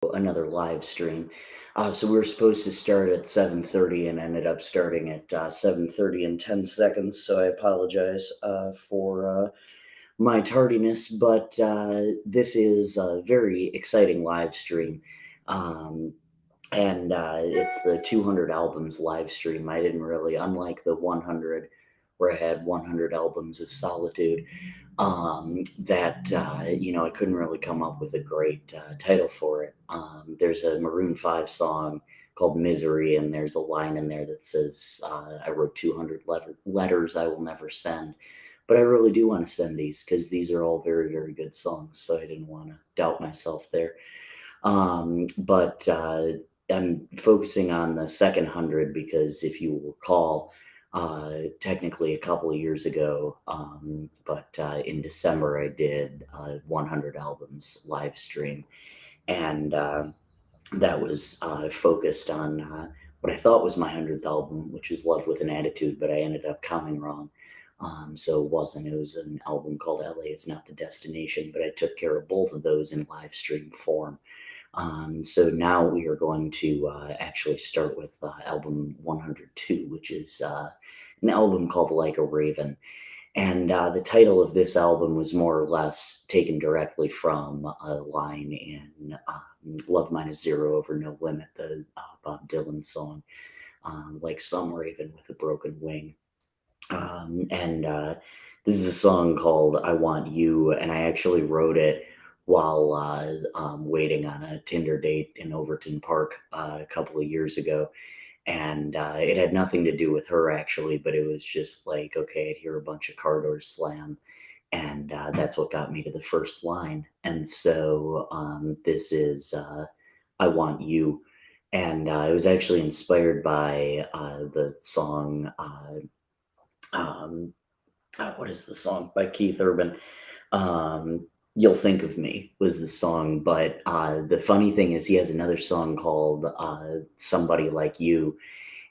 another live stream. So we were supposed to start at 7:30 and ended up starting at 7:30 and 10 seconds. So I apologize for my tardiness, but this is a very exciting live stream. Um, and it's the 200 albums live stream. I didn't really, unlike the 100, where I had 100 albums of solitude, I couldn't really come up with a great title for it. There's a Maroon 5 song called Misery, and there's a line in there that says, I wrote 200 letters I will never send. But I really do want to send these because these are all very, very good songs. So I didn't want to doubt myself there. But I'm focusing on the second 100 because if you recall, technically a couple of years ago, but in December I did 100 albums live stream, and that was focused on what I thought was my 100th album, which was Love with an Attitude, but I ended up counting wrong. So it wasn't. It was an album called LA is Not the Destination, but I took care of both of those in live stream form. So now we are going to actually start with album 102, which is an album called Like a Raven. And the title of this album was more or less taken directly from a line in Love Minus Zero Over No Limit, the Bob Dylan song, like some raven with a broken wing. And this is a song called I Want You, and I actually wrote it while waiting on a Tinder date in Overton Park a couple of years ago. And it had nothing to do with her, actually, but it was just like, okay, I'd hear a bunch of car doors slam, and that's what got me to the first line. And so this is I Want You. And it was actually inspired by the song. Um, what is the song by Keith Urban? You'll Think of Me was the song, but the funny thing is he has another song called Somebody Like You,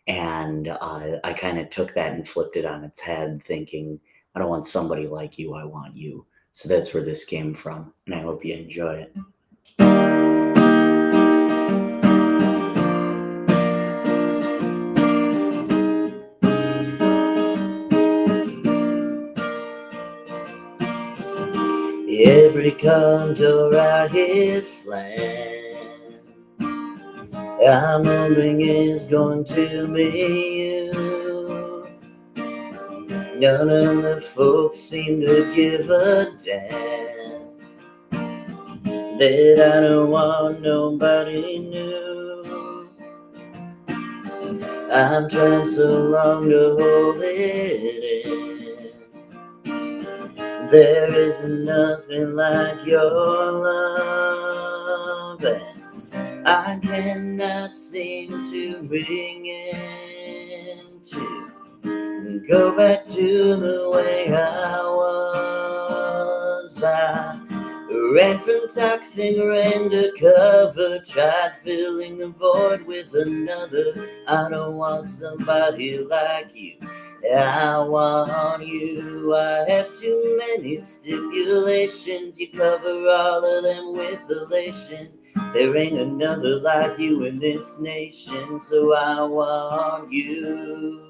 and I kind of took that and flipped it on its head, thinking, I don't want somebody like you, I want you. So that's where this came from, and I hope you enjoy it. Every condo right here slam. I'm hoping it's going to be you. None of the folks seem to give a damn that I don't want nobody new. I'm trying so long to hold it in. There is nothing like your love, and I cannot seem to bring it to go back to the way I was. I ran from toxic, ran to cover, tried filling the void with another. I don't want somebody like you. I want you. I have too many stipulations. You cover all of them with elation. There ain't another like you in this nation, so I want you.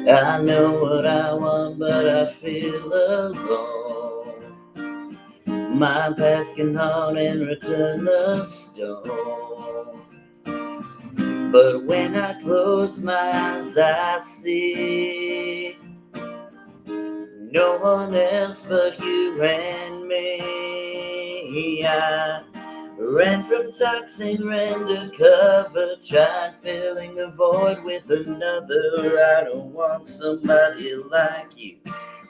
I know what I want, but I feel alone. My past can haunt and return the stone. But when I close my eyes, I see no one else but you and me. I ran from toxic, ran to cover, tried filling the void with another. I don't want somebody like you.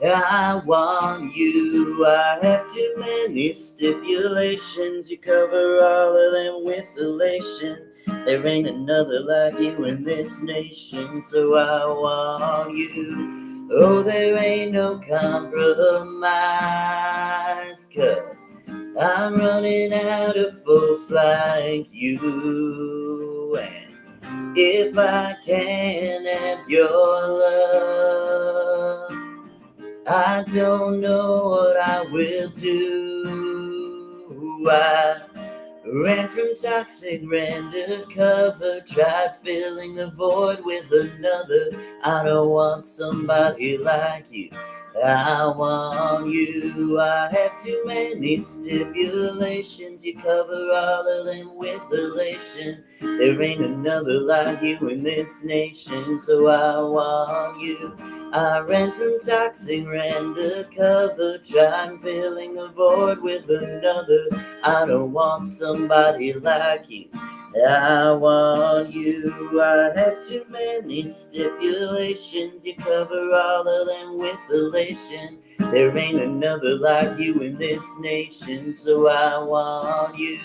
I want you. I have too many stipulations. You cover all of them with elation. There ain't another like you in this nation, so I want you. Oh, there ain't no compromise, 'cause I'm running out of folks like you. And if I can't have your love, I don't know what I will do. I ran from toxic, ran to cover, tried filling the void with another. I don't want somebody like you. I want you. I have too many stipulations. You cover all of them with elation. There ain't another like you in this nation, so I want you. I ran from toxic, ran to cover, trying filling the void with another. I don't want somebody like you. I want you. I have too many stipulations. You cover all of them with elation. There ain't another like you in this nation, so I want you.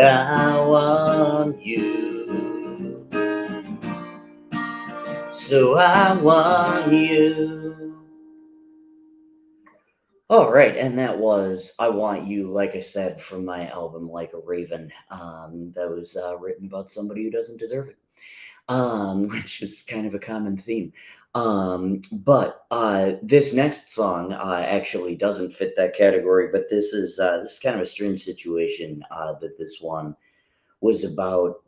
I want you. So I want you. All right, and that was "I Want You," like I said, from my album "Like a Raven." That was written about somebody who doesn't deserve it, which is kind of a common theme. But this next song actually doesn't fit that category. But this is kind of a strange situation that this one was about.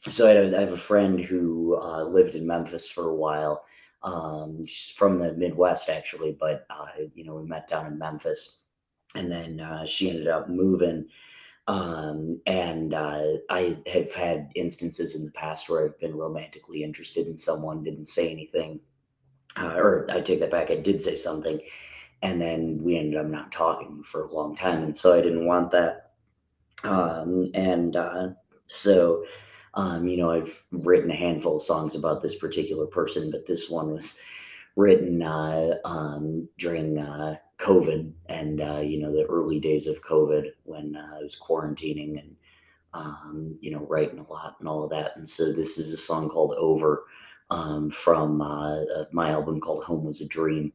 So I have a friend who lived in Memphis for a while. She's from the Midwest actually, but we met down in Memphis, and then she ended up moving. And I have had instances in the past where I've been romantically interested in someone, didn't say anything, or I take that back, I did say something, and then we ended up not talking for a long time, and so I didn't want that. And so I've written a handful of songs about this particular person, but this one was written during COVID and the early days of COVID when I was quarantining and writing a lot and all of that. And so this is a song called "Over" from my album called "Home Was a Dream."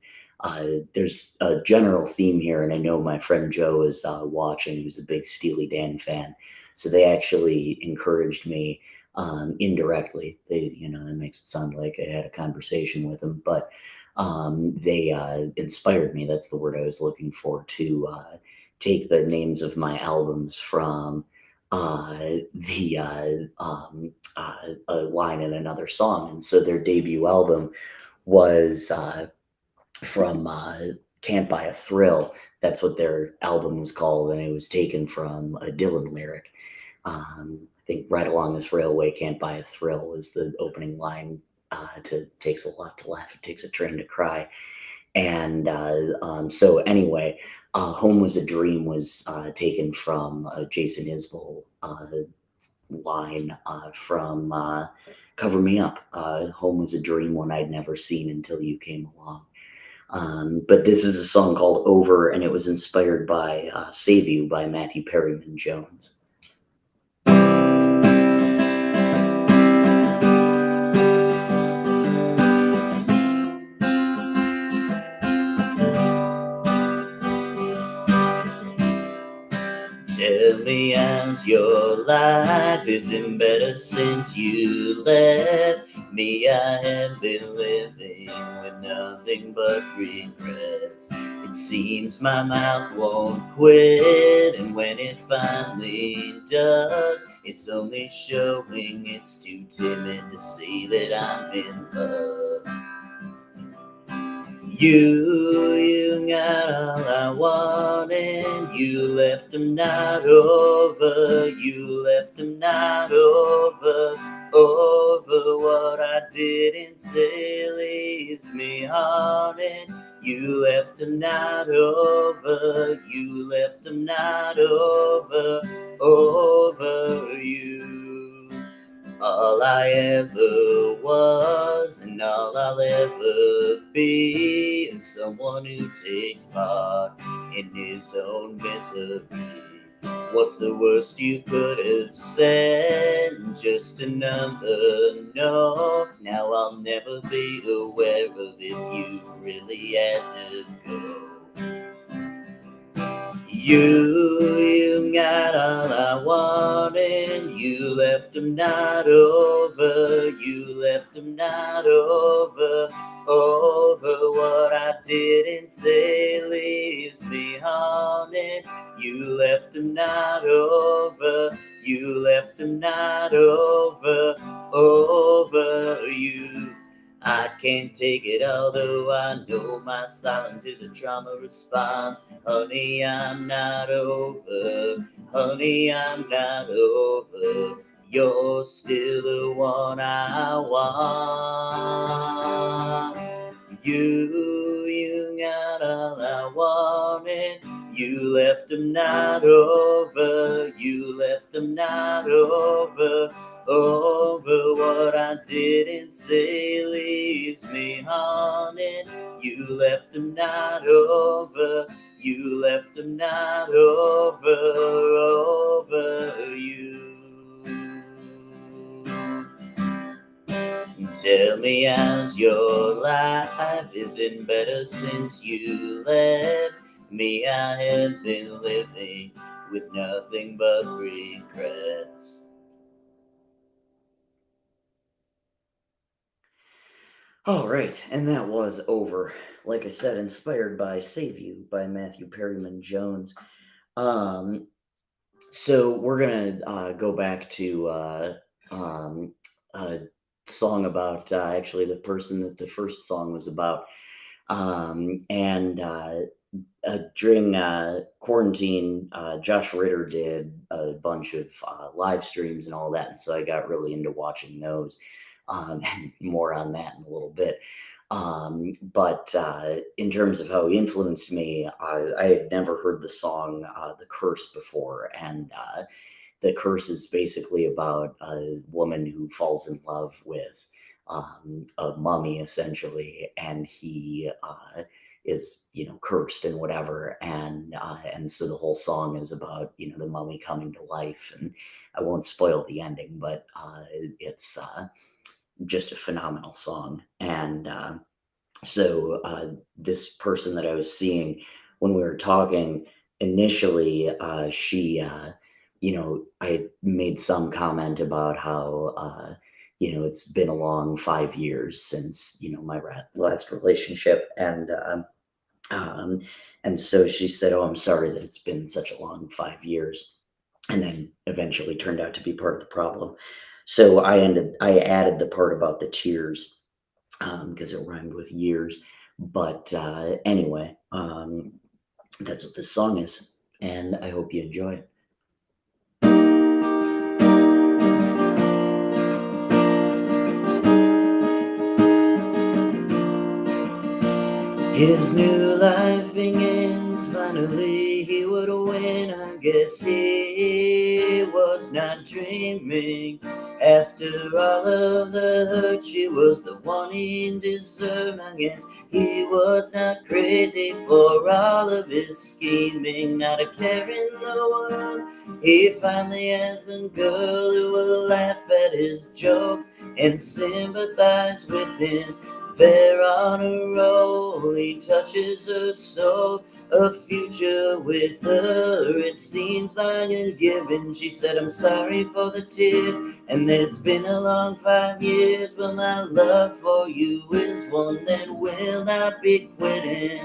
There's a general theme here, and I know my friend Joe is watching. He was a big Steely Dan fan, so they actually encouraged me indirectly. That makes it sound like I had a conversation with him, but they inspired me. That's the word I was looking for, to take the names of my albums from the a line in another song. And so their debut album was from "Can't Buy a Thrill." That's what their album was called, and it was taken from a Dylan lyric. I think "Right Along This Railway, Can't Buy a Thrill" was the opening line to "Takes a Lot to Laugh, It Takes a Train to Cry." And so anyway, "Home Was a Dream" was taken from Jason Isbell line from "Cover Me Up." "Home was a dream, one I'd never seen until you came along." But this is a song called "Over," and it was inspired by "Save You" by Matthew Perryman Jones. Tell me how's your life? Isn't better since you left me. I have been living with nothing but regrets. It seems my mouth won't quit, and when it finally does, it's only showing it's too timid to say that I'm in love. You got all I wanted. You left them not over. You left them not over. Over what I didn't say leaves me haunted. You left them not over. You left them not over. Over you. All I ever was and all I'll ever be is someone who takes part in his own misery. What's the worst you could have said? Just another no. Now I'll never be aware of if you really had to go. You got all I wanted. You left them not over. You left them not over. over what I didn't say leaves me haunted. You left them not over, you left them not over you. I can't take it, although I know my silence is a trauma response. Honey, I'm not over. Honey, I'm not over. You're still the one I want. You got all I wanted. You left them not over. You left them not over what I didn't say leaves me haunted. You left them not over. You left them not over you. Tell me, how's your life? Is it better since you left me? I have been living with nothing but regrets. All right, and that was Over. Like I said, inspired by Save You by Matthew Perryman Jones. So we're gonna go back to a song about actually the person that the first song was about. And during quarantine, Josh Ritter did a bunch of live streams and all that, and so I got really into watching those. And more on that in a little bit. But in terms of how he influenced me, I had never heard the song "The Curse" before, and the curse is basically about a woman who falls in love with a mummy, essentially, and he is, cursed and whatever, and so the whole song is about, the mummy coming to life. And I won't spoil the ending, but it's just a phenomenal song. And so this person that I was seeing when we were talking initially, I made some comment about how, it's been a long 5 years since, my last relationship. Um, and so she said, "Oh, I'm sorry that it's been such a long 5 years." And then eventually turned out to be part of the problem. So I added the part about the tears because it rhymed with years. But anyway, that's what this song is, and I hope you enjoy it. His new life begins finally. He would win, I guess he was not dreaming. After all of the hurt, she was the one he deserved. I guess he was not crazy for all of his scheming, not a care in the world. He finally has the girl who will laugh at his jokes and sympathize with him. They're on a roll, he touches her soul, a future with her, it seems like a given. She said, "I'm sorry for the tears, and that it's been a long 5 years, but my love for you is one that will not be quitting."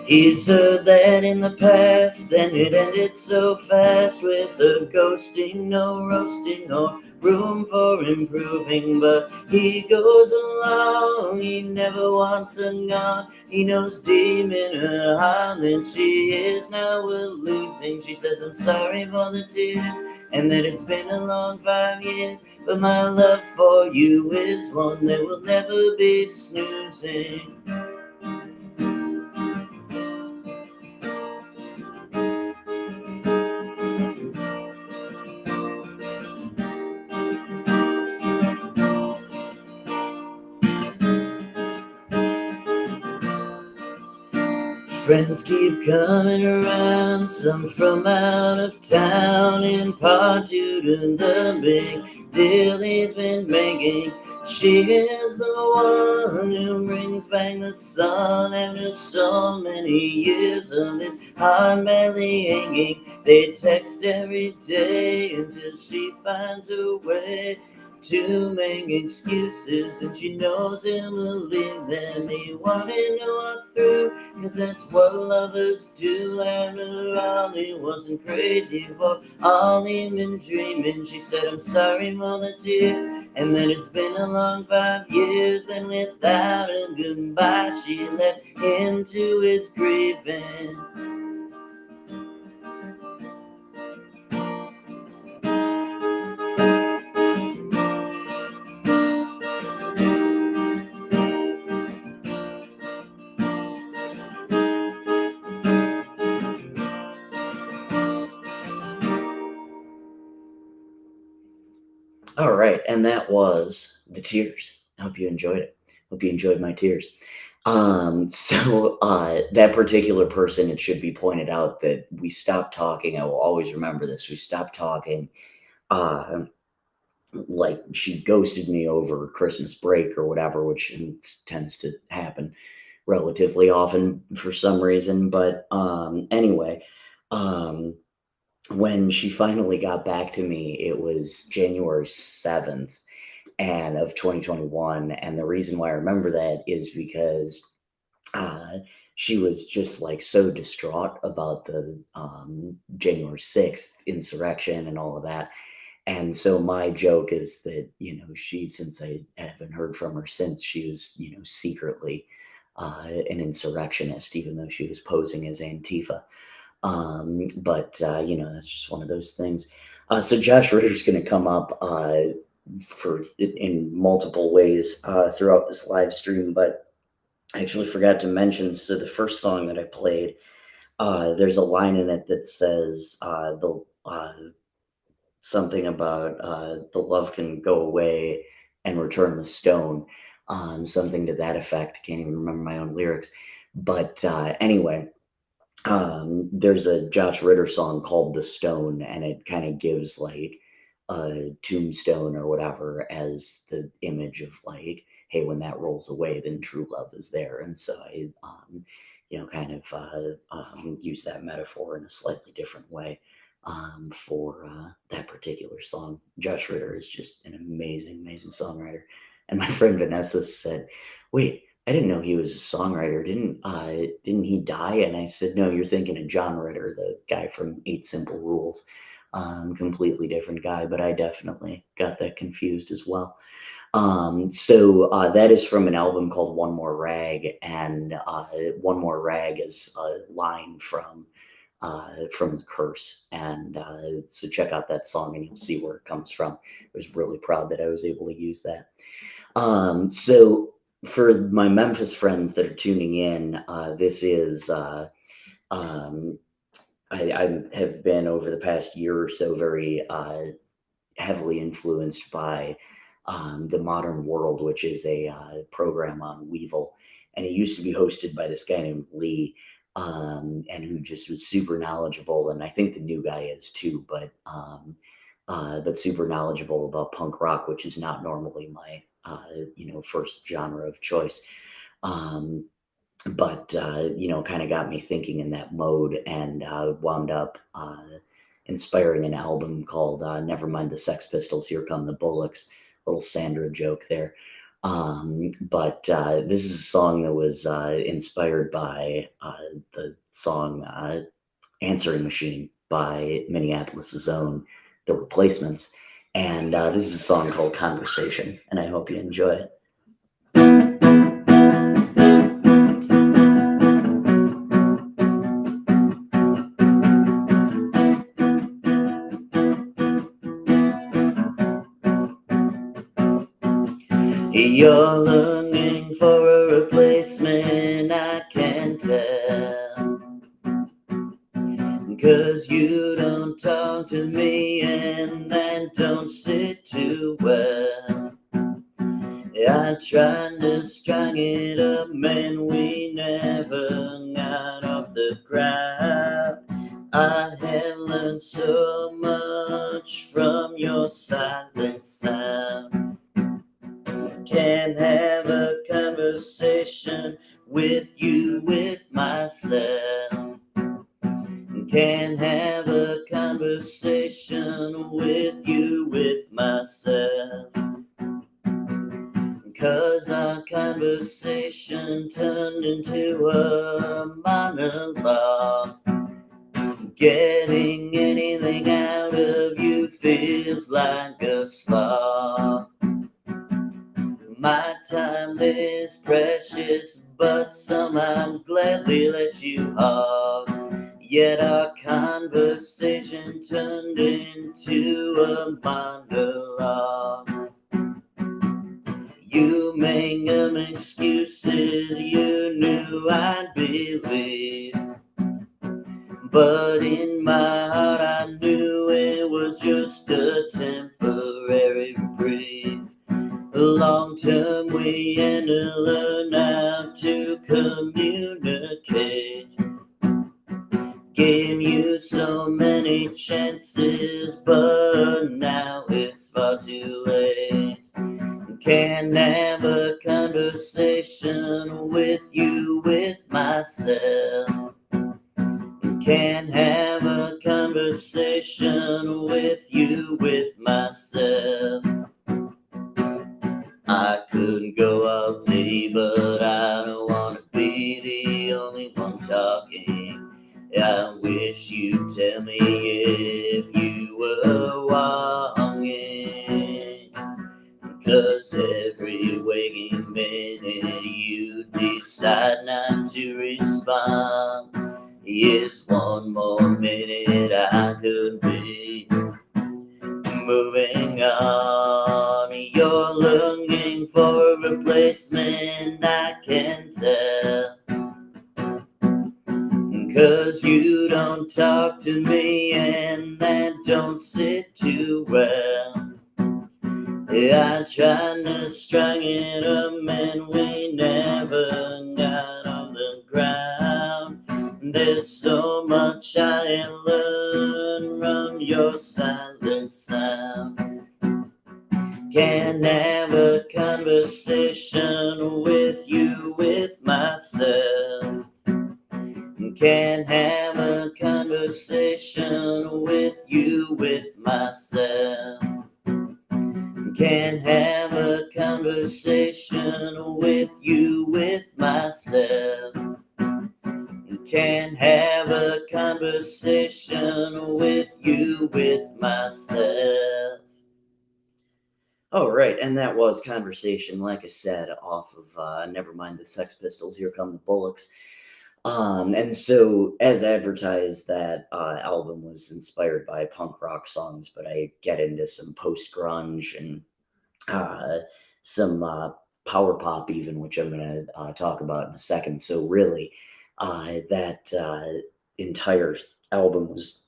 He's heard that in the past, then it ended so fast, with the ghosting, no roasting, no room for improving. But he goes along, he never wants her gone. He knows deep in her heart that she is now losing. She says, "I'm sorry for the tears, and that it's been a long 5 years, but my love for you is one that will never be snoozing." Friends keep coming around, some from out of town, in part due to the big deal he's been making. She is the one who brings back the sun after so many years of his heart barely aching. They text every day until she finds a way to make excuses, and she knows he'll believe them. He wanted to walk through, 'cause that's what lovers do. After all, he wasn't crazy for all he'd been dreaming. She said, I'm sorry for the tears, and then it's been a long 5 years. Then without a goodbye, she left him to his grieving. All right, and that was The Tears. I hope you enjoyed it. Hope you enjoyed my tears. That particular person, it should be pointed out that we stopped talking. I will always remember this. We stopped talking. Uh, like she ghosted me over Christmas break or whatever, which tends to happen relatively often for some reason. But anyway, um, when she finally got back to me, it was January 7th and of 2021. And the reason why I remember that is because uh, she was just like so distraught about the January 6th insurrection and all of that. And so my joke is that, since I haven't heard from her since, she was, secretly an insurrectionist, even though she was posing as Antifa. But that's just one of those things. So Josh Ritter's going to come up in multiple ways throughout this live stream, but I actually forgot to mention. So the first song that I played, there's a line in it that says the something about the love can go away and return the stone, something to that effect. Can't even remember my own lyrics, but anyway, there's a Josh Ritter song called "The Stone," and it kind of gives like a tombstone or whatever as the image of like, hey, when that rolls away, then true love is there. And so I, kind of use that metaphor in a slightly different way for that particular song. Josh Ritter is just an amazing, amazing songwriter. And my friend Vanessa said, "Wait, I didn't know he was a songwriter. Didn't he die?" And I said, "No, you're thinking of John Ritter, the guy from Eight Simple Rules. Completely different guy, but I definitely got that confused as well." That is from an album called One More Rag, and One More Rag is a line from The Curse. And so check out that song and you'll see where it comes from. I was really proud that I was able to use that. So for my Memphis friends that are tuning in, this is I have been over the past year or so very heavily influenced by the Modern World, which is a program on Weevil, and it used to be hosted by this guy named Lee, and who just was super knowledgeable, and I think the new guy is too, but super knowledgeable about punk rock, which is not normally my first genre of choice. Um, but kind of got me thinking in that mode, and wound up inspiring an album called Never Mind the Sex Pistols, Here Come the Bullocks. Little Sandra joke there. But this is a song that was inspired by the song Answering Machine by Minneapolis' own The Replacements. And this is a song called Conversation, and I hope you enjoy it. You're looking for a replacement, I can tell, 'cause you don't talk to me and that don't sit too well. I tried to strike it up, man, we never got off the ground. I have learned so much from your silent sound. Can't have a conversation with you, with myself. Can't have a conversation with you, with myself. 'Cause our conversation turned into a monologue. Getting anything out of you feels like a slog. My time is precious, but some I'd gladly let you hog. Yet our conversation turned into a monologue. You make up excuses you knew I'd believe, but in my heart I knew it was just a temporary reprieve. Long term we had to learn how to communicate. Gave you so many chances, but now it's far too late. Can't have a conversation with you, with myself. Can't have a conversation with you, with myself. I could go all day, but I don't want to be the only one talking. I wish you'd tell me if you were walking. 'Cause every waking minute you decide not to respond is one more minute I could be moving on. You're looking for a replacement, I can tell. 'Cause you don't talk to me and that don't sit too well. I tried to strung it up and we never got on the ground. There's so much I have learned from your silent sound. Can't have a conversation with you, with myself. Can't have a conversation with you, with myself. Can't have a conversation with you, with myself. Can't have a conversation with you, with myself. All right, and that was Conversation, like I said, off of Nevermind the Sex Pistols, Here Come the Bullocks. And so, as advertised, that album was inspired by punk rock songs, but I get into some post grunge and uh, some power pop, even, which I'm going to talk about in a second. So, really, that entire album was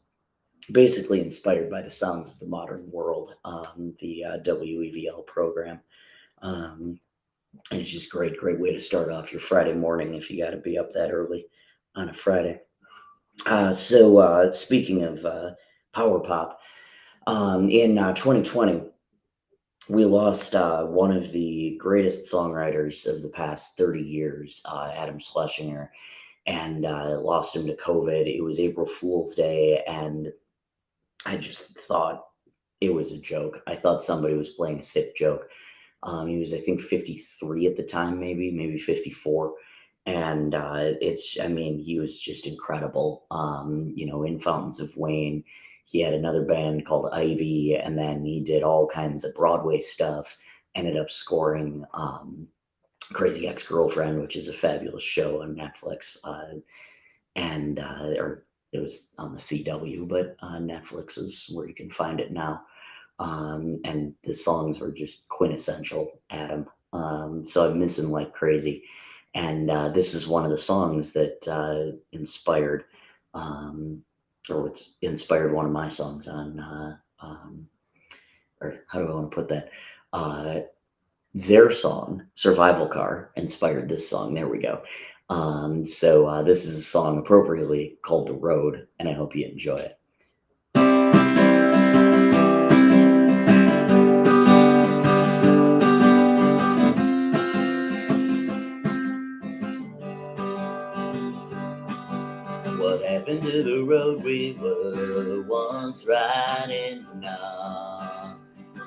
basically inspired by the sounds of the modern world, the WEVL program. Um, and it's just great way to start off your Friday morning if you got to be up that early on a Friday. So speaking of power pop, in 2020, we lost one of the greatest songwriters of the past 30 years, Adam Schlesinger, and lost him to COVID. It was April Fool's Day, and I just thought it was a joke. I thought somebody was playing a sick joke. He was, I think, 53 at the time, maybe 54. And I mean, he was just incredible. In Fountains of Wayne, he had another band called Ivy, and then he did all kinds of Broadway stuff. Ended up scoring Crazy Ex-Girlfriend, which is a fabulous show on Netflix. Or it was on the CW, but Netflix is where you can find it now. And the songs were just quintessential Adam. So I miss him like crazy. And this is one of the songs that inspired, or it's inspired one of my songs on, or how do I want to put that? Their song, Survival Car, inspired this song. There we go. So this is a song appropriately called The Road, and I hope you enjoy it. road we were once riding now?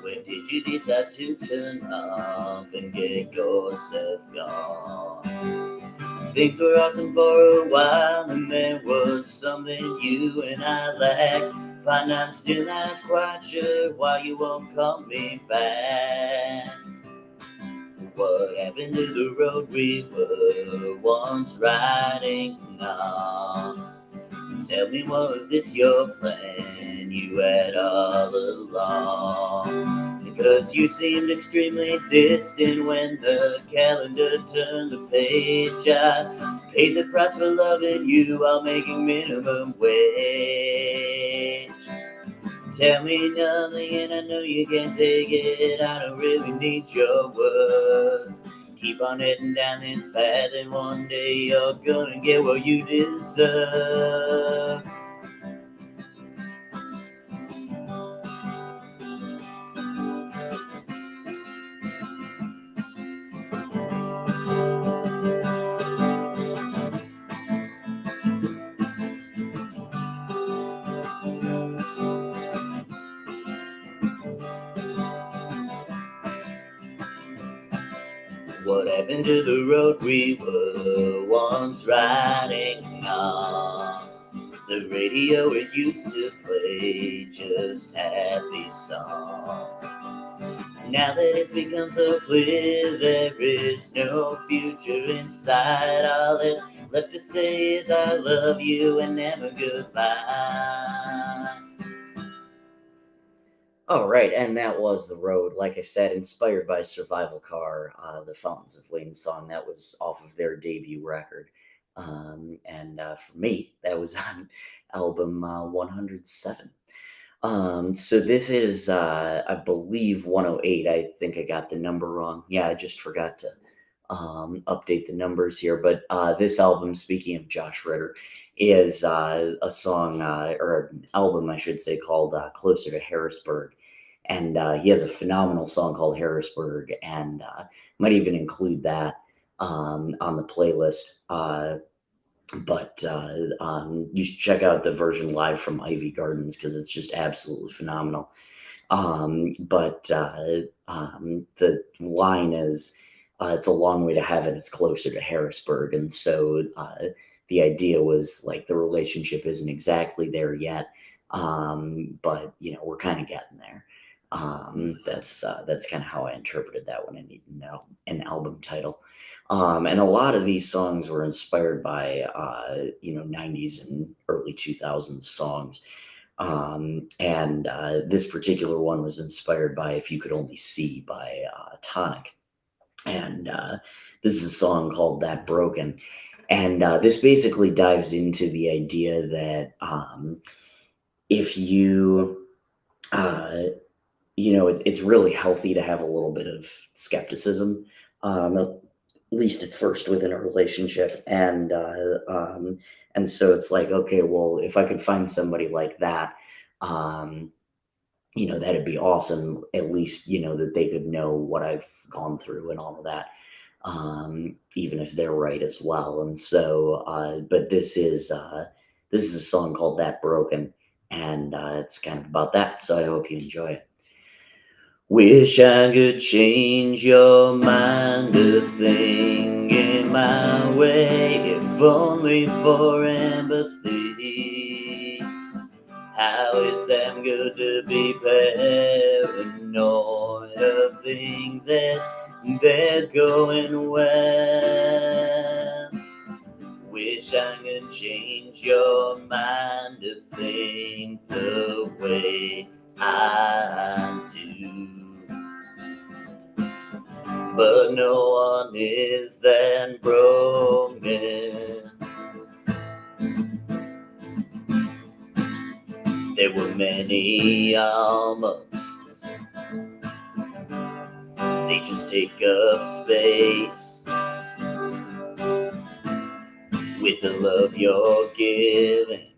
When did you decide to turn off and get yourself gone? Things were awesome for a while, and there was something you and I lacked. Find I'm still not quite sure why you won't call me back. What happened to the road we were once riding now? Tell me, was this your plan you had all along? Because you seemed extremely distant when the calendar turned the page. I paid the price for loving you while making minimum wage. Tell me nothing and I know you can't take it. I don't really need your words. Keep on heading down this path and one day you're gonna get what you deserve. What happened to the road we were once riding on? The radio it used to play just happy songs. Now that it's become so clear there is no future inside, all that's left to say is I love you and never goodbye. All right, and that was The Road. Like I said, inspired by Survival Car, the Fountains of Wayne song. That was off of their debut record. And for me, that was on album 107. So this is, I believe, 108. I think I got the number wrong. Yeah, I just forgot to update the numbers here. But this album, speaking of Josh Ritter, is a song, or an album, I should say, called Closer to Harrisburg. And he has a phenomenal song called Harrisburg, and might even include that on the playlist. But you should check out the version live from Ivy Gardens because it's just absolutely phenomenal. The line is, it's a long way to heaven, it's closer to Harrisburg. And so the idea was like the relationship isn't exactly there yet, but we're kind of getting there. That's kind of how I interpreted that when I need to know an album title. And a lot of these songs were inspired by 90s and early 2000s songs. This particular one was inspired by If You Could Only See by Tonic. And this is a song called That Broken. And this basically dives into the idea that if you, it's really healthy to have a little bit of skepticism, at least at first within a relationship. And so it's like, okay, well, if I could find somebody like that, that'd be awesome. At least, that they could know what I've gone through and all of that, even if they're right as well. And so, but this is a song called That Broken, and it's kind of about that. So I hope you enjoy it. Wish I could change your mind a thing in my way, if only for empathy. How it's damn good to be paranoid of things that they're going well. Wish I could change your mind to think the way I do. But no one is that broken. There were many almosts. They just take up space. With the love you're giving,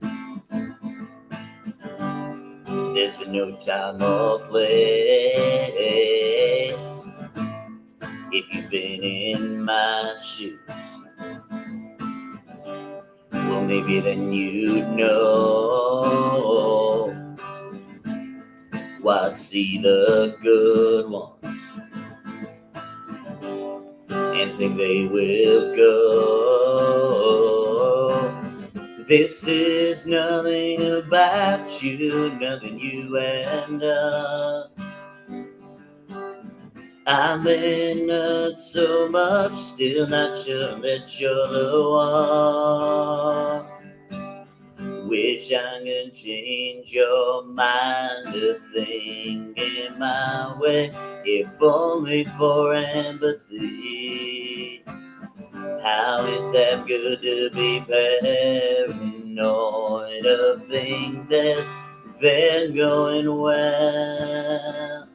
there's been no time or place. If you've been in my shoes, we'll maybe then you'd know why see the good ones and think they will go. This is nothing about you, nothing you and I'm in not so much, still not sure that you're the one. Wish I could change your mind to think in my way, if only for empathy. How it's that good to be paranoid of things as they're going well.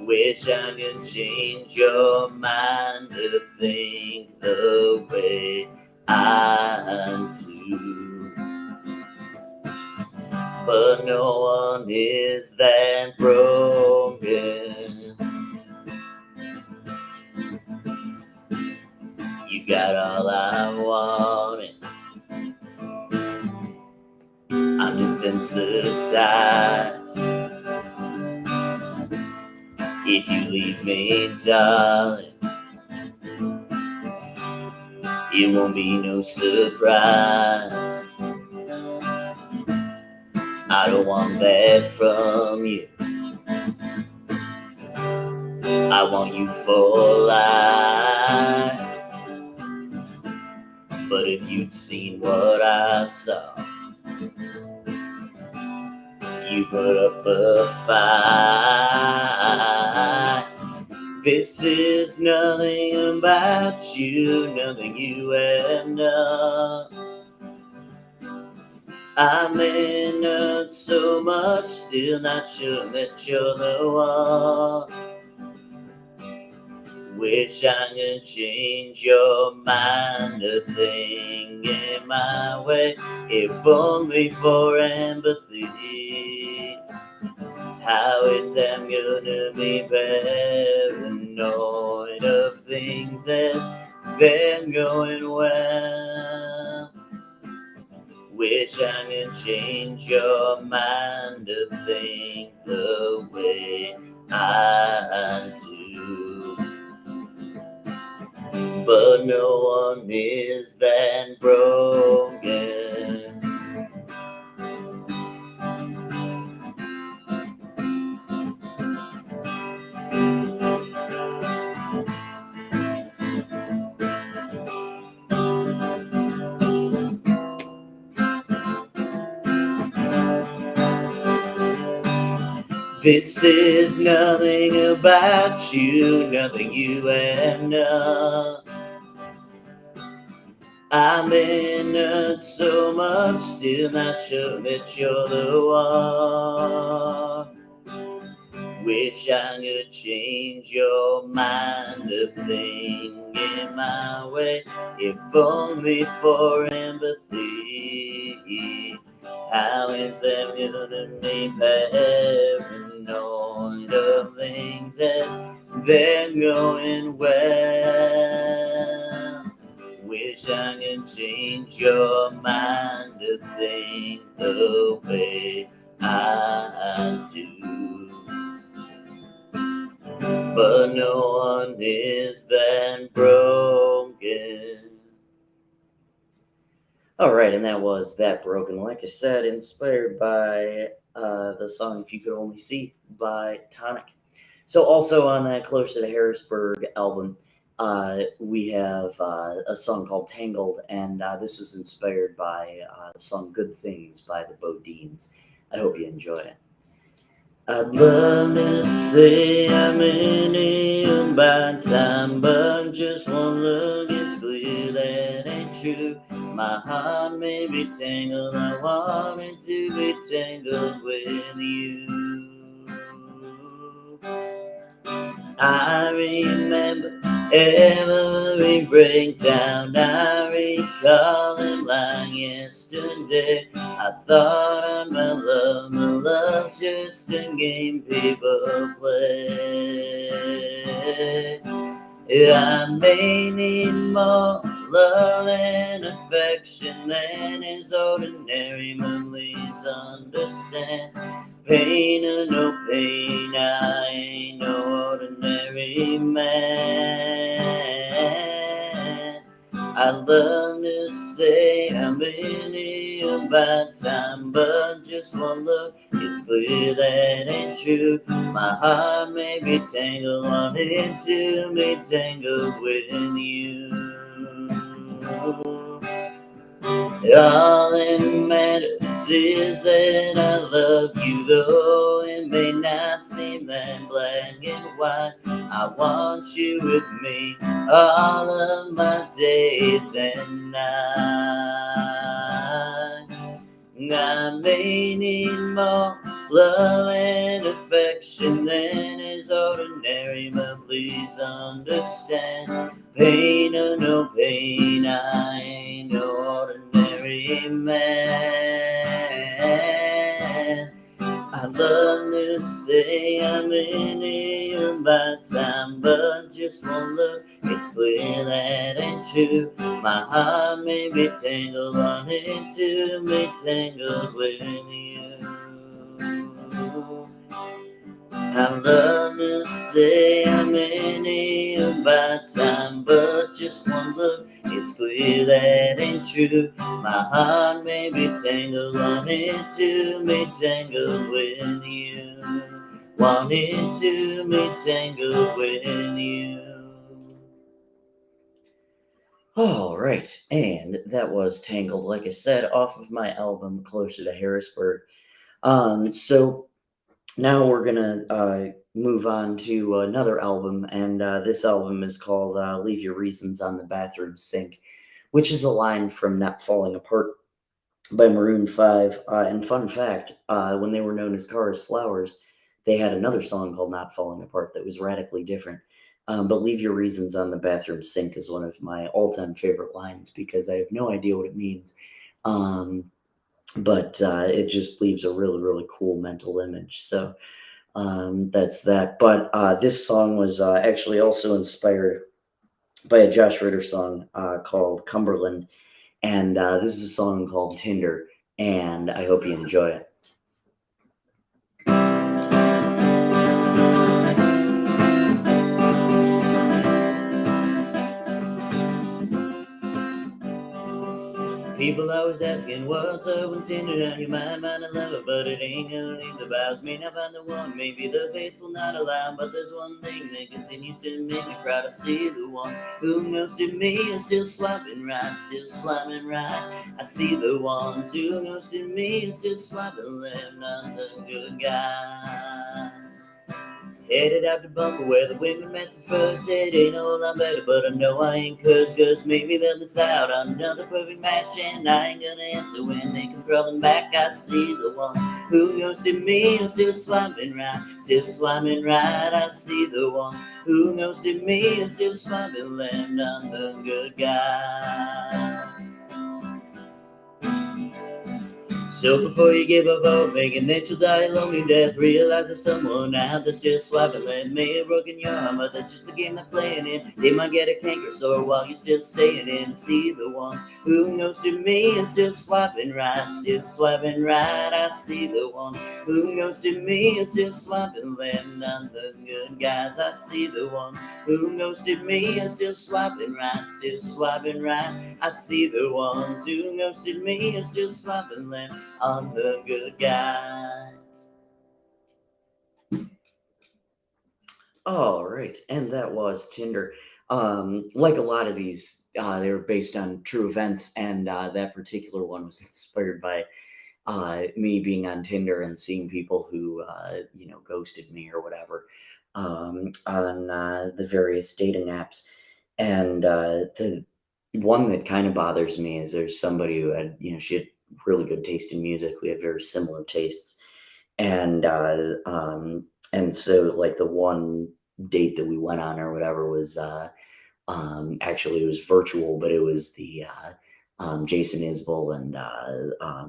Wish I could change your mind to think the way I do. But no one is that broken. You got all I wanted. I'm desensitized. If you leave me, darling, it won't be no surprise. I don't want that from you. I want you for life. But if you'd seen what I saw, you put up a fight. This is nothing about you, nothing you and I may not so much, still not sure that you're the one. Wish I could change your mind to think in my way, if only for empathy. How it's I'm gonna be paranoid of things as they're going well. Wish I could change your mind to think the way I do. But no one is that broken. This is nothing about you, nothing you and I may not so much, still not sure that you're the one. Wish I could change your mind to think in my way, if only for empathy. How it's gonna be paranoid of things as they're going well. Wish I could change your mind to think the way I do. But no one is that broken. All right, and that was That Broken. Like I said, inspired by the song If You Could Only See by Tonic. So also on that Closer to Harrisburg album, we have a song called Tangled, and this was inspired by the song Good Things by the Bodines. I hope you enjoy it. I'd love to say I'm in it by time, but just one look, it's clear that ain't true. My heart may be tangled, I want it to be tangled with you. I remember every breakdown, I recall them like yesterday. I thought of my love's just a game people play. I may need more love and affection than is ordinary, but please understand. Pain or no pain, I ain't no ordinary man. I love to say I'm in it about time, but just one look, it's clear that ain't true. My heart may be tangled, wanting to be tangled with you. All that matters is that I love you, though it may not seem that black and white. I want you with me all of my days and nights. I may need more love and affection than is ordinary, but please understand. Pain or no pain, I ain't no ordinary man. I love to say I'm in it about time, but just one look, it's clear that ain't true. My heart may be tangled, wanting to be tangled with you. I love to say I'm in it about time, but just one look, it's clear that ain't true. My heart may be tangled, wanting to be tangled with you. Wanting to be tangled with you. All right, and that was Tangled, like I said, off of my album Closer to Harrisburg. So now we're gonna move on to another album, and this album is called "Leave Your Reasons on the Bathroom Sink," which is a line from "Not Falling Apart" by Maroon 5. And fun fact, when they were known as Cars Flowers, they had another song called "Not Falling Apart" that was radically different. But "Leave Your Reasons on the Bathroom Sink" is one of my all-time favorite lines because I have no idea what it means. But it just leaves a really, really cool mental image. So that's that. But this song was actually also inspired by a Josh Ritter song called Cumberland. And this is a song called Tinder. And I hope you enjoy it. People always asking what's up with Tinder on your mind, mind a lover, but it ain't gonna leave the vows. May not find the one, maybe the fates will not allow. But there's one thing that continues to make me proud. I see the ones who ghosted me and still swiping right, still swiping right. I see the ones who ghosted me and still swiping left, not the good guys. Headed out to Bumble where the women met some first. It ain't a whole lot better, but I know I ain't cursed, cause maybe they'll miss out on another perfect match. And I ain't gonna answer when they come crawling back. I see the ones who ghosted me and still swiping right, still swiping right. I see the ones who ghosted me and still swiping left on the good guys. So before you give up hope, thinking that you'll die a lonely death, realize there's someone out there still swiping left. May have broken your heart, but that's just the game they're playing in. They might get a canker sore while you're still staying in. See the ones who ghosted me and still swiping right, still swiping right. I see the ones who ghosted me and still swiping left. On the good guys, I see the ones who ghosted me and still swiping right, still swiping right. I see the ones who ghosted me and still swiping left on the good guys. All right, and that was Tinder. Like a lot of these, they were based on true events, and that particular one was inspired by me being on Tinder and seeing people who, ghosted me or whatever on the various dating apps. And the one that kind of bothers me is there's somebody who had, she had really good taste in music. We had very similar tastes. And and so like the one date that we went on or whatever was actually it was virtual, but it was the Jason Isbell and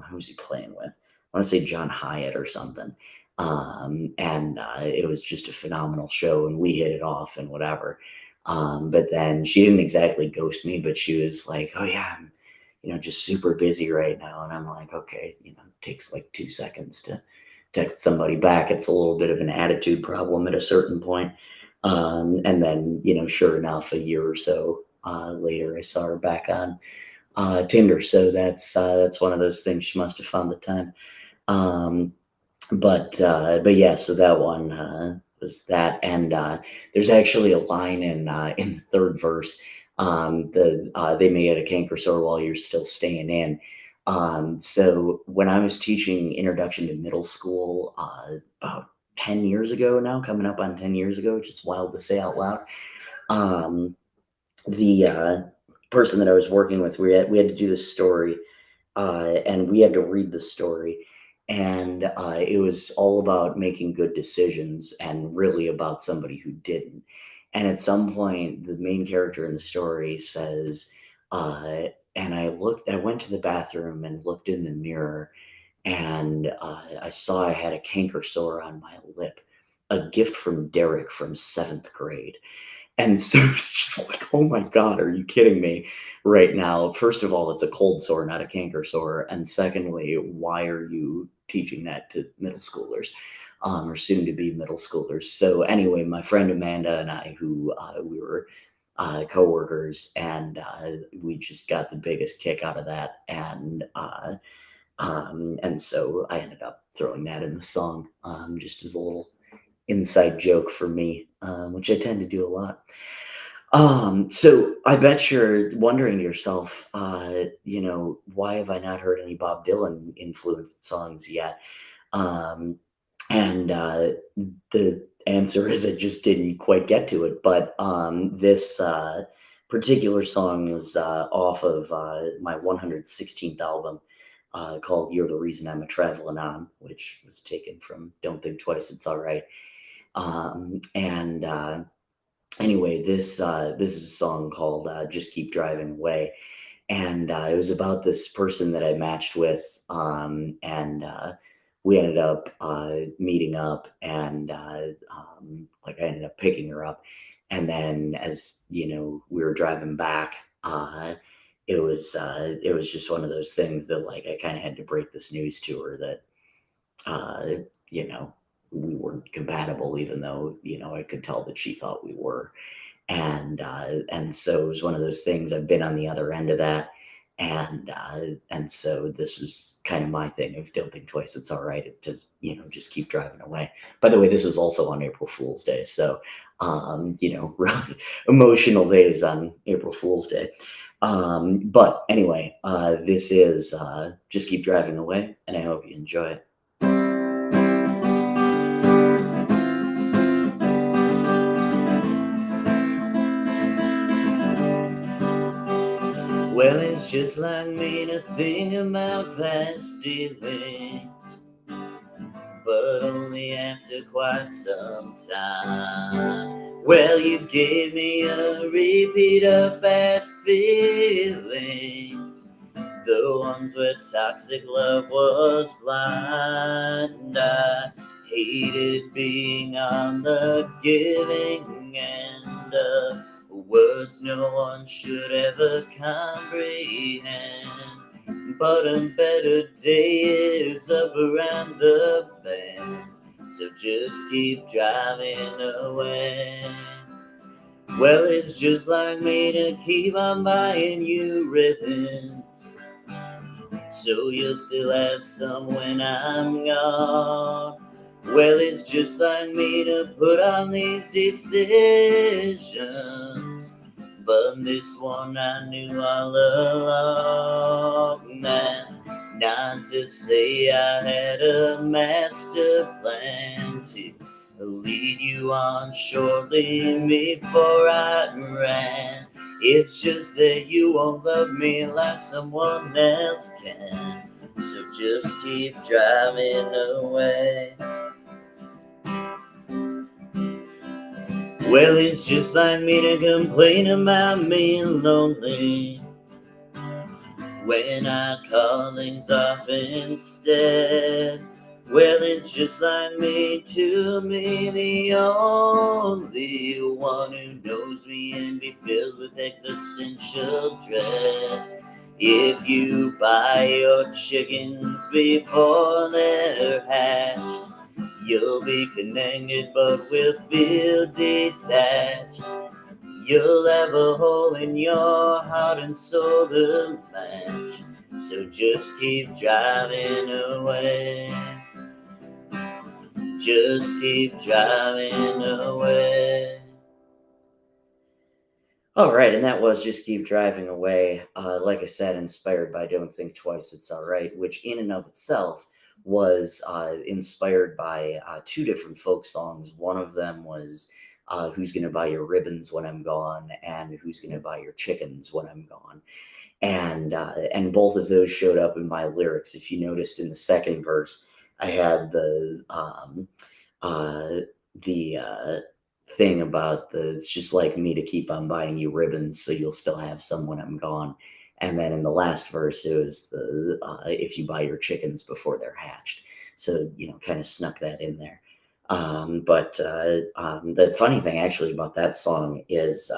who was he playing with? I want to say John Hyatt or something. And it was just a phenomenal show, and we hit it off and whatever. But then she didn't exactly ghost me, but she was like, "Oh yeah, I'm, just super busy right now." And I'm like, "Okay, it takes like 2 seconds to text somebody back." It's a little bit of an attitude problem at a certain point. And then, sure enough, a year or so later, I saw her back on Tinder. So that's one of those things. She must have found the time. Um, but yeah, so that one was that, and there's actually a line in the third verse. They may get a canker sore while you're still staying in. So when I was teaching introduction to middle school, about 10 years ago now, coming up on 10 years ago, which is wild to say out loud. Um, the person that I was working with, we had to do this story, and we had to read the story, and it was all about making good decisions and really about somebody who didn't. And at some point, the main character in the story says, and I went to the bathroom and looked in the mirror, and I saw I had a canker sore on my lip, a gift from Derek from seventh grade. And so it's just like, "Oh my god, are you kidding me right now?" First of all, it's a cold sore, not a canker sore, and secondly, why are you teaching that to middle schoolers, or soon to be middle schoolers? So anyway, my friend Amanda and I, who we were coworkers, and we just got the biggest kick out of that, and so I ended up throwing that in the song, just as a little inside joke for me, which I tend to do a lot. So I bet you're wondering to yourself, why have I not heard any Bob Dylan influenced songs yet? Um, and the answer is I just didn't quite get to it. But this particular song was off of my 116th album, called "You're the Reason I'm a Traveling On," which was taken from "Don't Think Twice, It's All Right." And Anyway, this is a song called "Just Keep Driving Away," and it was about this person that I matched with, and we ended up meeting up, and like I ended up picking her up, and then as we were driving back. It was just one of those things that, like, I kind of had to break this news to her that uh, you know, we weren't compatible, even though, I could tell that she thought we were. And so it was one of those things. I've been on the other end of that. And so this was kind of my thing of "Don't think twice, it's all right," to, just keep driving away. By the way, this was also on April Fool's Day. So, really emotional days on April Fool's Day. But anyway, this is "Just Keep Driving Away," and I hope you enjoy it. Well, it's just like me to think about past dealings, but only after quite some time. Well, you gave me a repeat of past feelings, the ones where toxic love was blind. I hated being on the giving end of words no one should ever comprehend. But a better day is up around the bend, so just keep driving away. Well, it's just like me to keep on buying you ribbons, so you'll still have some when I'm gone. Well, it's just like me to put on these decisions, but this one I knew all along. That's not to say I had a master plan to lead you on shortly before I ran. It's just that you won't love me like someone else can, so just keep driving away. Well, it's just like me to complain about being lonely when I call things off instead. Well, it's just like me, the only one who knows me and be filled with existential dread. If you buy your chickens before they're hatched, you'll be connected but will feel detached. You'll have a hole in your heart and soul to match. So just keep driving away. Just keep driving away. All right, and that was Just Keep Driving Away. Like I said, inspired by Don't Think Twice, It's All Right, which in and of itself was inspired by two different folk songs. One of them was Who's Gonna Buy Your Ribbons When I'm Gone, and Who's Gonna Buy Your Chickens When I'm Gone. And both of those showed up in my lyrics. If you noticed in the second verse, I had uh, the thing about it's just like me to keep on buying you ribbons so you'll still have some when I'm gone. And then in the last verse, it was the if you buy your chickens before they're hatched. So, kind of snuck that in there. But the funny thing actually about that song is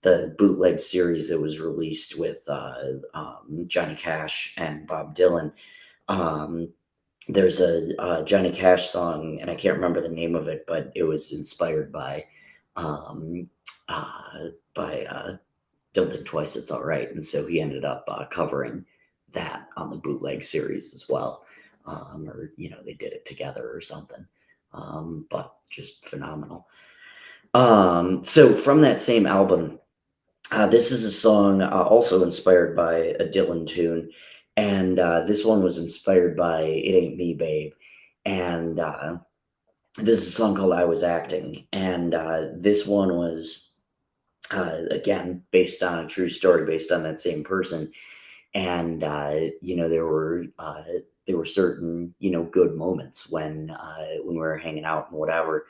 the bootleg series that was released with Johnny Cash and Bob Dylan. Um, there's a Johnny Cash song, and I can't remember the name of it, but it was inspired um, by Don't Think Twice, It's All Right, and so he ended up covering that on the bootleg series as well, or they did it together or something, but just phenomenal. So from that same album, this is a song also inspired by a Dylan tune, and this one was inspired by It Ain't Me, Babe. And this is a song called I Was Acting. And this one was, again, based on a true story, based on that same person. And, there were certain, good moments when we were hanging out and whatever.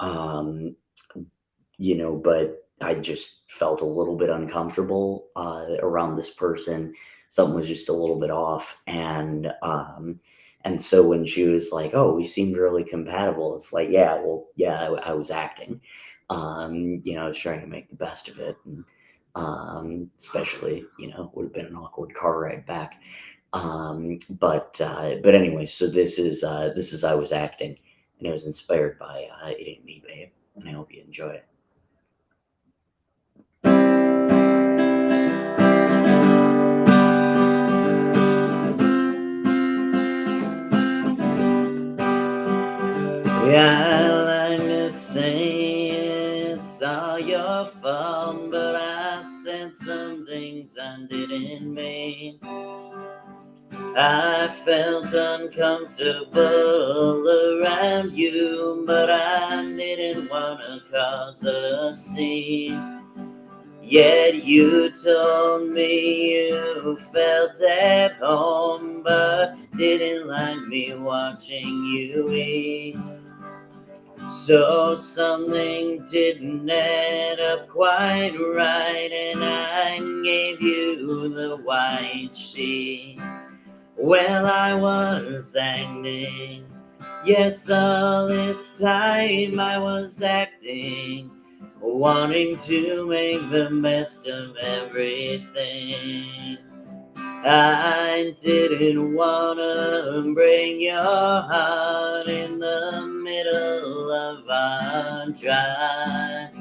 Um, but I just felt a little bit uncomfortable around this person. Something was just a little bit off, and so when she was like, "Oh, we seemed really compatible," it's like, yeah, well, yeah, I was acting. I was trying to make the best of it, and especially, would have been an awkward car ride back. But anyway, so this is I Was Acting, and it was inspired by It Ain't Me, Babe, and I hope you enjoy it. Yeah, I like to say it's all your fault, but I said some things I didn't mean. I felt uncomfortable around you, but I didn't want to cause a scene. Yet you told me you felt at home, but didn't like me watching you eat. So something didn't add up quite right, and I gave you the white sheet. Well, I was acting. Yes, all this time I was acting, wanting to make the best of everything. I didn't wanna break your heart in the middle of our drive.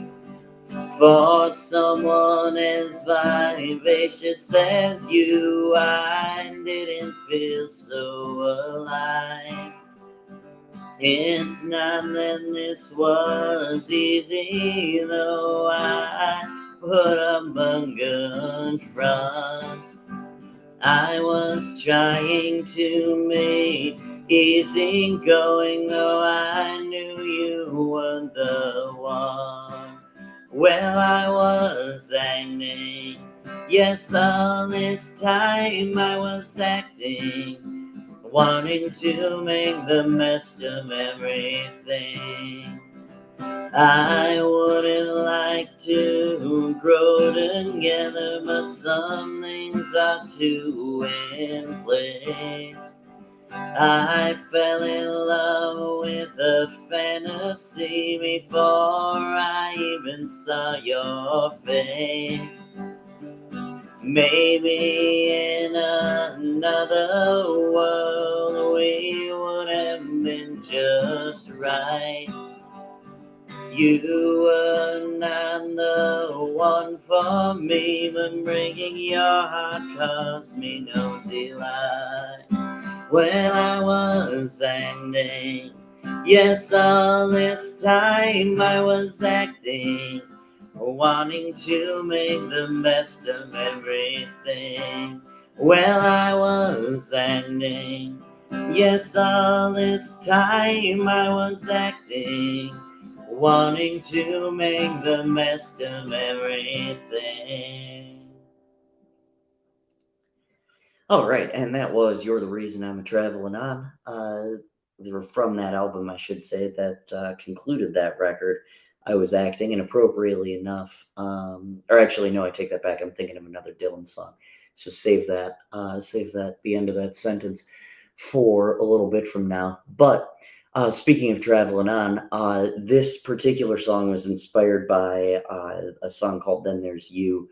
For someone as vivacious as you, I didn't feel so alive. It's not that this was easy, though I put up a good front. I was trying to make easy going, though I knew you were the one. Well, I was acting. Yes, all this time I was acting, wanting to make the best of everything. I wouldn't like to grow together, but some things are too in place. I fell in love with a fantasy before I even saw your face. Maybe in another world we would have been just right. You were not the one for me, but breaking your heart caused me no delight. Well, I was acting, yes, all this time I was acting, wanting to make the best of everything. Well, I was acting, yes, all this time I was acting, wanting to make the best of everything. All right, and that was "You're the Reason I'm a Traveling On." From that album, I should say, that concluded that record. I was acting, and appropriately enough, or actually, no, I take that back. I'm thinking of another Dylan song. So save that, the end of that sentence for a little bit from now. But speaking of traveling on, this particular song was inspired by a song called "Then There's You."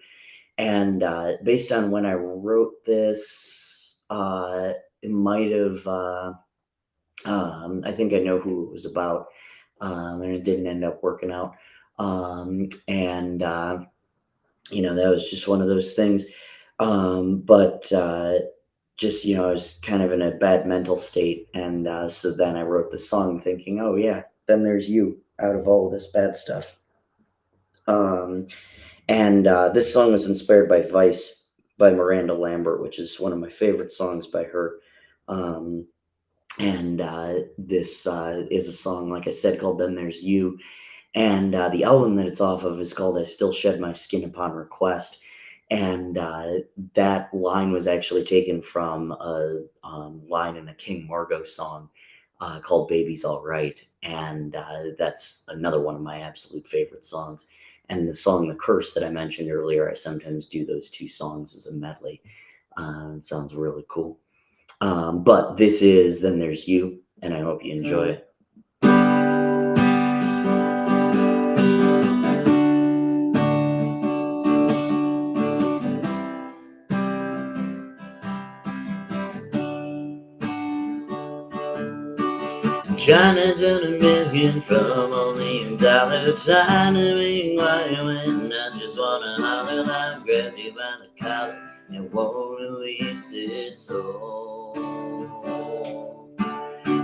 And based on when I wrote this, it might have, I think I know who it was about, and it didn't end up working out. And, that was just one of those things. But just, I was kind of in a bad mental state. And so then I wrote the song thinking, oh, yeah, then there's you out of all of this bad stuff. And this song was inspired by Vice by Miranda Lambert, which is one of my favorite songs by her. Um, and this is a song, like I said, called Then There's You. And the album that it's off of is called I Still Shed My Skin Upon Request. And that line was actually taken from a line in a King Margot song called Baby's All Right. And that's another one of my absolute favorite songs. And the song The Curse that I mentioned earlier, I sometimes do those two songs as a medley. It sounds really cool. But this is Then There's You, and I hope you enjoy it. Trying to turn a million from only $1, trying to make why you win. I just wanna holler loud, grab you by the collar, and won't release it so.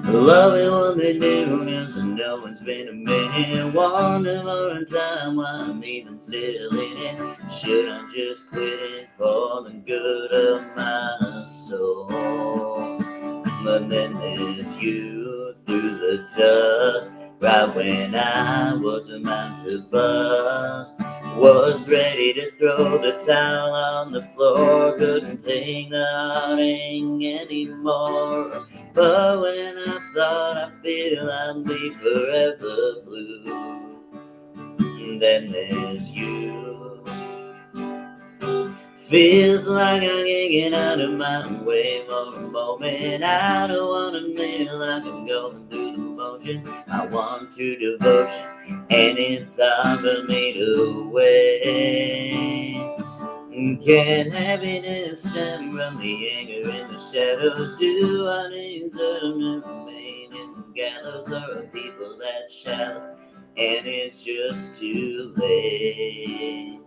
Loving what they do, cause I know it's been a minute. Wonder for a time why I'm even still in it. Should I just quit it for the good of my soul? But then there's you through the dust, right when I was about to bust. Was ready to throw the towel on the floor, couldn't take the heartache anymore. But when I thought I feel I'd be forever blue, then there's you. Feels like I'm getting out of my way for a moment. I don't wanna feel like I'm going through the motions. I want to devotion, and it's hard for me to wait. Can happiness stem from the anger in the shadows? Do I deserve to remain in the gallows, or are people that shallow and it's just too late?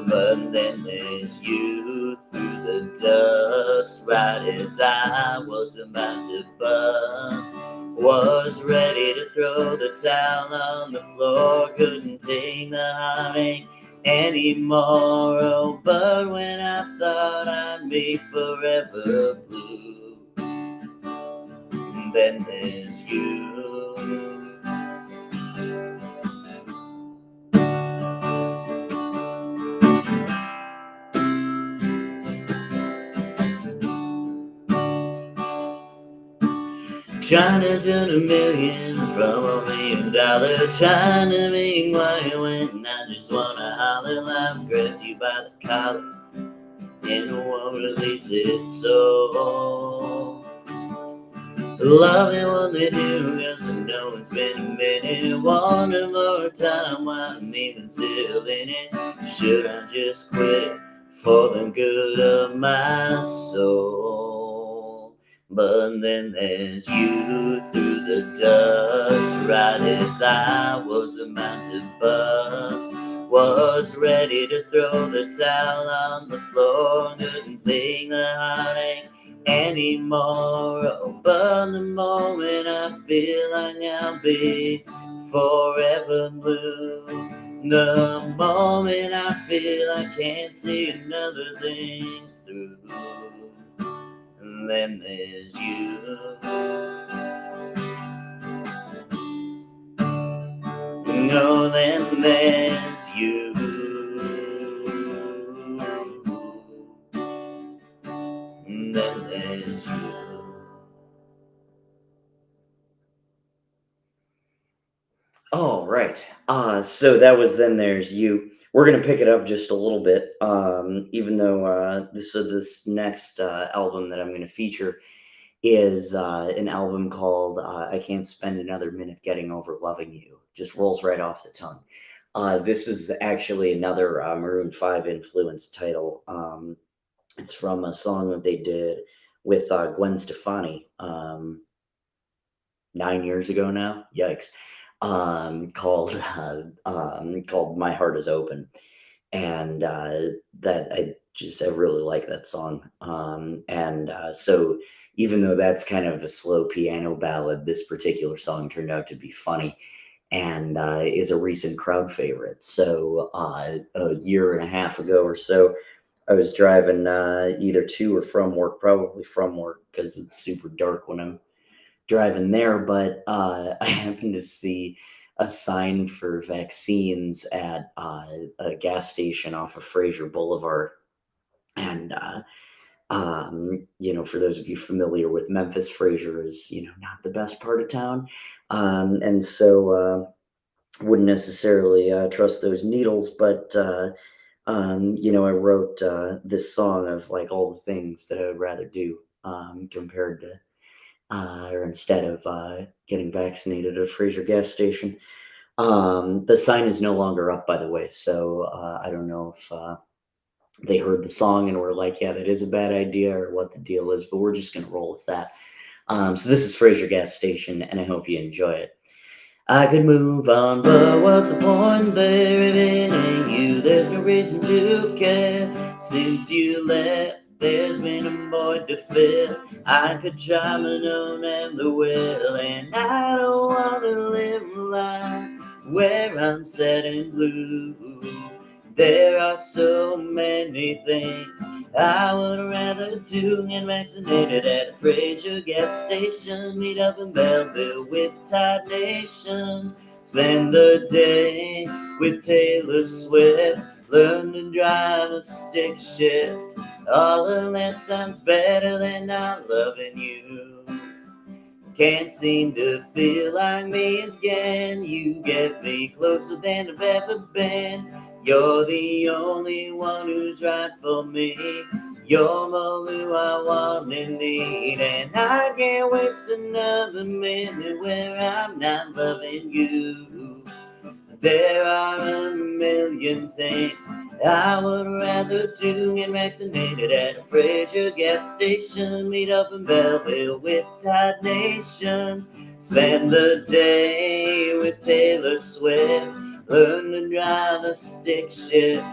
But then there's you through the dust, right as I was about to bust. Was ready to throw the towel on the floor, couldn't take the heartache anymore. Oh, but when I thought I'd be forever blue, then there's you. Trying to turn a million from only $1, trying to make why you went, and I just wanna holler loud, grab you by the collar, and won't release it so. Loving what they do, cause I know it's been a minute. Wonder more time why I'm even still in it. Should I just quit for the good of my soul? But then there's you through the dust, right as I was about to bust. Was ready to throw the towel on the floor, couldn't take the heartache anymore. Oh, but the moment I feel like I'll be forever blue, the moment I feel I can't see another thing through, and then there's you. No, then there's you. And then there's you. All right. So that was Then There's You. We're gonna pick it up just a little bit. Even though this next album that I'm gonna feature is an album called I Can't Spend Another Minute Getting Over Loving You. Just rolls right off the tongue. This is actually another Maroon 5 influenced title. It's from a song that they did with Gwen Stefani 9 years ago now. Yikes. Called My Heart Is Open. And that I really like that song. So even though that's kind of a slow piano ballad, this particular song turned out to be funny and is a recent crowd favorite. So a year and a half ago or so, I was driving either to or from work, probably from work because it's super dark when I'm driving there. But I happened to see a sign for vaccines at a gas station off of Fraser Boulevard. And, for those of you familiar with Memphis, Fraser is, not the best part of town. Wouldn't necessarily trust those needles, but I wrote this song of like all the things that I would rather do compared to or instead of getting vaccinated at a Fraser gas station. The sign is no longer up, by the way, so I don't know if they heard the song and were like, "Yeah, that is a bad idea," or what the deal is. But we're just gonna roll with that. So this is Fraser gas station, and I hope you enjoy it. I could move on, but what's the point there if it ain't you? There's no reason to care. Since you left, there's been a void to fill. I could try my own and the will, and I don't want to live a life where I'm sad and blue. There are so many things I would rather do. Get vaccinated at a Fraser gas station, meet up in Belleville with Tide Nations, spend the day with Taylor Swift, learn to drive a stick shift. All of that sounds better than not loving you. Can't seem to feel like me again. You get me closer than I've ever been. You're the only one who's right for me. You're more who I want and need, and I can't waste another minute where I'm not loving you. There are a million things I would rather do. Get vaccinated at a Fraser gas station, meet up in Belleville with Tide Nations, spend the day with Taylor Swift, learn to drive a stick shift.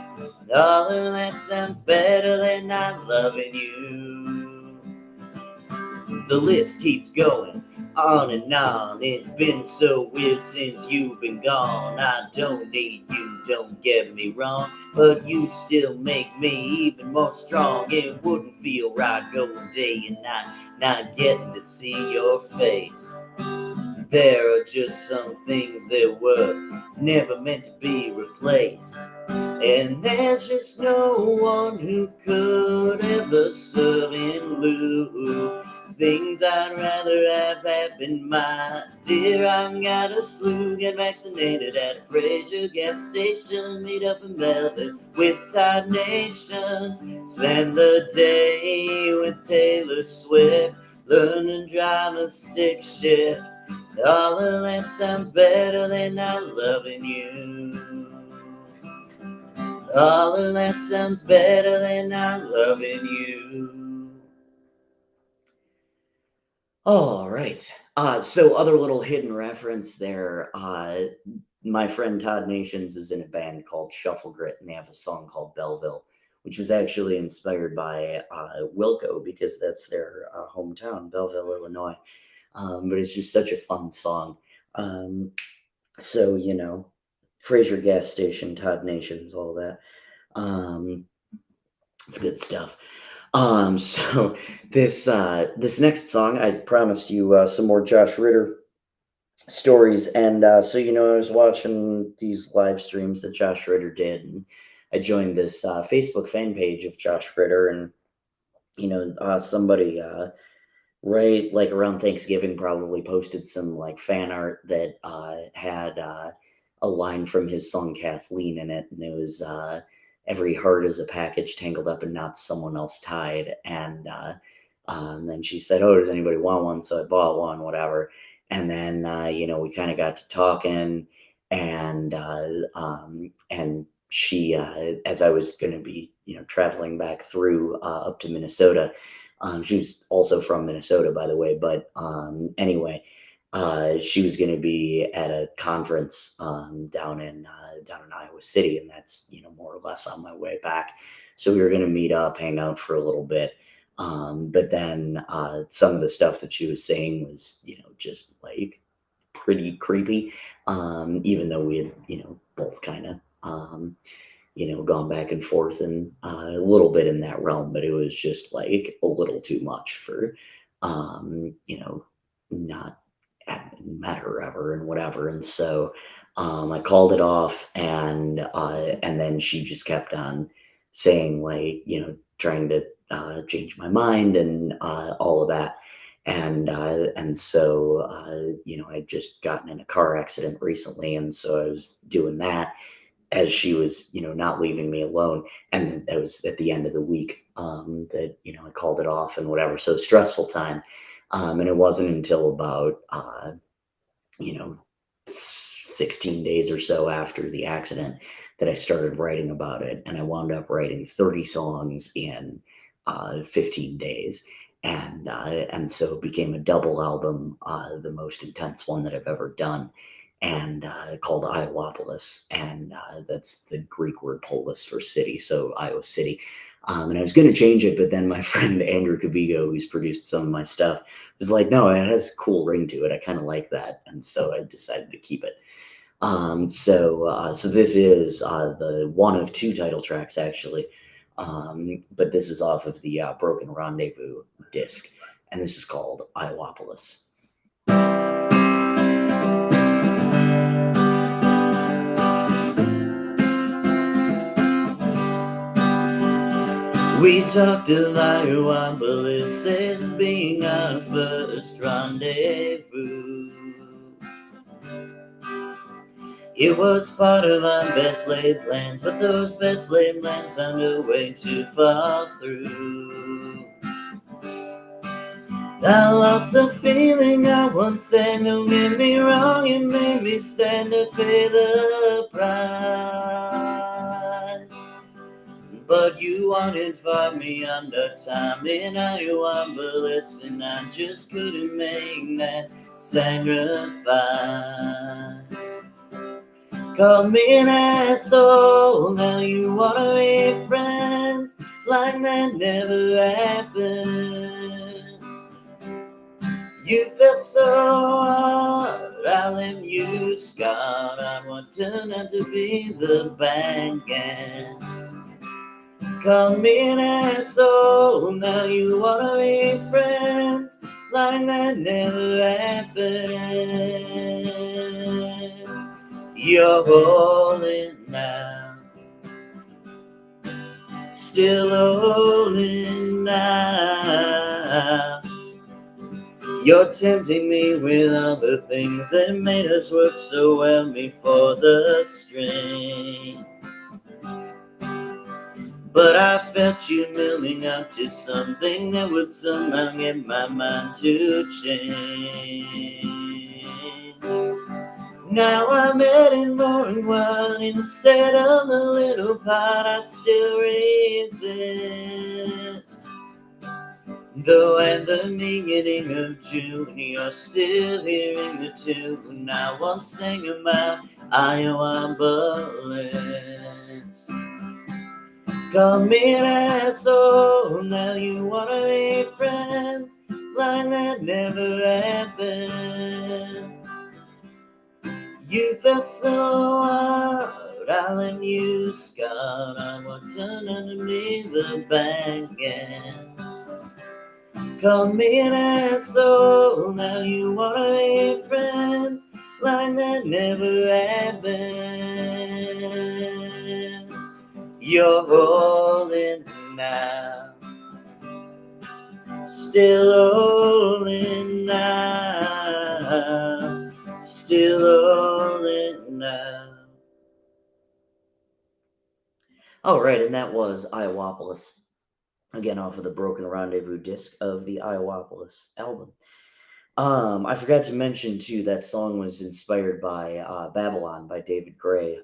All of that sounds better than not loving you. The list keeps going on and on. It's been so weird since you've been gone. I don't need you, don't get me wrong, but you still make me even more strong. It wouldn't feel right going day and night, not getting to see your face. There are just some things that were never meant to be replaced. And there's just no one who could ever serve in lieu. Things I'd rather have happened, my dear. I've got a slew. Get vaccinated at a Fraser gas station, meet up in Belleville with Tide Nations, spend the day with Taylor Swift, learn to drive a stick shift. All of that sounds better than not loving you. All of that sounds better than not loving you. All right. So other little hidden reference there. My friend Todd Nations is in a band called Shuffle Grit, and they have a song called Belleville, which was actually inspired by Wilco because that's their hometown, Belleville, Illinois. But it's just such a fun song. Um, so Fraser Gas Station, Todd Nations, all that. Um, it's good stuff. So this next song, I promised you some more Josh Ritter stories, and so I was watching these live streams that Josh Ritter did, and I joined this Facebook fan page of Josh Ritter, and somebody right like around Thanksgiving probably posted some like fan art that had a line from his song Kathleen in it, and it was every heart is a package tangled up in knots someone else tied, and then she said, oh, does anybody want one? So I bought one, whatever. And then we kind of got to talking, and she as I was going to be traveling back through up to Minnesota. She was also from Minnesota, by the way. But anyway, she was going to be at a conference down in Iowa City, and that's more or less on my way back. So we were going to meet up, hang out for a little bit. But then some of the stuff that she was saying was just like pretty creepy. Even though we had both kind of gone back and forth and a little bit in that realm, but it was just like a little too much for, not having met her ever and whatever. And so I called it off, and then she just kept on saying like, trying to change my mind and all of that. And so I'd just gotten in a car accident recently, and so I was doing that as she was, not leaving me alone. And that was at the end of the week that, I called it off and whatever. So stressful time. And it wasn't until about, you know, 16 days or so after the accident that I started writing about it. And I wound up writing 30 songs in 15 days. And so it became a double album, the most intense one that I've ever done, and called Iowapolis, and that's the Greek word polis for city, so Iowa City. And I was going to change it, but then my friend Andrew Cabigo, who's produced some of my stuff, was like, "No, it has a cool ring to it. I kind of like that," and so I decided to keep it. So this is the one of two title tracks, actually, but this is off of the Broken Rendezvous disc, and this is called Iowapolis. We talked of Iowapolis as being our first rendezvous. It was part of our best laid plans, but those best laid plans found a way too far through. I lost the feeling I once had. Don't get me wrong, it made me sad to pay the price. But you wanted for me under time in Iowapolis, and I just couldn't make that sacrifice. Called me an asshole, now you wanna be friends, like that never happened. You felt so hard, I left you scarred on what turned out to be the bad guy. Call me an asshole, now you wanna be friends, like that never happened. You're holding now, still holding now. You're tempting me with all the things that made us work so well before the strain. But I felt you moving up to something that would somehow get my mind to change. Now I'm adding more and wine instead of the little pot I still resist. Though at the beginning of June you're still hearing the tune I once sang about Iowa bullets. Call me an asshole, now you wanna be friends like that never happened. You felt so hard, I let you scar. I was turn underneath the back end. Call me an asshole, now you wanna be friends like that never happened. You're holding now, still holding now, still holding now. All right, and that was Iowapolis, again off of the Broken Rendezvous disc of the Iowapolis album. I forgot to mention too that song was inspired by Babylon by David Gray.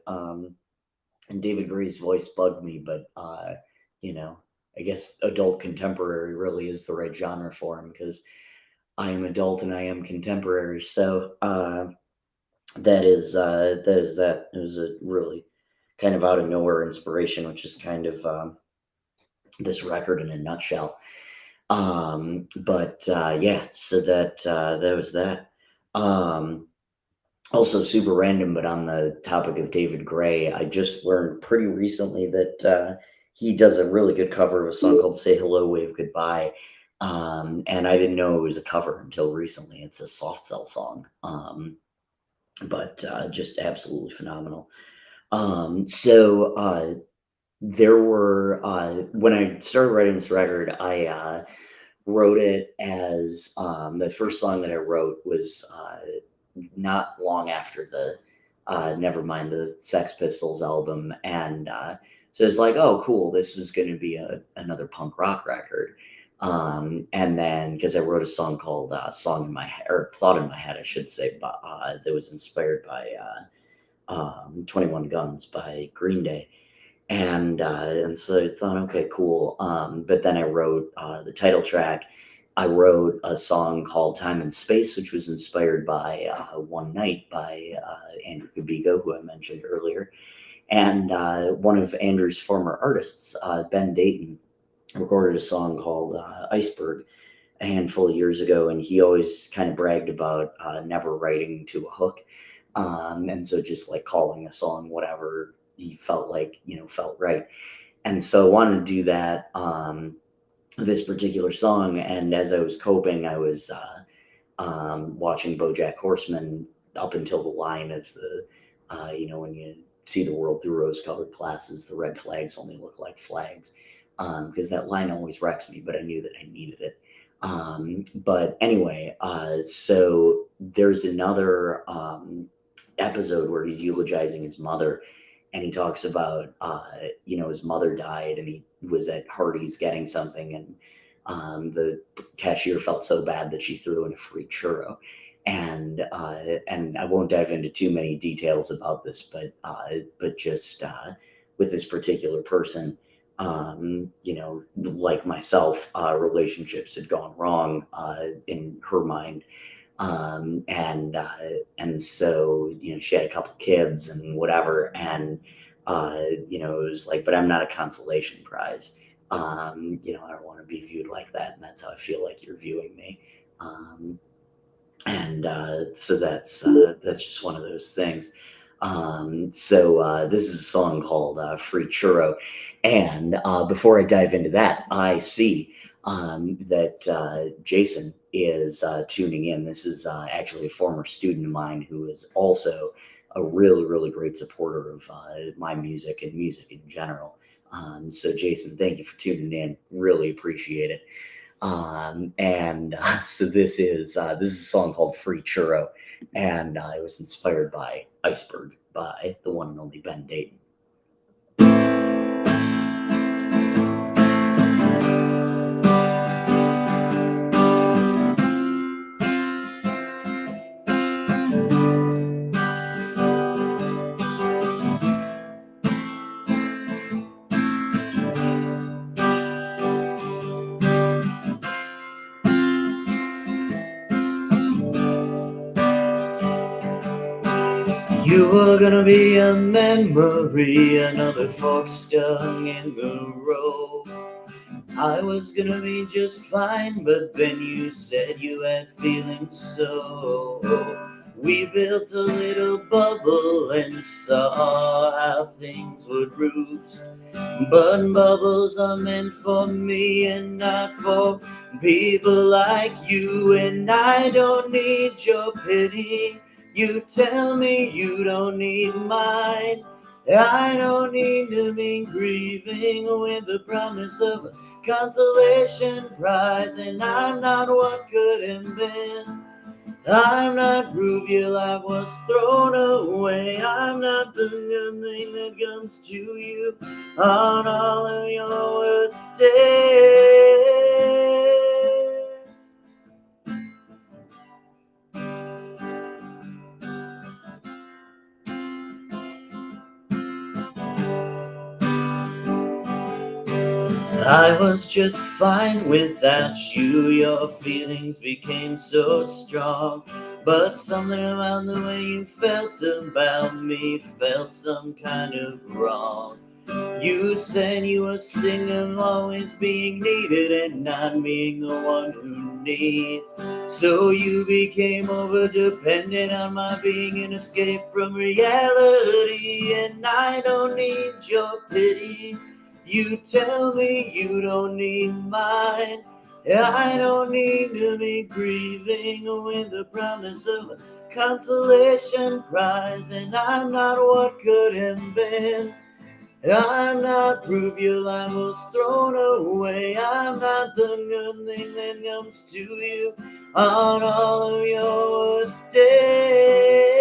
And David Gray's voice bugged me, but you know, I guess adult contemporary really is the right genre for him because I am adult and I am contemporary. So that is that. It was a really kind of out of nowhere inspiration, which is kind of this record in a nutshell. But yeah, so that was that. Also super random, but on the topic of David Gray, I just learned pretty recently that he does a really good cover of a song called "Say Hello, Wave Goodbye," and I didn't know it was a cover until recently. It's a Soft Cell song, but just absolutely phenomenal. So there were when I started writing this record, I wrote it as the first song that I wrote was not long after the Nevermind the Sex Pistols album, and so it's like, oh, cool, this is going to be another punk rock record. And then because I wrote a song called "Song in My Head" or "Thought in My Head," I should say, but that was inspired by 21 Guns by Green Day. And so I thought, okay, cool. But then I wrote the title track. I wrote a song called "Time and Space," which was inspired by "One Night" by Andrew Kubigo, who I mentioned earlier. And one of Andrew's former artists, Ben Dayton, recorded a song called "Iceberg" a handful of years ago, and he always kind of bragged about never writing to a hook, and so just like calling a song whatever he felt like felt right. And so I wanted to do that this particular song, and as I was coping, I was watching BoJack Horseman up until the line of the when you see the world through rose-colored glasses, the red flags only look like flags, because that line always wrecks me, but I knew that I needed it. But anyway, so there's another episode where he's eulogizing his mother, and he talks about his mother died, and he was at Hardee's getting something, and the cashier felt so bad that she threw in a free churro. And I won't dive into too many details about this, but just with this particular person, like myself, relationships had gone wrong in her mind, and so she had a couple kids and whatever, and it was like, but I'm not a consolation prize. I don't want to be viewed like that, and that's how I feel like you're viewing me. And so that's just one of those things. So this is a song called "Free Churro," and before I dive into that, I see that Jason is tuning in. This is actually a former student of mine who is also a really, really great supporter of my music and music in general. So Jason, thank you for tuning in. Really appreciate it. And so this is a song called "Free Churro," and it was inspired by "Iceberg" by the one and only Ben Dayton. You were gonna be a memory, another fork stuck in the road. I was gonna be just fine, but then you said you had feelings, so we built a little bubble and saw how things would roost. But bubbles are meant for me and not for people like you, and I don't need your pity. You tell me you don't need mine. I don't need to be grieving with the promise of a consolation prize, and I'm not what could have been. I'm not proof your life was thrown away. I'm not the good thing that comes to you on all of your worst days. I was just fine without you. Your feelings became so strong. But something about the way you felt about me felt some kind of wrong. You said you were single, always being needed and not being the one who needs. So you became over dependent on my being an escape from reality, and I don't need your pity. You tell me you don't need mine. I don't need to be grieving with the promise of a consolation prize, and I'm not what could have been. I'm not proof your life was thrown away. I'm not the good thing that comes to you on all of your worst days.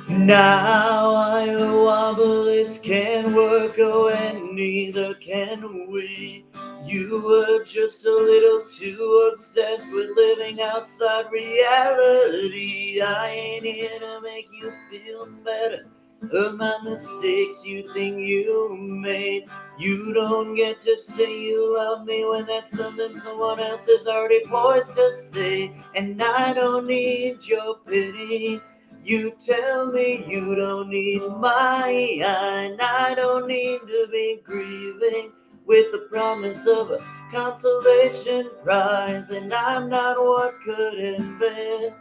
Now I wobble, this can't work, oh, and neither can we. You were just a little too obsessed with living outside reality. I ain't here to make you feel better of my mistakes you think you made. You don't get to say you love me when that's something someone else is already poised to say. And I don't need your pity. You tell me you don't need mine. I don't need to be grieving with the promise of a consolation prize, and I'm not what could have been.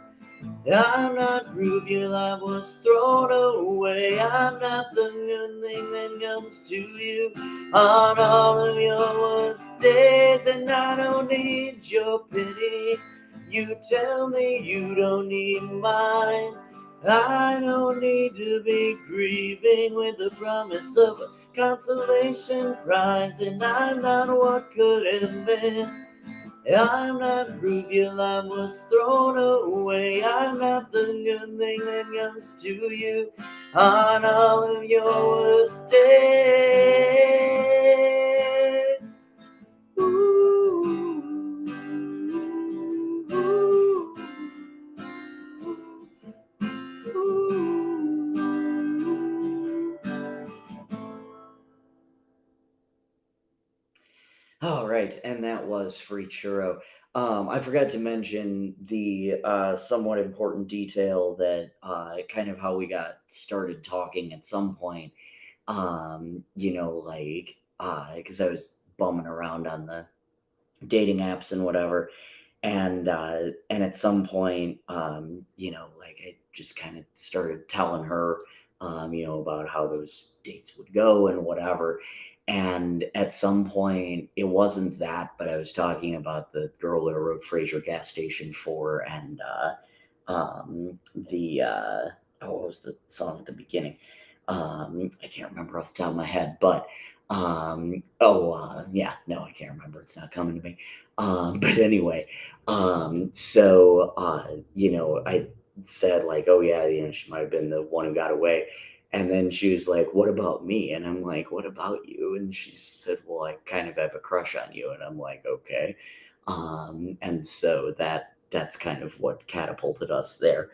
I'm not proof your life was thrown away. I'm not the good thing that comes to you on all of your worst days, and I don't need your pity. You tell me you don't need mine. I don't need to be grieving with the promise of a consolation prize, and I'm not what could have been. I'm not proof your life was thrown away. I'm not the good thing that comes to you on all of your worst days. Ooh, ooh, ooh. All right, and that was Free Churro. I forgot to mention the somewhat important detail that kind of how we got started talking at some point. Like, because I was bumming around on the dating apps and whatever, and at some point, like I just kind of started telling her, about how those dates would go and whatever. And at some point, it wasn't that, but I was talking about the girl that I wrote Fraser Gas Station for, and the what was the song at the beginning? I can't remember off the top of my head, but yeah, no, I can't remember. It's not coming to me. But anyway, I said like, oh yeah, she might have been the one who got away, And then she was like, "What about me?" And I'm like, "What about you?" And she said, "Well, I kind of have a crush on you." And I'm like, "Okay." And so that's kind of what catapulted us there.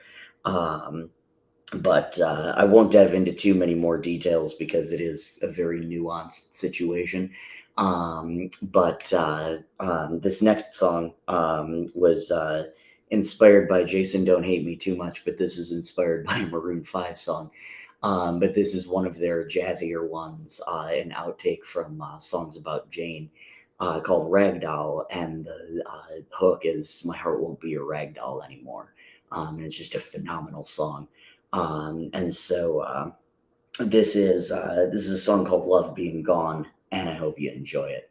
Um, but I won't dive into too many more details because it is a very nuanced situation. But this next song was inspired by Jason. Don't hate me too much, but this is inspired by a Maroon Five song. But this is one of their jazzier ones, an outtake from songs about Jane. Called Ragdoll, and the hook is "My heart won't be a ragdoll anymore," and it's just a phenomenal song. This is a song called "Love Being Gone," and I hope you enjoy it.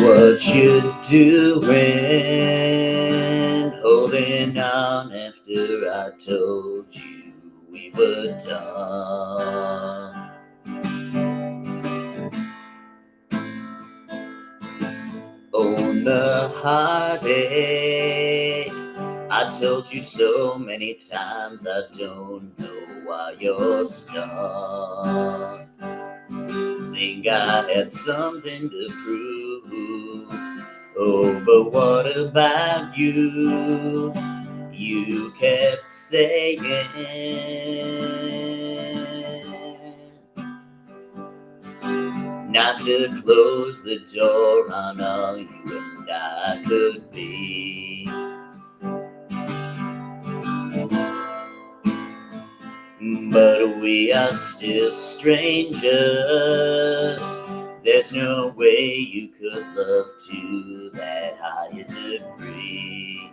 What you doing, holding on after I told you we were done? Own the heartache. I told you so many times I don't know why you're stuck. Think I had something to prove. Oh, but what about you? You kept saying not to close the door on all you and I could be. But we are still strangers. There's no way you could love to that high a degree.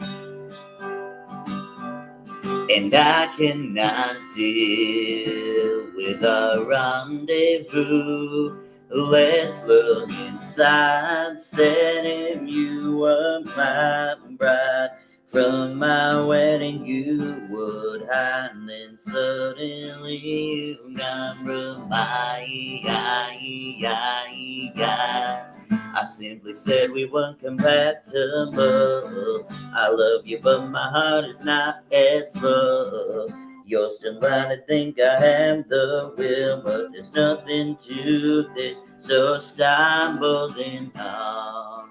And I cannot deal with a rendezvous. Let's look inside, setting you up, my bride. From my wedding you would hide, and then suddenly you compromise. I simply said we weren't compatible. I love you, but my heart is not as full. You're still blind to think I have the will, but there's nothing to this, so stop holding on.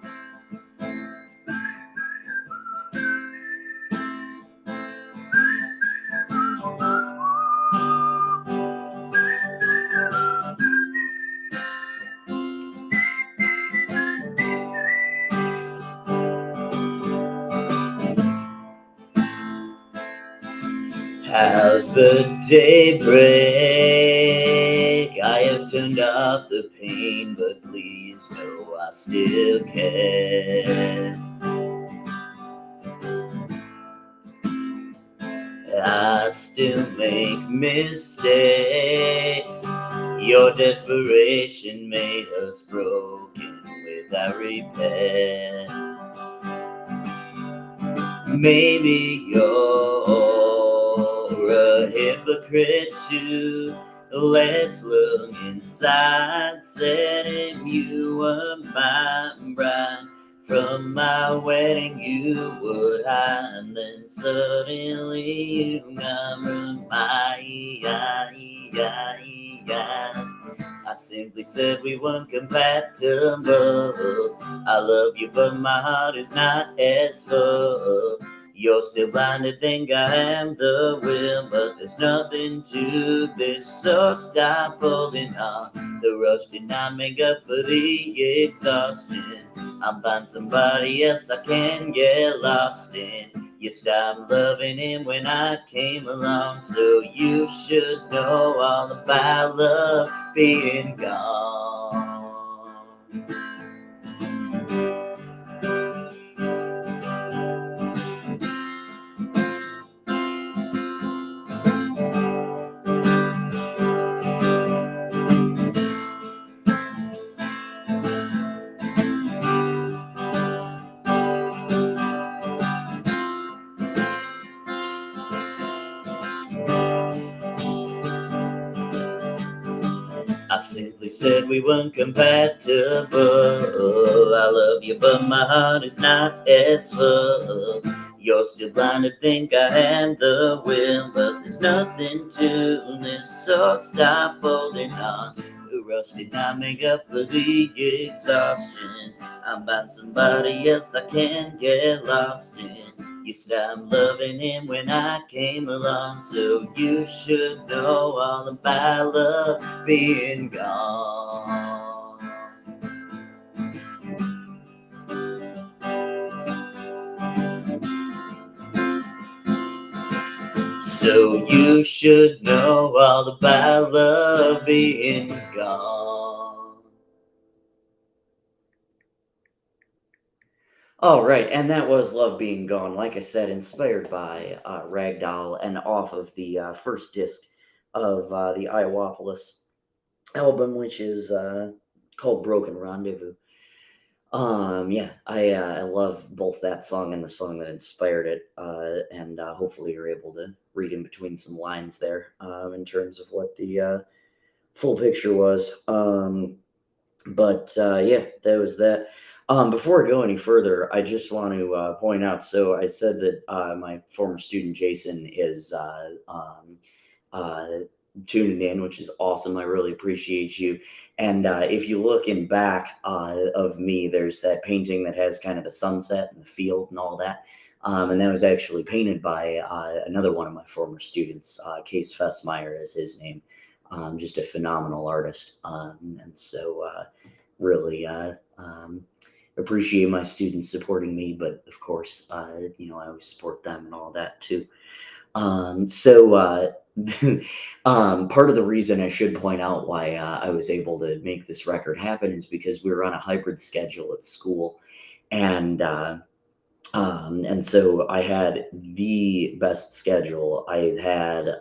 How's the daybreak? I have turned off the pain, but please know I still care. I still make mistakes. Your desperation made us broken without repair. Maybe you're a hypocrite too. Let's look inside, setting you up, my bride. From my wedding you would hide, and then suddenly you compromise. I simply said we weren't compatible. I love you, but my heart is not as full. You're still blind to think I am the will, but there's nothing to this, so stop holding on. The rush did not make up for the exhaustion. I'll find somebody else I can get lost in. You stopped loving him when I came along, so you should know all about love being gone. we weren't compatible. I love you, but my heart is not as full. You're still blind to think I had the will, but there's nothing to this, so stop holding on. The rush did not make up for the exhaustion. I find somebody else I can get lost in. You stopped loving him when I came along, so you should know all about love being gone. So you should know all about love being gone. All right, and that was Love Being Gone. Like I said, inspired by Ragdoll and off of the first disc of the Iowapolis album, which is called Broken Rendezvous. Yeah, I love both that song and the song that inspired it, and hopefully you're able to read in between some lines there in terms of what the full picture was. But yeah, that was that. Before I go any further, I just want to point out. So I said that my former student Jason is uh, tuning in, which is awesome. I really appreciate you. And if you look in back of me, there's that painting that has kind of the sunset and the field and all that. And that was actually painted by another one of my former students, Case Fessmeyer is his name. Just a phenomenal artist. And so really appreciate my students supporting me, but of course, I always support them and all that too. So part of the reason I should point out why I was able to make this record happen is because we were on a hybrid schedule at school, and and so I had the best schedule. I had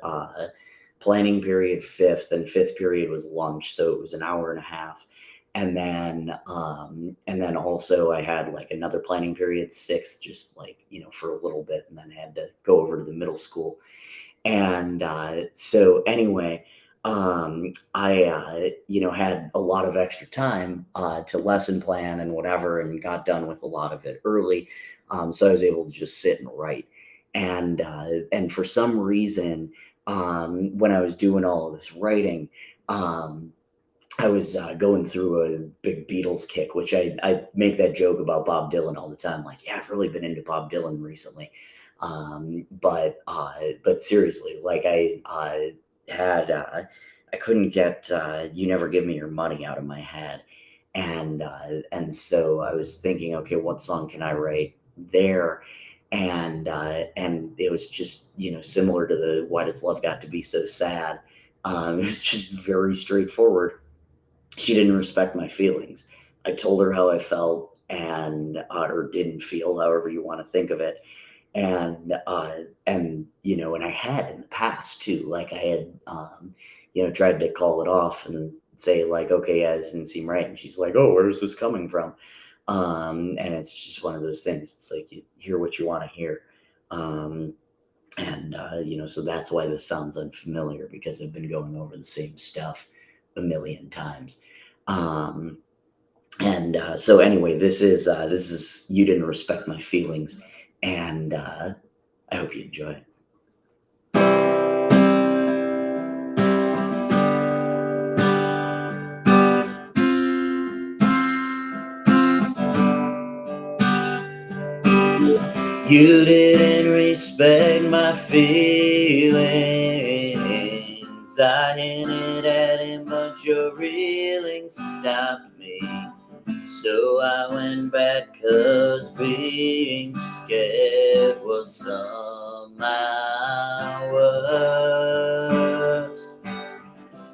planning period fifth, and fifth period was lunch, so it was an hour and a half. And then also I had like another planning period sixth, just like for a little bit, and then had to go over to the middle school. And so anyway, I had a lot of extra time to lesson plan and whatever, and got done with a lot of it early. So I was able to just sit and write. And for some reason, when I was doing all of this writing, um, I was going through a big Beatles kick, which I make that joke about Bob Dylan all the time. Like, yeah, I've really been into Bob Dylan recently. But seriously, like had I couldn't get "You Never Give Me Your Money" out of my head, and so I was thinking, okay, what song can I write there? And it was just similar to the "Why Does Love Got to Be So Sad." It was just very straightforward. She didn't respect my feelings. I told her how I felt, and or didn't feel, however you want to think of it. And I had in the past too. Like I had tried to call it off and say like, okay, yeah, this didn't seem right. And she's like, oh, where's this coming from? And it's just one of those things. It's like you hear what you want to hear. Um, and so that's why this sounds unfamiliar, because I've been going over the same stuff a million times. Um, and so anyway, this is "You Didn't Respect My Feelings," and I hope you enjoy it. You didn't respect my feelings. I hinted at him, but your reeling stopped me. So I went back, 'cause being scared was somehow worse.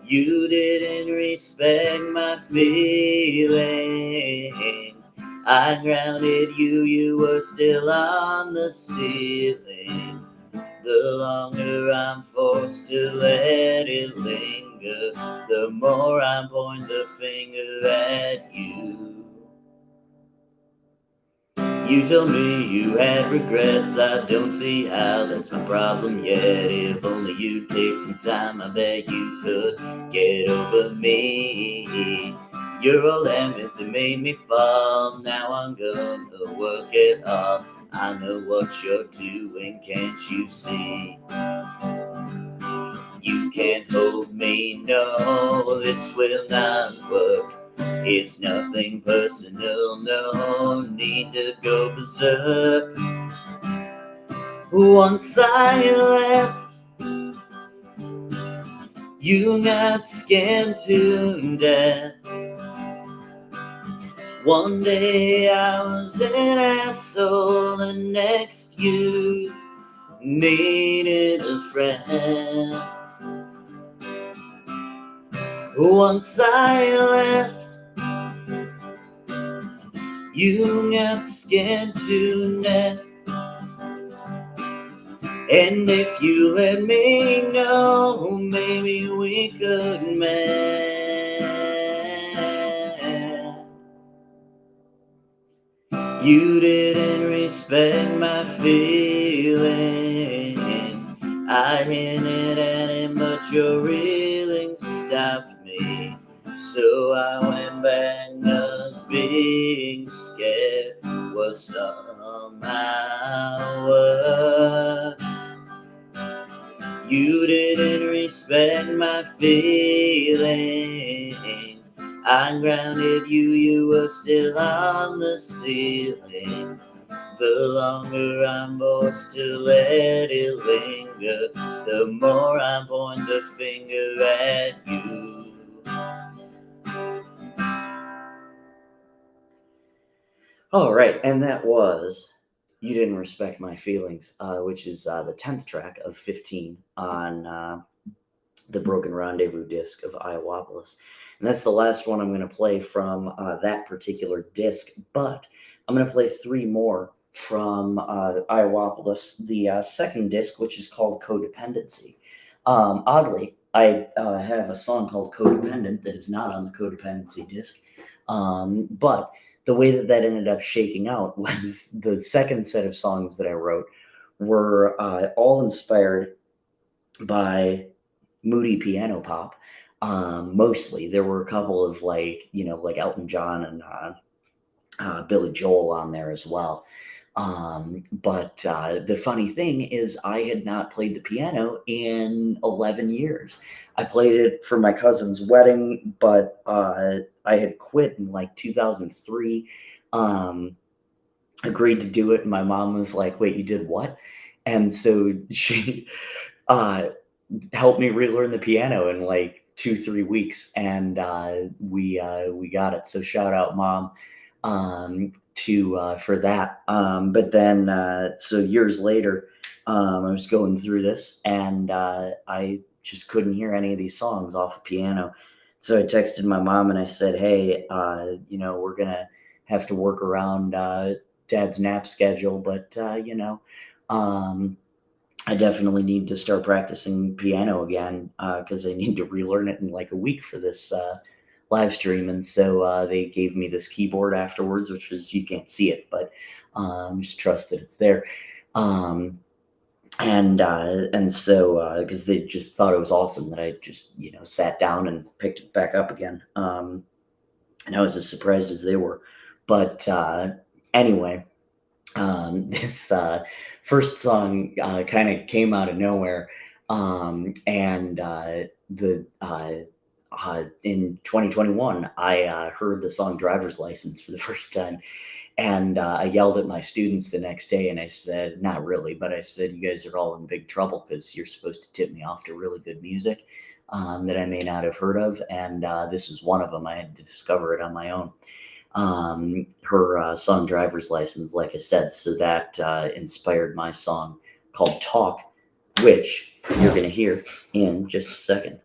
You didn't respect my feelings. I grounded you, you were still on the ceiling. The longer I'm forced to let it linger, the more I point the finger at you. You told me you had regrets, I don't see how that's my problem yet. If only you'd take some time, I bet you could get over me. You're all lemons that made me fall. Now I'm gonna work it off. I know what you're doing, can't you see? You can't hold me, no, this will not work. It's nothing personal, no need to go berserk. Once I left, you got scared to death. One day I was an asshole, the next you needed a friend. Once I left, you got scared to death. And if you let me know, maybe we could mend. You didn't respect my feelings. I hinted at it, but your reeling stopped me. So I went back, 'cause being scared was somehow worse. You didn't respect my feelings. I grounded you, you were still on the ceiling. The longer I'm forced to let it linger, the more I point the finger at you. All right, and that was You Didn't Respect My Feelings, which is the 10th track of 15 on the Broken Rendezvous disc of Iowapolis. And that's the last one I'm going to play from that particular disc, but I'm going to play three more from Iowapolis, the second disc, which is called Codependency. Oddly, I have a song called Codependent that is not on the Codependency disc, but the way that that ended up shaking out was the second set of songs that I wrote were all inspired by moody piano pop. Mostly, there were a couple of like Elton John and Billy Joel on there as well. But the funny thing is, I had not played the piano in 11 years. I played it for my cousin's wedding, but I had quit in like 2003. Agreed to do it, and my mom was like, "Wait, you did what?" And so she uh, helped me relearn the piano in like 2-3 weeks, and we got it. So shout out, mom, to for that. But then so years later, I was going through this, and I just couldn't hear any of these songs off a piano. So I texted my mom and I said, "Hey, we're gonna have to work around Dad's nap schedule, but I definitely need to start practicing piano again because I need to relearn it in like a week for this live stream." And so they gave me this keyboard afterwards, which is, you can't see it, but just trust that it's there. And so because they just thought it was awesome that I just sat down and picked it back up again. And I was as surprised as they were. But anyway, this first song kind of came out of nowhere, and the in 2021 I heard the song "Driver's License" for the first time, and I yelled at my students the next day, and I said, not really, but I said, "You guys are all in big trouble because you're supposed to tip me off to really good music that I may not have heard of, and this was one of them. I had to discover it on my own." Her song "Driver's License," like I said, so that inspired my song called "Talk," which you're going to hear in just a second.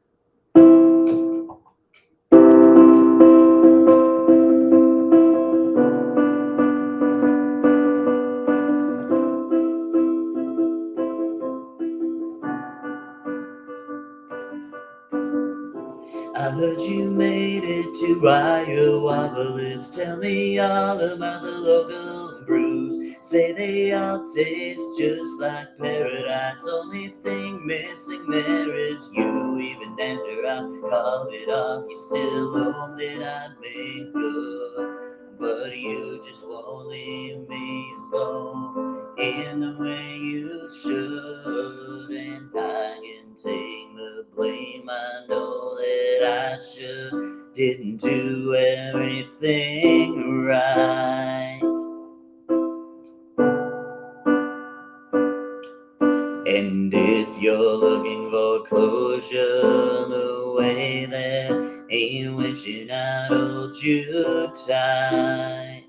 I heard you made it to Iowapolis. Tell me all about the local brews. Say they all taste just like paradise. Only thing missing there is you. Even after I called it off, you still hope that I'd make good. But you just won't leave me alone in the way you should. And I can take the blame. I know that I should. Didn't do everything right. And if you're looking for closure the way that ain't wishing I'd hold you tight,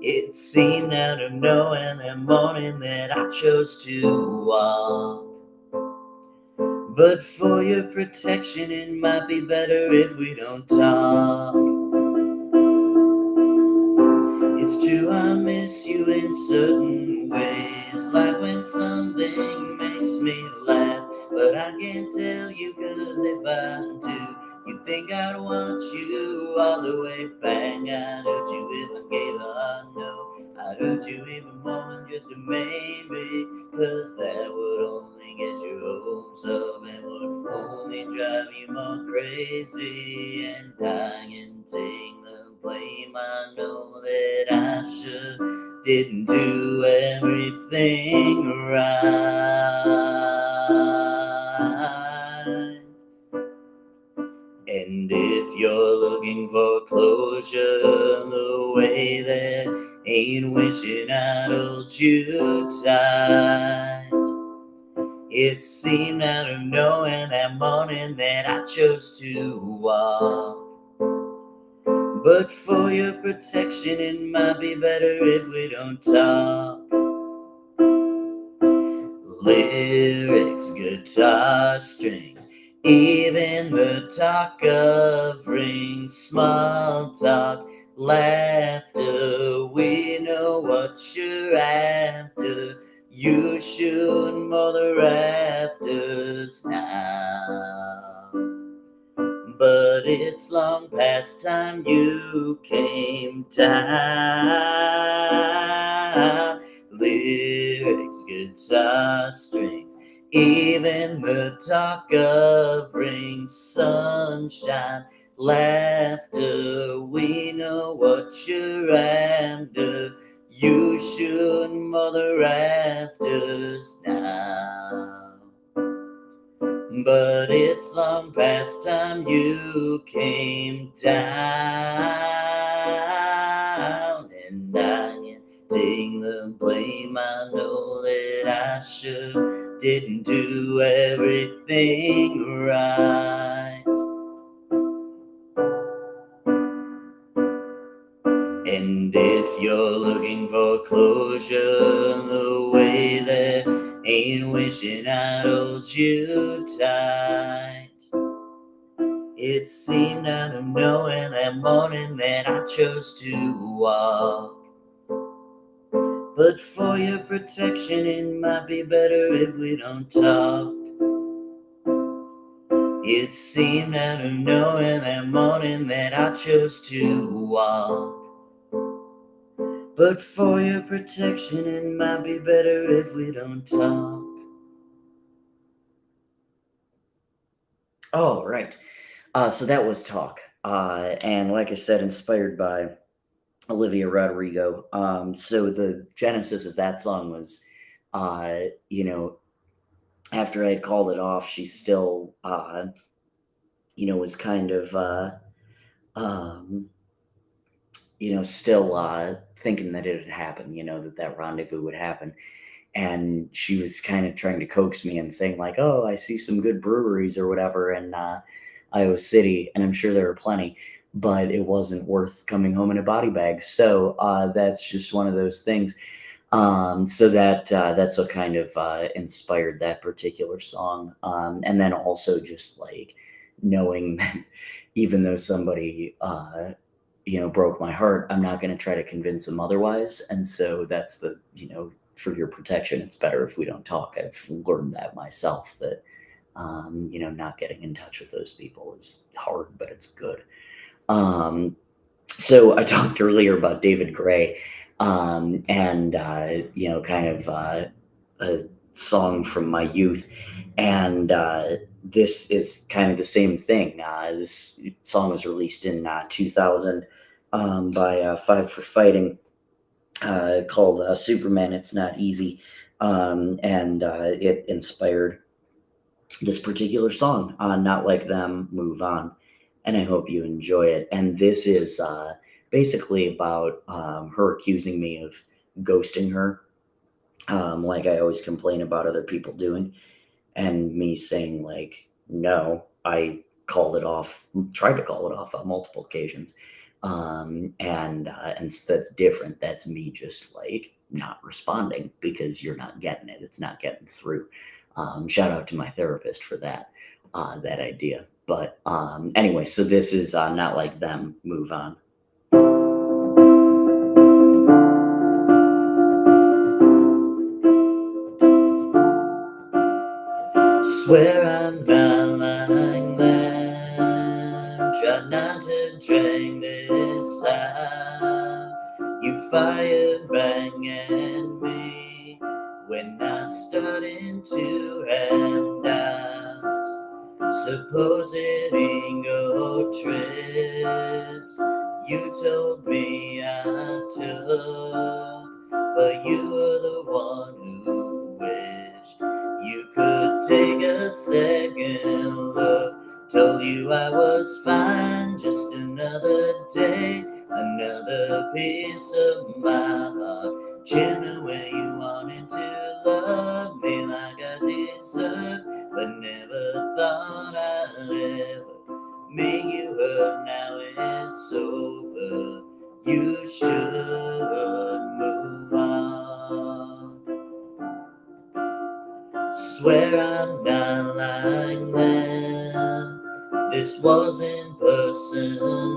it seemed out of nowhere that morning that I chose to walk. But for your protection, it might be better if we don't talk. It's true, I miss you in certain ways, like when something makes me laugh. But I can't tell you, cause if I do, you think I'd want you all the way back. I'd hurt you if I gave a hard no. I'd hurt you even more than just a maybe, cause that would only get your hopes up and would only drive you more crazy. And I can take the blame. I know that I should didn't do everything right. And if you're looking for closure the way that ain't wishing I'd hold you tight, it seemed out of nowhere that morning that I chose to walk. But for your protection, it might be better if we don't talk. Lyrics, guitar strings, even the talk of rings, small talk, laughter. We know what you're after. You should mow the rafters now. But it's long past time you came down. Lyrics, guitar strings, even the talk of rings, sunshine, laughter. We know what you're after. You should mow the rafters now. But it's long past time you came down. And I can take the blame. I know that I should didn't do everything right. And if you're looking for closure the way that ain't wishing I'd hold you tight, it seemed out of nowhere that morning that I chose to walk. But for your protection, it might be better if we don't talk. It seemed out of nowhere that morning that I chose to walk. But for your protection, it might be better if we don't talk. Oh, right. So that was Talk. And like I said, inspired by Olivia Rodrigo. So the genesis of that song was, uh, you know, after I had called it off, she still, was kind of, um, still thinking that it had happened, that rendezvous would happen. And she was kind of trying to coax me and saying like, "Oh, I see some good breweries or whatever in Iowa City," and I'm sure there are plenty, but it wasn't worth coming home in a body bag. So that's just one of those things. So that's what kind of inspired that particular song, and then also just like knowing that even though somebody broke my heart, I'm not going to try to convince them otherwise. And so that's for your protection, it's better if we don't talk. I've learned that myself, that, not getting in touch with those people is hard, but it's good. So I talked earlier about David Gray. and kind of a song from my youth. And this is kind of the same thing. This song was released in 2000 by Five for Fighting, called Superman It's Not Easy. And it inspired this particular song, Not Like Them, Move On. And I hope you enjoy it. And this is basically about her accusing me of ghosting her, like I always complain about other people doing, and me saying, like, no, I called it off, tried to call it off on multiple occasions. And that's different. That's me just like not responding because you're not getting it. It's not getting through. Shout out to my therapist for that idea. But anyway, so this is Not Like Them, Move On. Swear I'm not like them. Try not to drag this out. You fired back at me when I started to have doubts. Supposed ego trips you told me I took, but you were the one who wished you could take a second look. Told you I was fine, just another day, another piece of my heart. Chilling where you wanted to love me like I deserve, but never thought I'd ever make you hurt. Now it's over. You should move on. Swear I'm not like them. This wasn't personal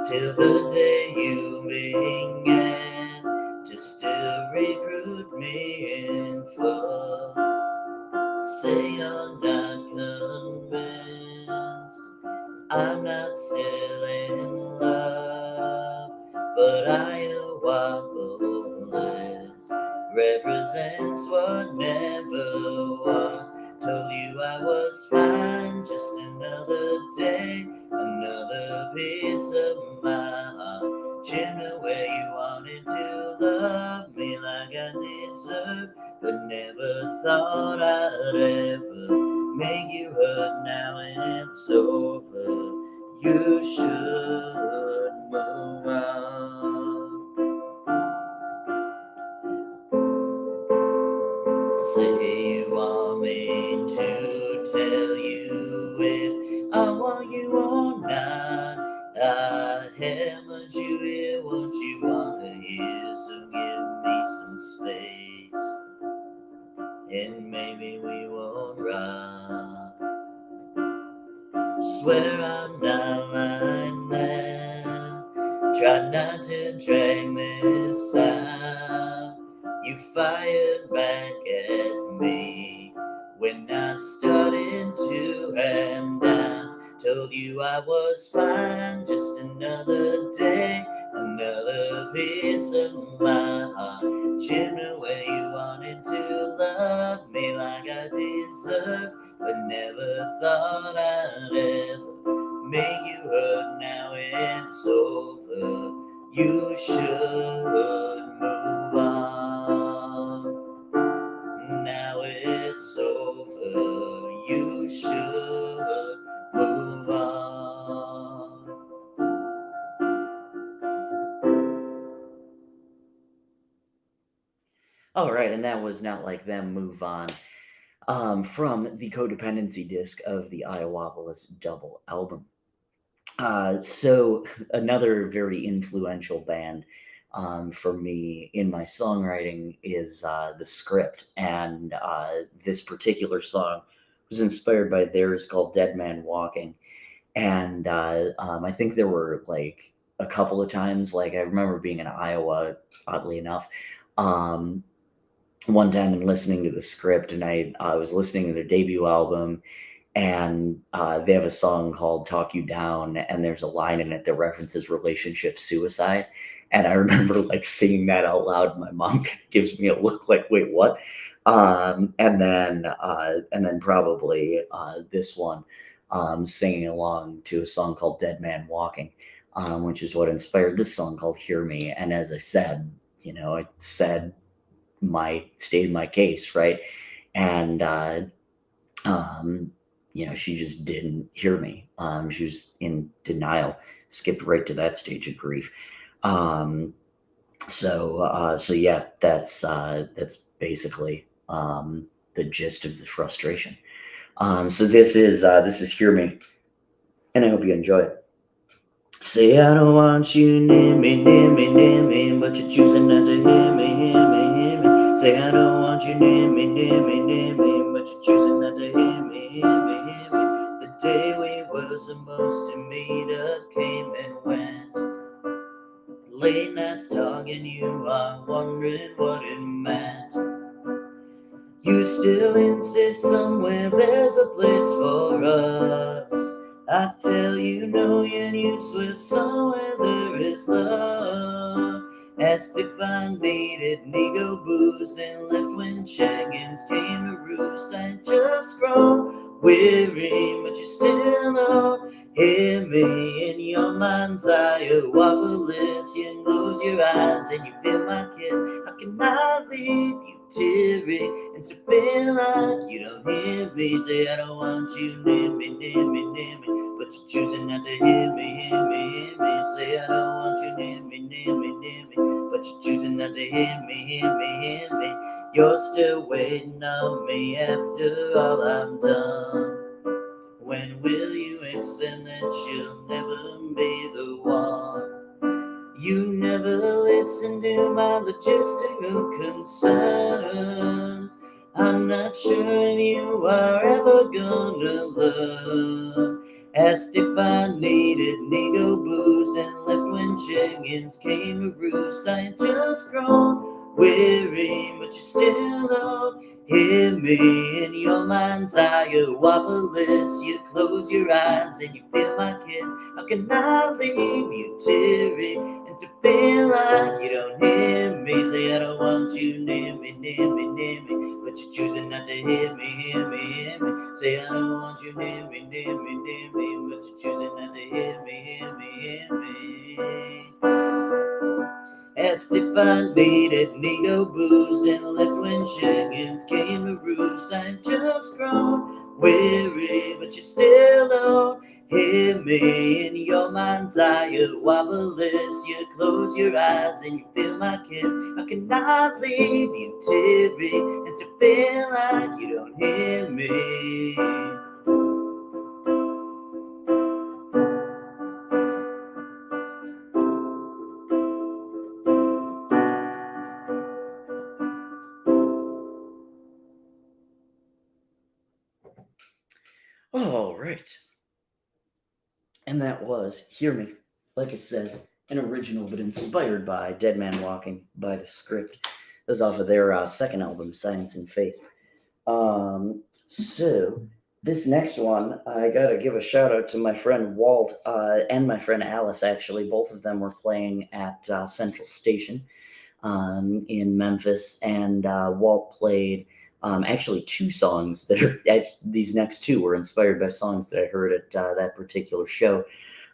till the day you began to still recruit me in for. Say you're not convinced I'm not still in love, but I wobble less represents what never was. Told you I was fine, just another day, another piece of my heart. Chimney where you wanted to love me like I deserve, but never thought I'd ever make you hurt. Now it's over. You should move on. Say you want me to tell you if I want you or not. I hammered you hear what you wanna hear, so give me some space, and maybe we won't rock. Swear I'm not like them. Try not to drag this out. You fired back at me when I started to have doubts. Told you I was fine, just another day, another piece of my heart. Chimney where you wanted to love me like I deserve, but never thought I'd ever make you hurt. Now it's over. You should move on. Now it's over. You should move on. All right, and that was Not Like Them, Move On, from the Codependency disc of the Iowapolis double album. So another very influential band for me in my songwriting is The Script, and this particular song was inspired by theirs called Dead Man Walking. And I think there were like a couple of times, like I remember being in Iowa, oddly enough, one time and listening to The Script, and I was listening to their debut album, and they have a song called "Talk You Down," and there's a line in it that references relationship suicide. And I remember like singing that out loud. My mom gives me a look like, "Wait, what?" And then probably this one, singing along to a song called "Dead Man Walking," which is what inspired this song called "Hear Me." And as I said, it stated my case, right? And um, she just didn't hear me. She was in denial, skipped right to that stage of grief. Um, so yeah, that's basically the gist of the frustration. So this is "Hear Me," and I hope you enjoy it. Say I don't want you near me, but you're choosing not to hear me, hear me, hear me. Say I don't want you near me, but you're choosing not to hear me, hear me, hear me. The day we were supposed to meet up came and went. Late nights talking, you are wondering what it meant. You still insist somewhere there's a place for us. I tell you no, and you swear somewhere there is love. Asked if I needed ego booze, then left when chickens came to roost. I just grown weary, but you still don't hear me. In your mind's eye, you wobbleless. You close your eyes and you feel my kiss. How can I leave you teary and still feel like you don't hear me? Say I don't want you near me, near me, near me, but you're choosing not to hear me, hear me, hear me. Say I don't want you near me, near me, near me, but you're choosing not to hear me, hear me, hear me. You're still waiting on me after all I'm done. When will you accept that you'll never be the one? You never listen to my logistical concerns. I'm not sure if you are ever gonna learn. Asked if I needed ego boost, and left when chickens came to roost. I had just grown weary, but you still don't hear me. In your mind's eye, you're wobbleless. You close your eyes and you feel my kiss. How can I leave you teary and to feel like you don't hear me? Say I don't want you near me, near me, near me, but you're choosing not to hear me, hear me, hear me. Say I don't want you near me, near me, near me, but you're choosing not to hear me, hear me, hear me. Asked if I needed ego boost, and left when chickens came to roost. I just grown weary, but you still don't hear me. In your mind's eye, you're wobbleless. You close your eyes and you feel my kiss. How can I leave you teary and still feel like you don't hear me? All right. And that was "Hear Me." Like I said, an original but inspired by Dead Man Walking by The Script. It was off of their second album, Science and Faith. So this next one, I gotta give a shout out to my friend Walt and my friend Alice. Actually, both of them were playing at Central Station in Memphis, and Walt played actually two songs that are these next two were inspired by songs that I heard at that particular show.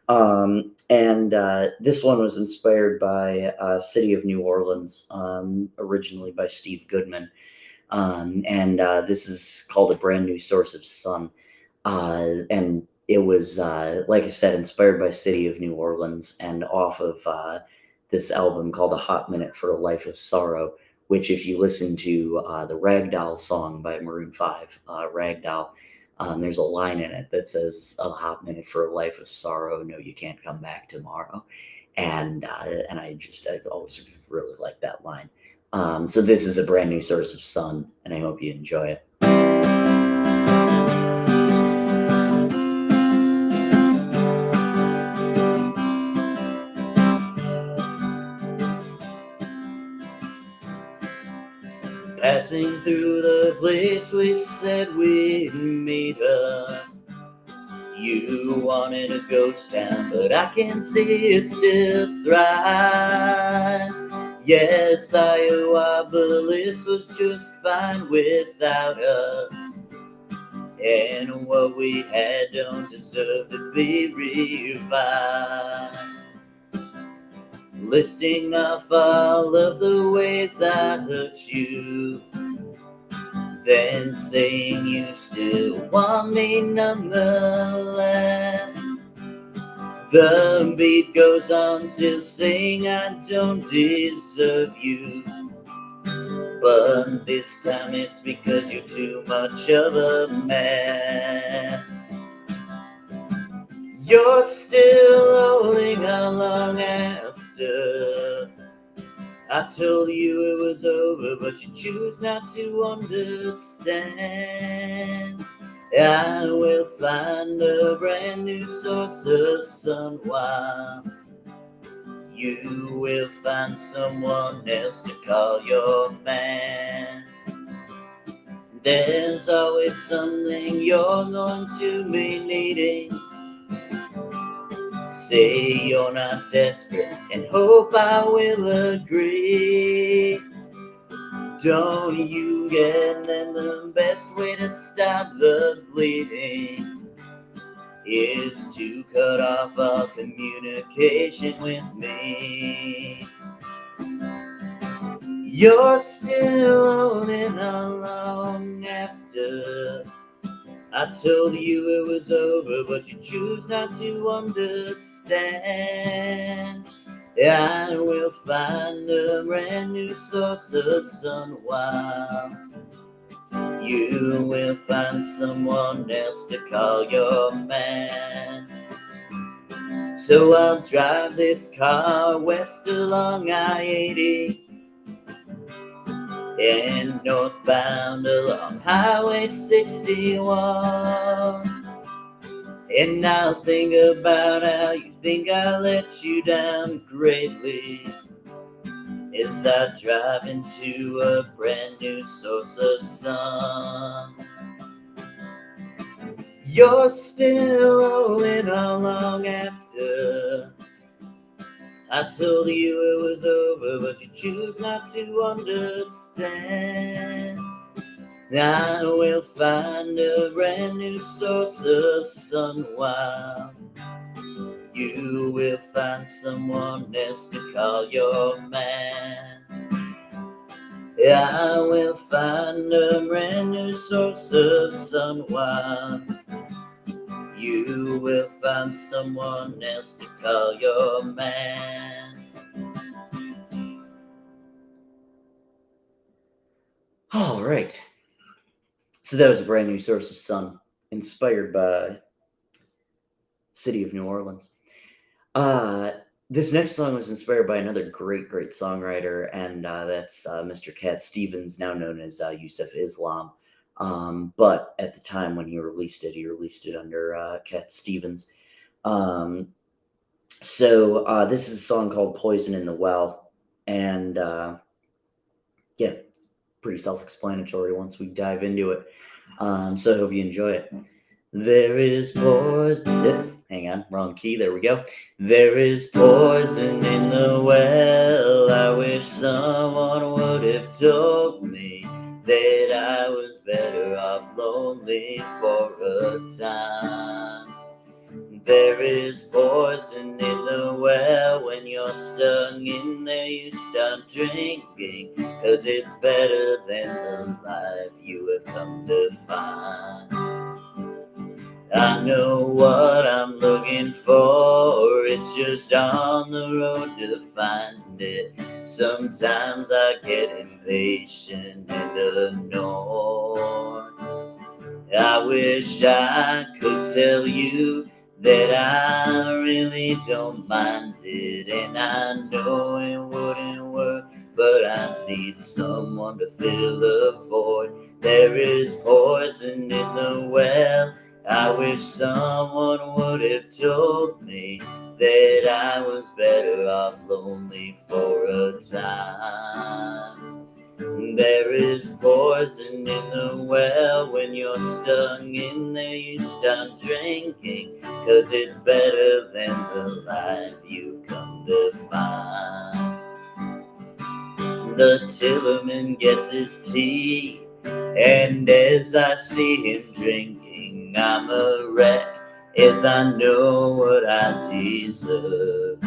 And this one was inspired by City of New Orleans, originally by Steve Goodman. And this is called "A Brand New Source of Sun." And it was, like I said, inspired by City of New Orleans and off of this album called "A Hot Minute for a Life of Sorrow," which, if you listen to the Ragdoll song by Maroon 5, Ragdoll, there's a line in it that says, "A hot minute for a life of sorrow. No, you can't come back tomorrow." And I've always really liked that line. So this is "A Brand New Source of Sun," and I hope you enjoy it. Passing through the place we said we'd meet up, You wanted a ghost town, but I can see it still thrives. Yes, Iowapolis was just fine without us, and what we had don't deserve to be revived. Listing off all of the ways I hurt you, then saying you still want me nonetheless. The beat goes on, still saying I don't deserve you, but this time it's because you're too much of a mess. You're still holding on long after I told you it was over, but you choose not to understand. I will find a brand new source of sun while you will find someone else to call your man. There's always something you're going to be needing. Say you're not desperate and hope I will agree. Don't you get then the best way to stop the bleeding is to cut off all communication with me. You're still holding on long after I told you it was over, but you choose not to understand. I will find a brand new source of sun while you will find someone else to call your man. So I'll drive this car west along I-80 and northbound along Highway 61. And I'll think about how you think I let you down greatly as I drive into a brand new source of sun. You're still holding on long after I told you it was over, but you choose not to understand. I will find a brand new source of sun while you will find someone else to call your man. I will find a brand new source of sun while you will find someone else to call your man. All right. So that was a brand new source of sun, inspired by City of New Orleans. This next song was inspired by another great songwriter, and that's Mr. Cat Stevens, now known as Yusuf Islam. But at the time when he released it under Cat Stevens. So this is a song called Poison in the Well, and yeah, pretty self-explanatory once we dive into it. So I hope you enjoy it. There is poison. Hang on, wrong key. There we go. There is poison in the well. I wish someone would have told me that I was better off lonely for a time. There is poison in the well. When you're stung in there, you start drinking, 'cause it's better than the life you have come to find. I know what I'm looking for, it's just on the road to find it. Sometimes I get impatient and ignored. I wish I could tell you that I really don't mind it, and I know it wouldn't work, but I need someone to fill the void. There is poison in the well. I wish someone would have told me that I was better off lonely for a time. There is poison in the well. When you're stung in there, you stop drinking, 'cause it's better than the life you've come to find. The Tillerman gets his tea, and as I see him drinking, I'm a wreck, as I know what I deserve.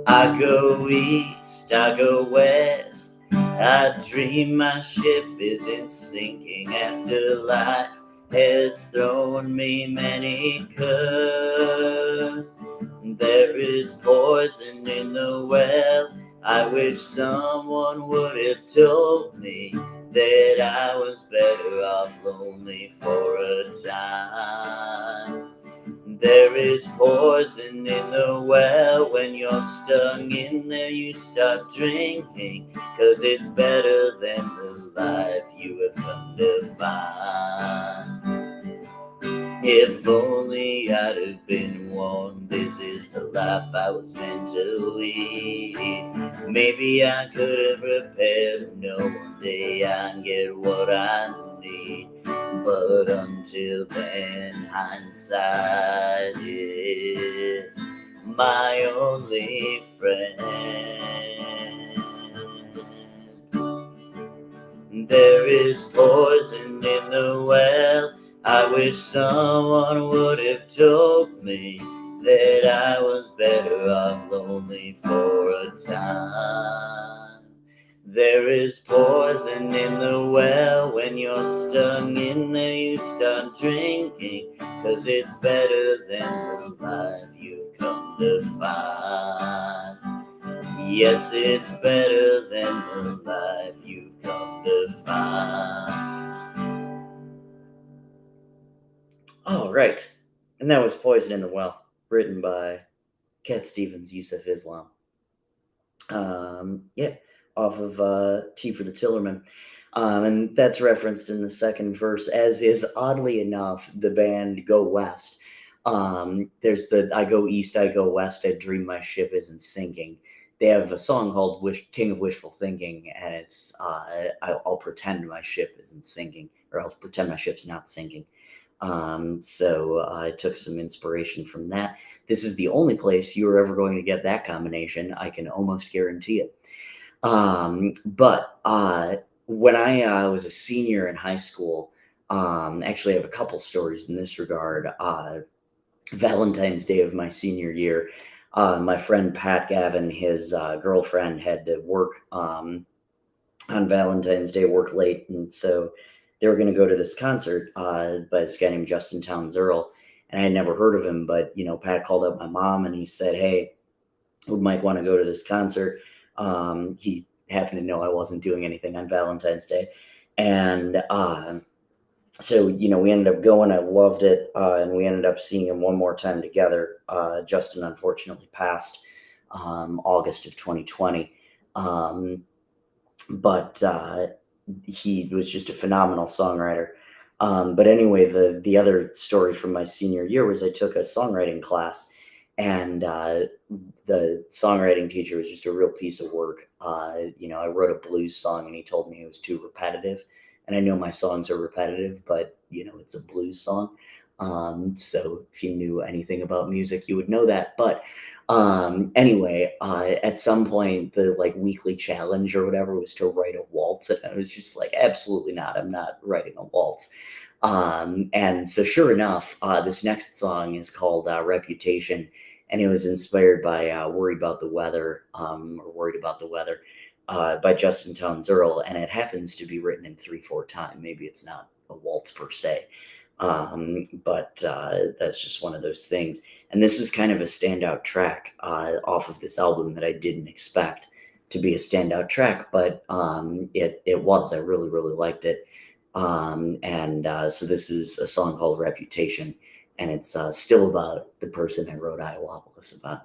I go east, I go west, I dream my ship isn't sinking, after life has thrown me many curves. There is poison in the well. I wish someone would have told me that I was better off lonely for a time. There is poison in the well. When you're stung in there, you stop drinking, 'cause it's better than the life you have come to find. If only I'd have been warned, this is the life I was meant to lead. Maybe I could have prepared, no, one day I'd get what I need. But until then, hindsight is my only friend. There is poison in the well. I wish someone would have told me that I was better off lonely for a time. There is poison in the well. When you're stung in there, you start drinking, 'cause it's better than the life you've come to find. Yes, it's better than the life you've come to find. All right. And that was Poison in the Well, written by Cat Stevens, Yusuf Islam. Yeah, off of Tea for the Tillerman. And that's referenced in the second verse, as is, oddly enough, the band Go West. There's the I Go East, I Go West, I Dream My Ship Isn't Sinking. They have a song called King of Wishful Thinking, and it's I'll pretend my ship isn't sinking, or I'll pretend my ship's not sinking. So I took some inspiration from that. This is the only place you are ever going to get that combination. I can almost guarantee it. But when I was a senior in high school, actually, I have a couple stories in this regard. Valentine's Day of my senior year, my friend Pat Gavin, his girlfriend, had to work on Valentine's Day, work late, and so they were going to go to this concert by this guy named Justin Towns Earl, and I had never heard of him. But Pat called up my mom and he said, "Hey, would Mike want to go to this concert?" He happened to know I wasn't doing anything on Valentine's Day, and so we ended up going. I loved it, and we ended up seeing him one more time together. Justin unfortunately passed August of 2020, but he was just a phenomenal songwriter. But anyway, the other story from my senior year was I took a songwriting class, and the songwriting teacher was just a real piece of work. I wrote a blues song, and he told me it was too repetitive. And I know my songs are repetitive, but it's a blues song. So if you knew anything about music, you would know that. But anyway, at some point, the weekly challenge or whatever was to write a waltz, and I was just like, absolutely not. I'm not writing a waltz. And so sure enough, this next song is called Reputation, and it was inspired by Worry About the Weather, or Worried About the Weather, by Justin Towns Earl, and it happens to be written in 3/4 time. Maybe it's not a waltz per se, but that's just one of those things. And this was kind of a standout track off of this album that I didn't expect to be a standout track, but it was. I really, really liked it. And so this is a song called Reputation, and it's still about the person I wrote Iowapolis about.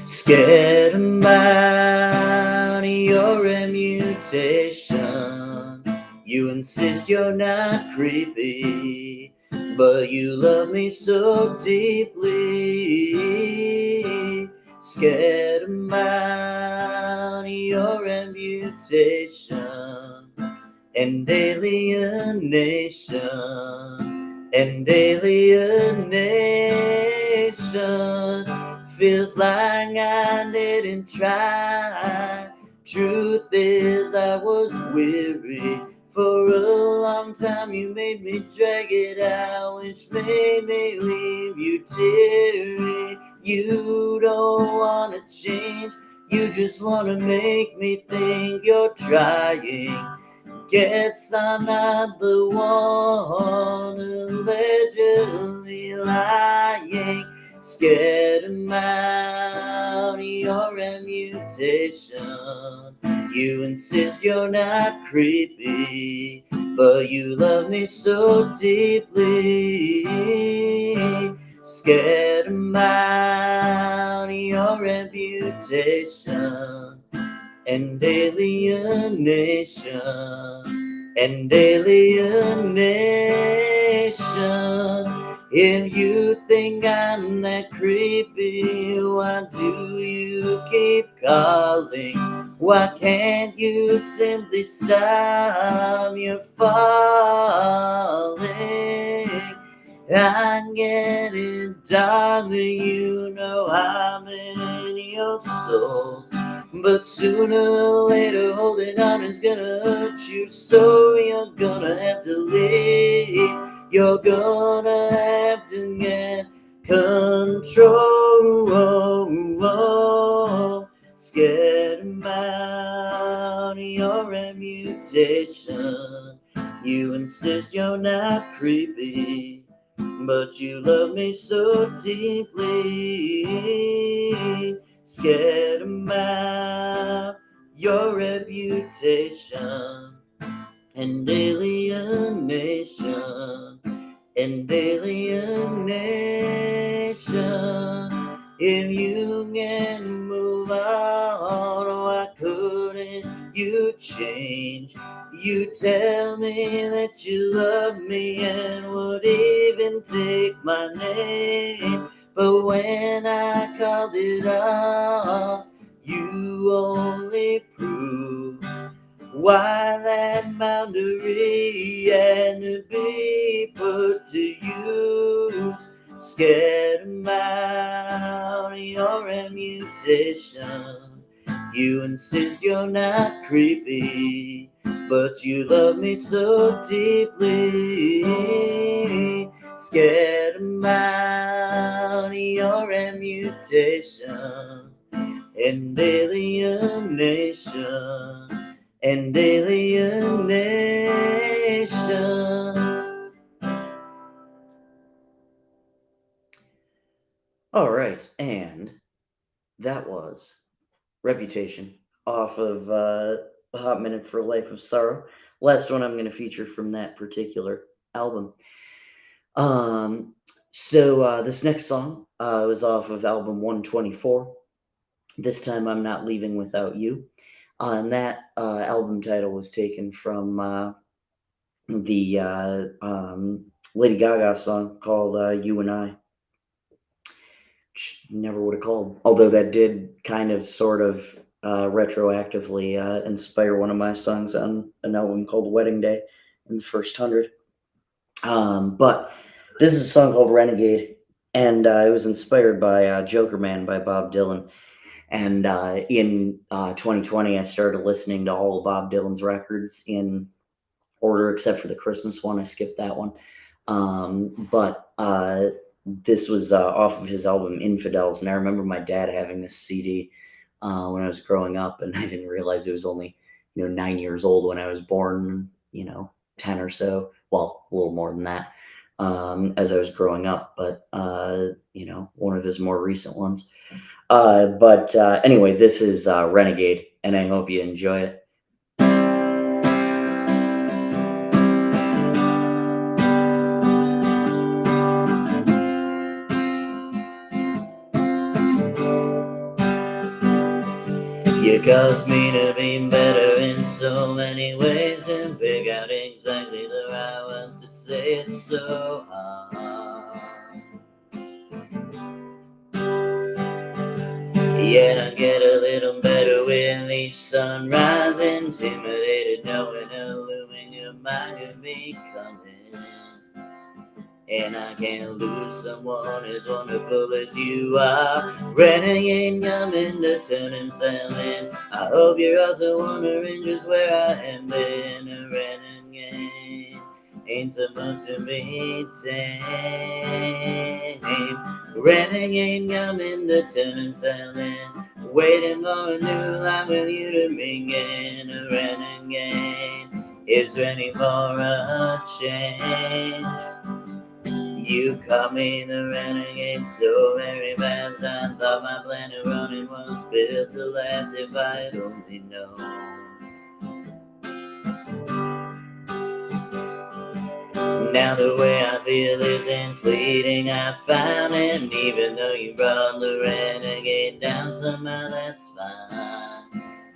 Scared about your reputation, reputation. You insist you're not creepy, but you love me so deeply. Scared about your reputation and alienation, and alienation. Feels like I didn't try. Truth is, I was weary. For a long time you made me drag it out, which made me leave you teary. You don't wanna change, you just wanna make me think you're trying. Guess I'm not the one allegedly lying. Scared about your reputation. You insist you're not creepy, but you love me so deeply. Scared about your reputation and alienation, and alienation. If you think I'm that creepy, why do you keep calling? Why can't you simply stop your falling? I get it, darling, you know I'm in your souls. But sooner or later, holding on is gonna hurt you, so you're gonna have to leave. You're gonna have to get control. Scared about your reputation. You insist you're not creepy, but you love me so deeply. Scared about your reputation and alienation, and alienation. If you can move on, why couldn't you change? You tell me that you love me and would even take my name, but when I called it off, you only proved why that boundary had to be put to use. Scared about your reputation. You insist you're not creepy, but you love me so deeply. Scared about your reputation and alienation, and alienation. All right, and that was Reputation off of A Hot Minute for a Life of Sorrow. Last one I'm going to feature from that particular album. Um, so this next song was off of album 124. This time I'm Not Leaving Without You. And that album title was taken from the Lady Gaga song called You and I. Which never would have called. Although that did kind of sort of retroactively inspire one of my songs on an album called Wedding Day in the first 100. But this is a song called Renegade, and it was inspired by Joker Man by Bob Dylan. And in 2020, I started listening to all of Bob Dylan's records in order, except for the Christmas one. I skipped that one. But this was off of his album Infidels. And I remember my dad having this CD when I was growing up, and I didn't realize it was only 9 years old when I was born, 10 or so. Well, a little more than that as I was growing up, but one of his more recent ones. But anyway, this is Renegade, and I hope you enjoy it. You caused me to be better inside. so many ways to pick out exactly the right words to say it so hard. Yet I get a little better with each sunrise, intimidated knowing a looming mind could be coming. And I can't lose someone as wonderful as you are. Renegade coming to turn himself in. I hope you're also wondering just where I am. Been a renegade ain't supposed to be tame. Renegade coming to turn himself in. Waiting for a new life with you to begin. A renegade is ready for a change. You caught me the renegade so very fast. I thought my plan of running was built to last. If I had only known. Now the way I feel isn't fleeting, I found it. And even though you brought the renegade down, somehow that's fine.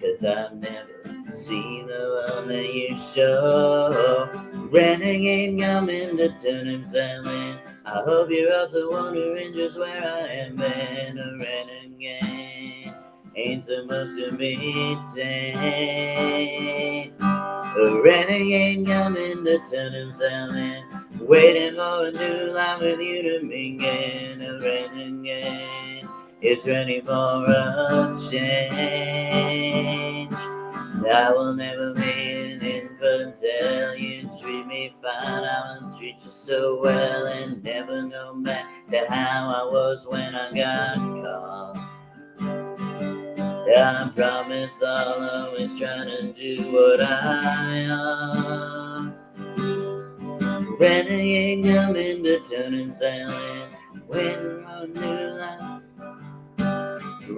'Cause I've never seen the one that you show. Renegade coming to turn himself in. I hope you're also wondering just where I am. Been a renegade ain't supposed to be tamed. A renegade coming to turn himself in. Waiting for a new life with you to begin. A renegade is ready for a change. I will never be an infidel. You treat me fine, I will treat you so well, and never go back to how I was when I got caught. I promise I'll always try to do what I am. Renegade coming to turn himself in. Waiting for a new life.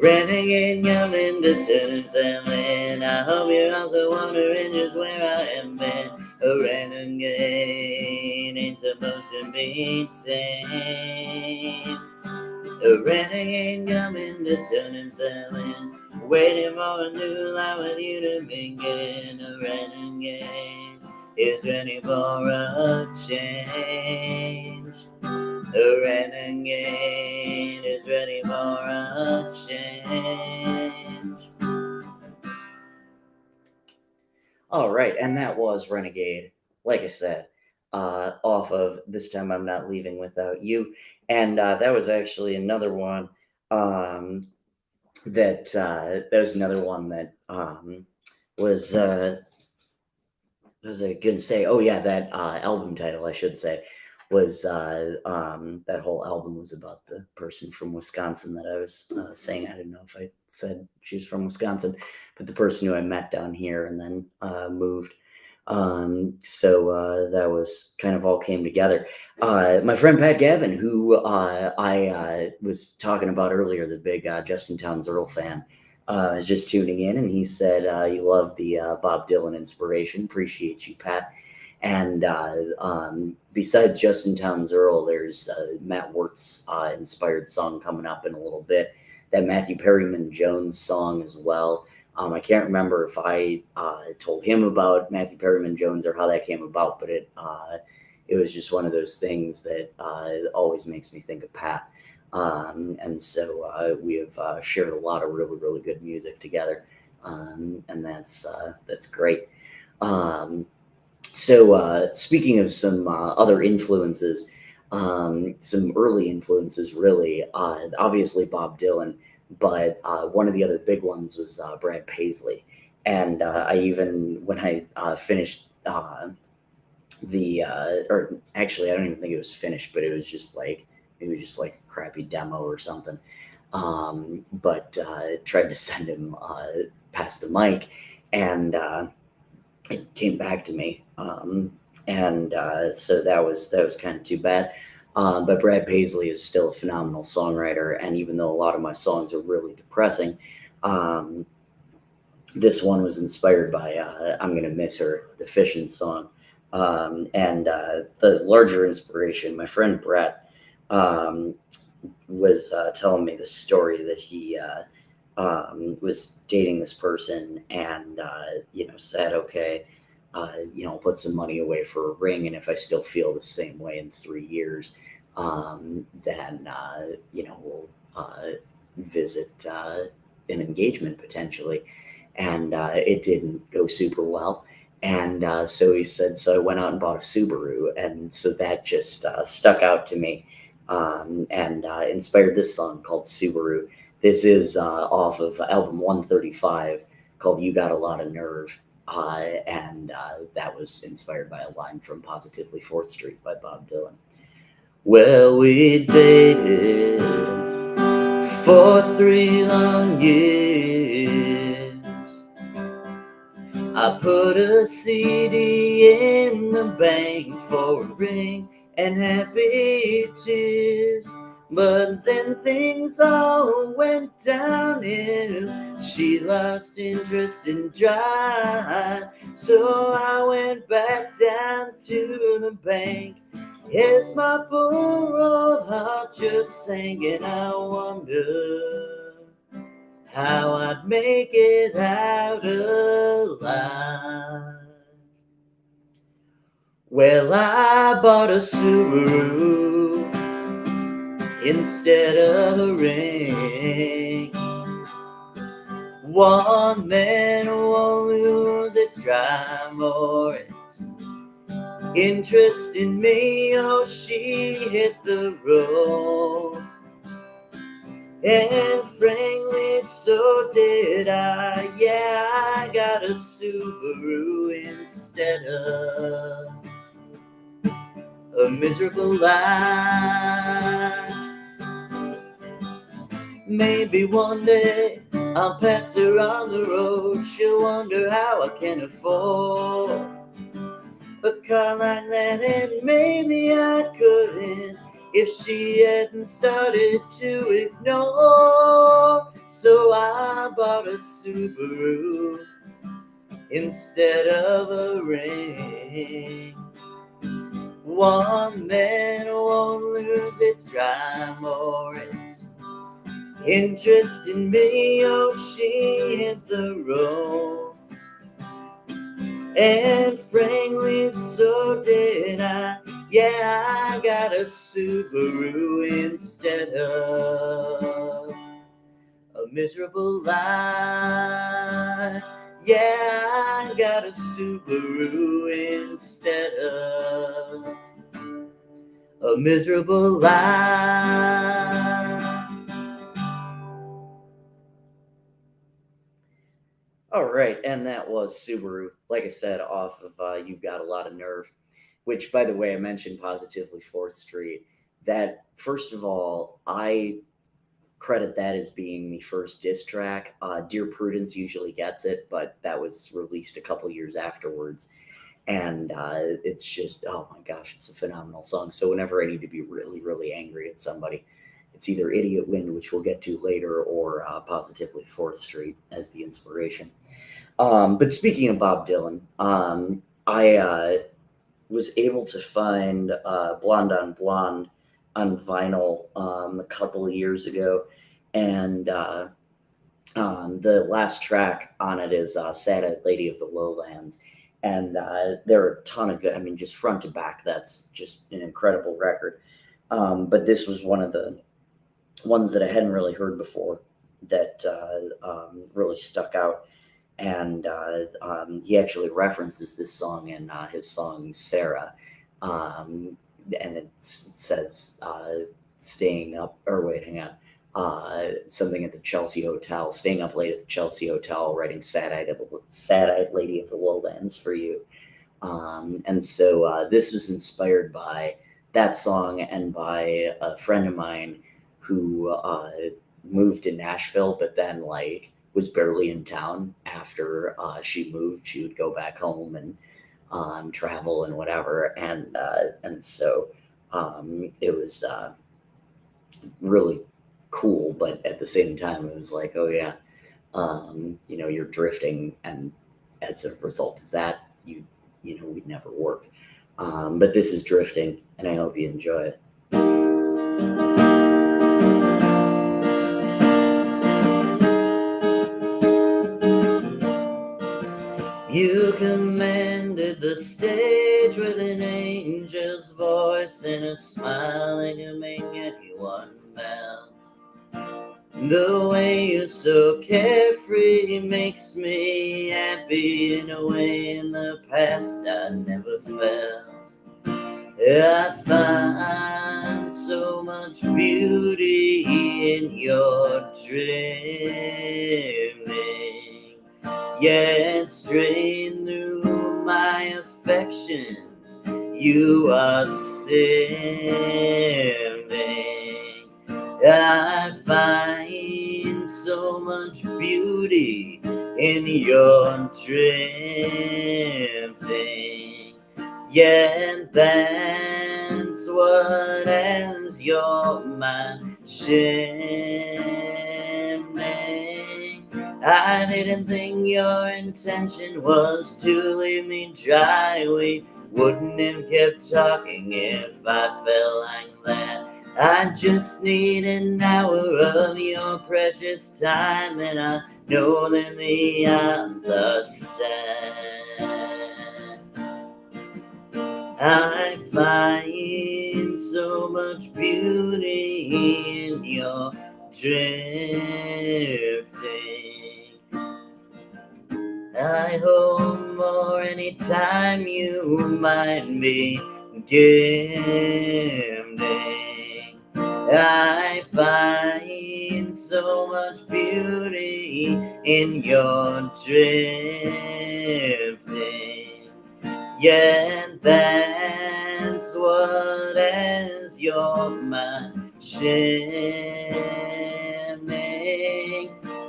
Renegade coming to turn himself in. I hope you're also wondering just where I am been. A renegade ain't supposed to be tame. A renegade coming to turn himself in. Waiting for a new life with you to begin. A renegade is ready for a change. A renegade is ready for a change. All right, and that was Renegade. Like I said, off of This Time I'm Not Leaving Without You. And that was actually another one that was another one that was what was I going to say? Oh yeah, that album title, I should say, was that whole album was about the person from Wisconsin that I was saying. I didn't know if I said she was from Wisconsin, but the person who I met down here and then moved. So that was kind of all came together. My friend Pat Gavin, who I was talking about earlier, the big Justin Townes Earl fan, is just tuning in, and he said you love the Bob Dylan inspiration. Appreciate you, Pat. And besides Justin Townes Earl, there's Matt Wertz inspired song coming up in a little bit. That Matthew Perryman Jones song as well. I can't remember if I told him about Matthew Perryman Jones or how that came about, but it was just one of those things that always makes me think of Pat. And so we have shared a lot of really, really good music together, and that's great. So speaking of some other influences, some early influences, really, obviously Bob Dylan, but one of the other big ones was Brad Paisley. And I even, when I finished or actually, I don't even think it was finished, but it was just like a crappy demo or something. But tried to send him past the mic, and it came back to me. And so that was kind of too bad. But Brad Paisley is still a phenomenal songwriter, and even though a lot of my songs are really depressing, this one was inspired by "I'm Gonna Miss Her," the Fishin' song. And the larger inspiration, my friend Brett was telling me the story that he was dating this person and, said, okay, put some money away for a ring. And if I still feel the same way in 3 years, then, we'll visit an engagement potentially. And it didn't go super well. And so he said, so I went out and bought a Subaru. And so that just stuck out to me, and inspired this song called Subaru. This is off of album 135 called You Got a Lot of Nerve. And that was inspired by a line from Positively 4th Street by Bob Dylan. Well, we dated for 3 long years. I put a CD in the bank for a ring and happy tears. But then things all went downhill. She lost interest and drive. So I went back down to the bank. Yes, my poor old heart just sank, and I wonder how I'd make it out alive. Well, I bought a Subaru instead of a ring. One that won't lose its drive or its interest in me. Oh, she hit the road, and frankly, so did I. Yeah, I got a Subaru instead of a miserable life. Maybe one day I'll pass her on the road. She'll wonder how I can afford a car like that, and maybe I couldn't if she hadn't started to ignore. So I bought a Subaru instead of a ring. One that won't lose its drive or its interest in me. Oh, she hit the road, and frankly, so did I. Yeah, I got a Subaru instead of a miserable life. Yeah, I got a Subaru instead of a miserable life. All right, and that was Subaru, like I said, off of You've Got a Lot of Nerve, which, by the way, I mentioned Positively 4th Street. That, first of all, I credit that as being the first diss track. Dear Prudence usually gets it, but that was released a couple years afterwards. And it's just, oh my gosh, it's a phenomenal song. So whenever I need to be really, really angry at somebody, it's either Idiot Wind, which we'll get to later, or Positively 4th Street as the inspiration. But speaking of Bob Dylan, I was able to find Blonde on Blonde on vinyl a couple of years ago, and the last track on it is Sad-Eyed Lady of the Lowlands. And there are a ton of good, I mean, just front to back, that's just an incredible record. But this was one of the ones that I hadn't really heard before that really stuck out. And he actually references this song in his song Sarah. And it says staying up, or wait, hang on. Something at the Chelsea Hotel, staying up late at the Chelsea Hotel, writing Sad-Eyed Lady of the Lowlands for you. And so this was inspired by that song and by a friend of mine who moved to Nashville, but then was barely in town after she moved. She would go back home and travel and whatever. And so it was really cool, but at the same time, it was like, oh yeah, you're drifting, and as a result of that, we'd never work. But this is Drifting, and I hope you enjoy it. stage with an angel's voice and a smile that can make anyone melt. The way you're so carefree makes me happy in a way in the past I never felt. I find so much beauty in your dreaming, yet straying through my affections, you are sending. I find so much beauty in your drifting, yet that's what ends your mind shimmering. I didn't think your intention was to leave me dry. We wouldn't have kept talking if I felt like that. I just need an hour of your precious time, and I know that the odds are stacked. I find so much beauty in your drifting. I hope more anytime you might be gifting. I find so much beauty in your drifting, yet that's what ends your mind shimming.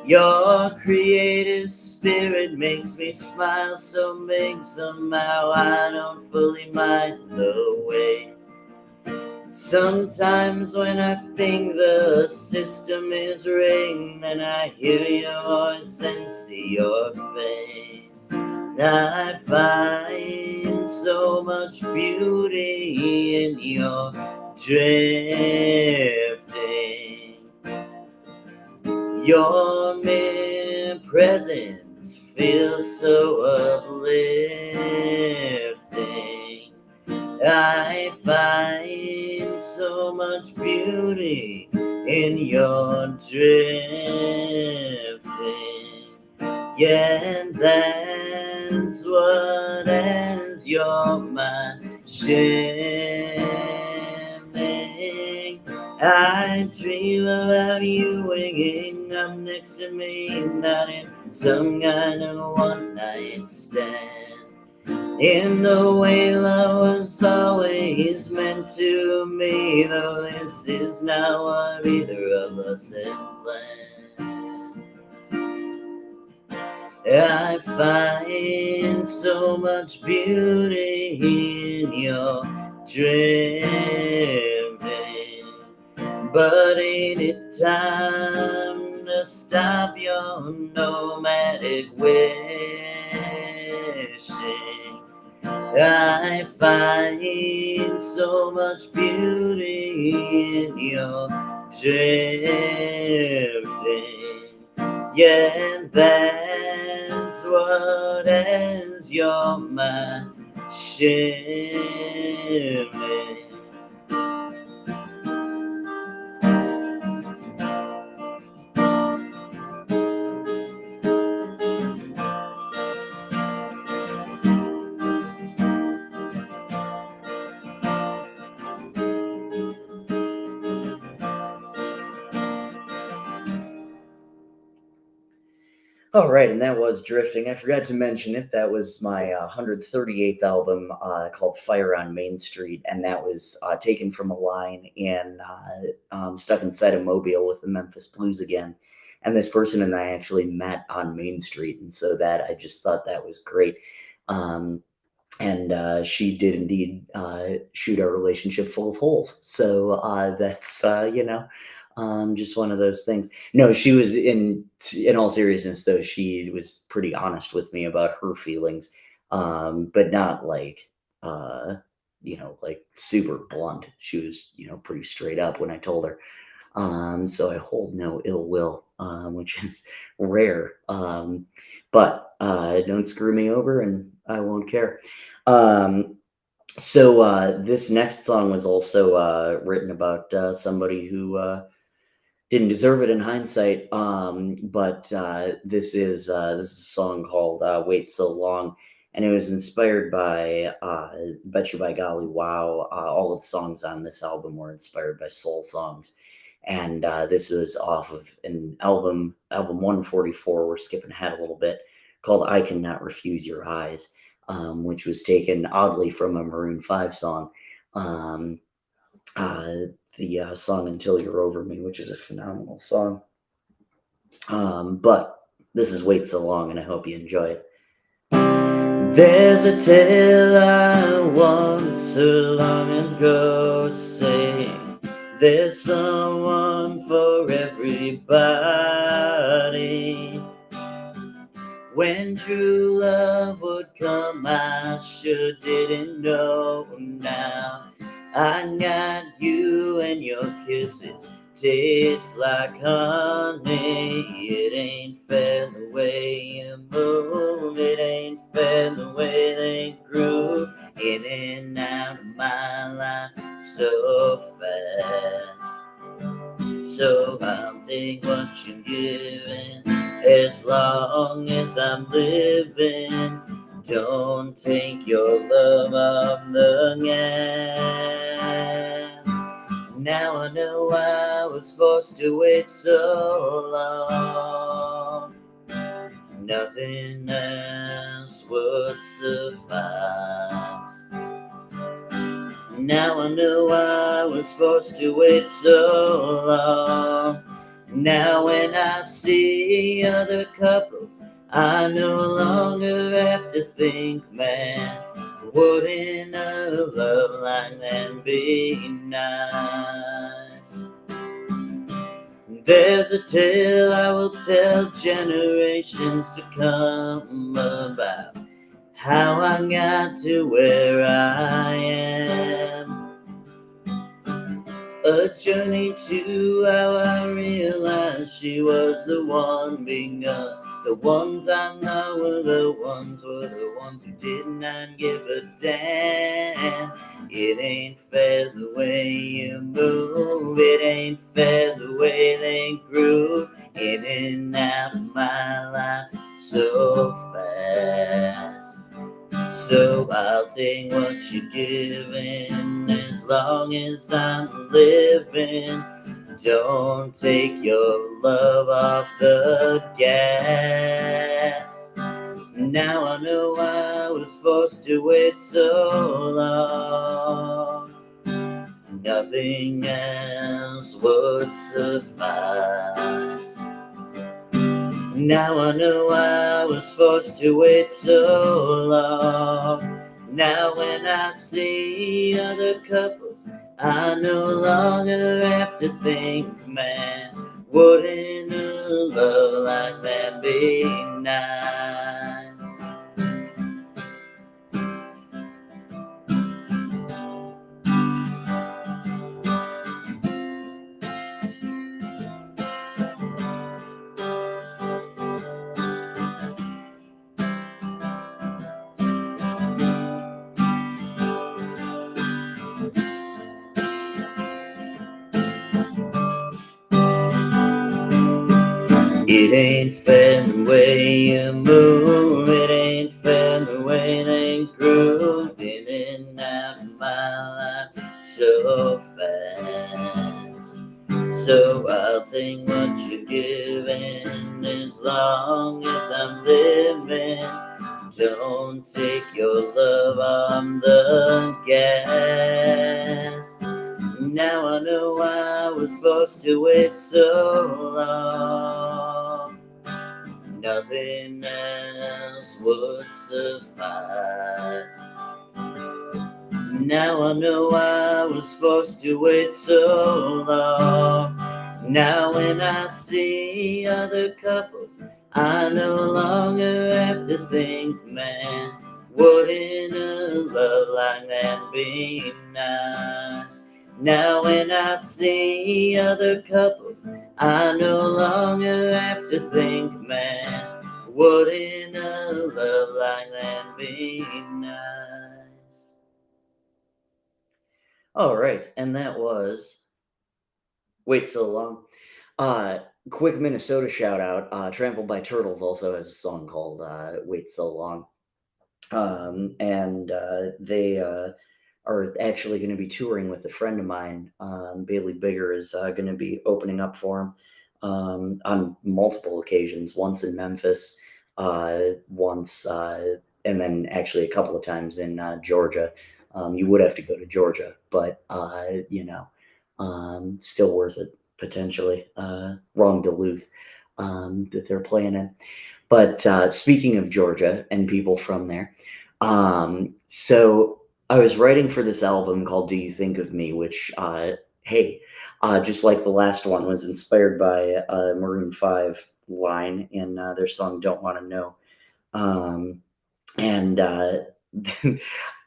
Your creative spirit makes me smile so big somehow I don't fully mind the weight. Sometimes when I think the system is rigged, then I hear your voice and see your face. I find so much beauty in your drifting. Your mere presence feels so uplifting. I find so much beauty in your drifting, yet that's what ends your mind shimming. I dream about you waking up next to me, not in some kind of one night stand. In the way love was always meant to me, though this is not what either of us had planned. I find so much beauty in your drifting, but ain't it time to stop your nomadic wishing? I find so much beauty in your drifting, yet that's what ends your mind shimmering. All right, and that was Drifting. I forgot to mention it. That was my 138th album called Fire on Main Street, and that was taken from a line in Stuck Inside a Mobile with the Memphis Blues again. And this person and I actually met on Main Street, and so that I just thought that was great. Um, and she did indeed shoot our relationship full of holes. So that's just one of those things. No, she was in all seriousness though. She was pretty honest with me about her feelings, but not like like super blunt. She was pretty straight up when I told her. So I hold no ill will, which is rare. But don't screw me over, and I won't care. This next song was also written about somebody who didn't deserve it in hindsight. But this is a song called "Wait So Long," and it was inspired by "Bet You by Golly Wow." All of the songs on this album were inspired by soul songs, and this was off of an album 144. We're skipping ahead a little bit, called "I Cannot Refuse Your Eyes," which was taken oddly from a Maroon 5 song. Um, uh, the song "Until You're Over Me," which is a phenomenal song. But this is "Wait So Long," and I hope you enjoy it. There's a tale I once heard long ago saying there's someone for everybody. When true love would come, I sure didn't know. Now I got you and your kisses taste like honey. It ain't fair the way you move. It ain't fair the way they grew in and out of my life so fast. So I'll take what you're giving as long as I'm living. Don't take your love off the gas. Now I know I was forced to wait so long. Nothing else would suffice. Now I know I was forced to wait so long. Now when I see other couples, I no longer have to think, man, wouldn't a love like that be nice? There's a tale I will tell generations to come about how I got to where I am. A journey to how I realized she was the one, because the ones I know were the ones who did not give a damn. It ain't fair the way you move. It ain't fair the way they grew in and out of my life so fast. So I'll take what you're giving as long as I'm living. Don't take your love off the gas. Now I know I was forced to wait so long. Nothing else would suffice. Now I know I was forced to wait so long. Now when I see other couples, I no longer have to think, man, wouldn't a love like that be nice? It ain't fair the way you move. It ain't fair the way they grew in and out of my life so fast. So I'll take what you're giving as long as I'm living. Don't take your love on the gas. Now I know I was forced to wait so long. Nothing else would suffice. Now I know I was forced to wait so long. Now when I see other couples, I no longer have to think, man, wouldn't a love like that be nice? Now when I see other couples, I no longer have to think, man, wouldn't a love like that be nice? All right, and that was Wait So Long. Uh, Quick Minnesota shout out. Trampled by Turtles also has a song called Wait So Long. And they are actually going to be touring with a friend of mine. Bailey Bigger is going to be opening up for him on multiple occasions. Once in Memphis, once, and then actually a couple of times in Georgia. You would have to go to Georgia, but still worth it potentially. Wrong Duluth that they're playing in. But speaking of Georgia and people from there, so I was writing for this album called "Do You Think of Me," which, hey, just like the last one, was inspired by a Maroon Five line in their song "Don't Want to Know." Um, and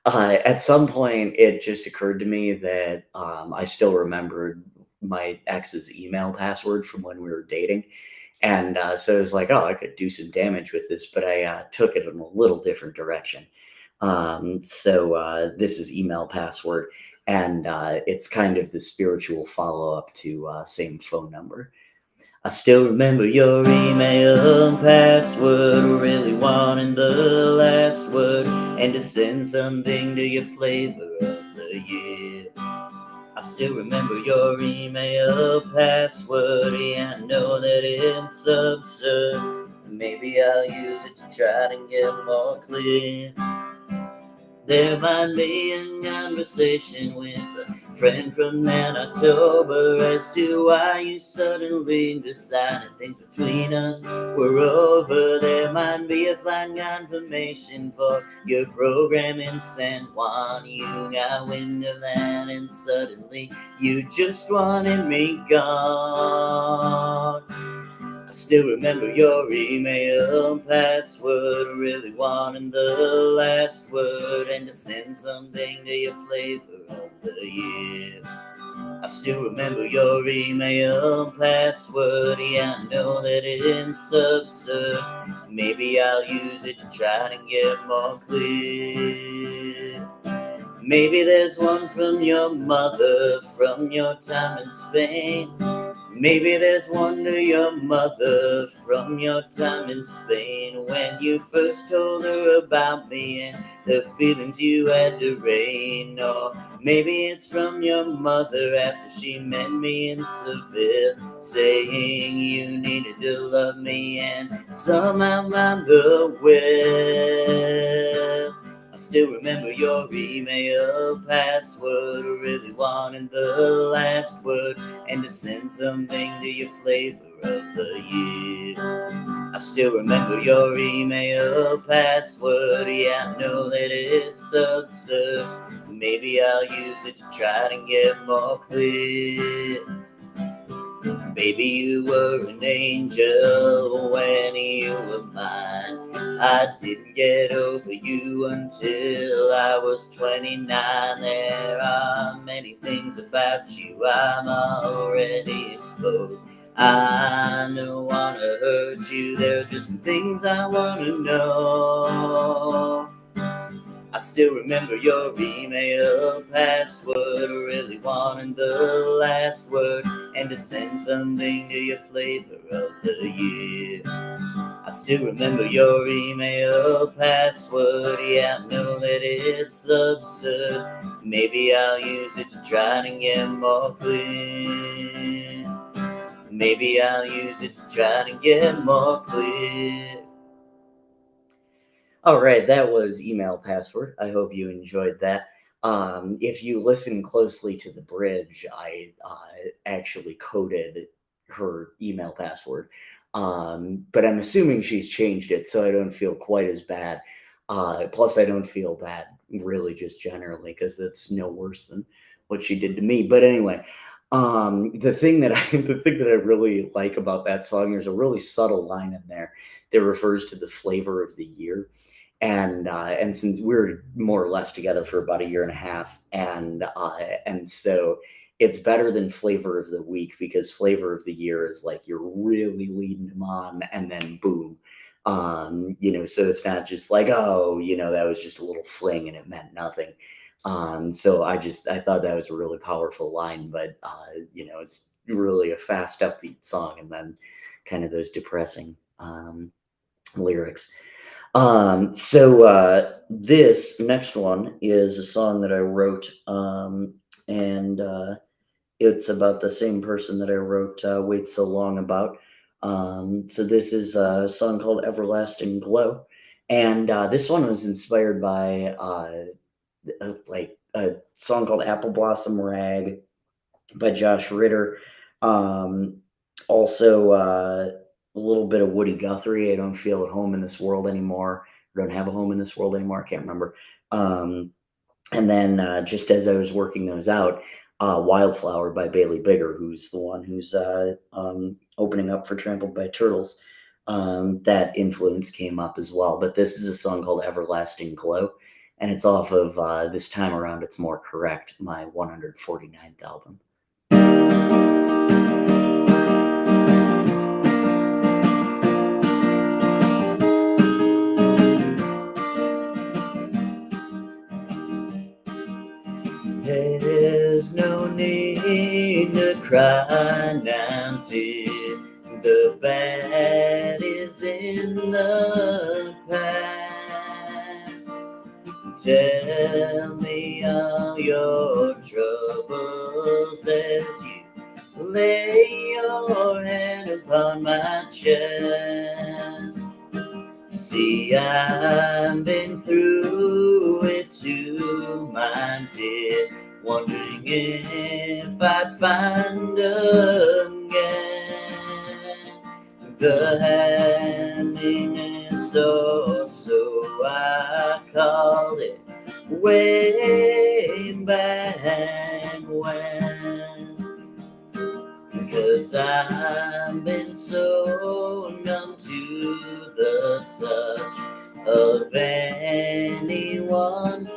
at some point, it just occurred to me that I still remembered my ex's email password from when we were dating. And so it was like, oh, I could do some damage with this, but I took it in a little different direction. So this is email password, and it's kind of the spiritual follow up to same phone number. I still remember your email password, really wanting the last word, and to send something to your flavor of the year. I still remember your email password, yeah, I know that it's absurd. Maybe I'll use it to try to get more clear. There might be a conversation with a friend from that October as to why you suddenly decided things between us were over. There might be a flight confirmation for your program in San Juan. You got wind of that and suddenly you just wanted me gone. I still remember your email password, really wanting the last word, and to send something to your flavor of the year. I still remember your email password, yeah, I know that it's absurd. Maybe I'll use it to try to get more clear. Maybe there's one from your mother from your time in Spain. Maybe there's one to your mother from your time in Spain, when you first told her about me and the feelings you had to rain. Or maybe it's from your mother after she met me in Seville, saying you needed to love me and somehow find the will. I still remember your email password, really wanting the last word, and to send something to your flavor of the year. I still remember your email password, yeah, I know that it's absurd. Maybe I'll use it to try to get more clear. Baby, you were an angel when you were mine. I didn't get over you until I was 29. There are many things about you I'm already exposed. I don't wanna hurt you, there are just some things I wanna know. I still remember your email password, really wanting the last word, and to send something to your flavor of the year. I still remember your email password, yeah, I know that it's absurd. Maybe I'll use it to try to get more clear. Maybe I'll use it to try to get more clear. All right, that was email password. I hope you enjoyed that. If you listen closely to the bridge, I actually coded her email password, but I'm assuming she's changed it, so I don't feel quite as bad. Plus, I don't feel bad really, just generally, because that's no worse than what she did to me. But anyway, the thing that I really like about that song, there's a really subtle line in there that refers to the flavor of the year. And since we're more or less together for about a year and a half, and so it's better than flavor of the week, because flavor of the year is like you're really leading them on, and then boom. So it's not just like, oh, that was just a little fling and it meant nothing. So I thought that was a really powerful line, but it's really a fast, upbeat song, and then kind of those depressing lyrics. This next one is a song that I wrote, and it's about the same person that I wrote "Wait So Long" about. So this is a song called "Everlasting Glow," and this one was inspired by like a song called "Apple Blossom Rag" by Josh Ritter. Um, also, a little bit of Woody Guthrie. I don't feel at home in this world anymore. I don't have a home in this world anymore. I can't remember. Um, and then just as I was working those out, Wildflower by Bailey Bigger, who's the one who's opening up for Trampled by Turtles. That influence came up as well. But this is a song called Everlasting Glow, and it's off of This Time Around It's More Correct, my 149th album. There's no need to cry now, dear. The bad is in the past. Tell me all your troubles as you lay your hand upon my chest. See, I've been through it too, my dear, wondering if I'd find again the happiness. So I called it way back when. 'Cause I've been so numb to the touch of anyone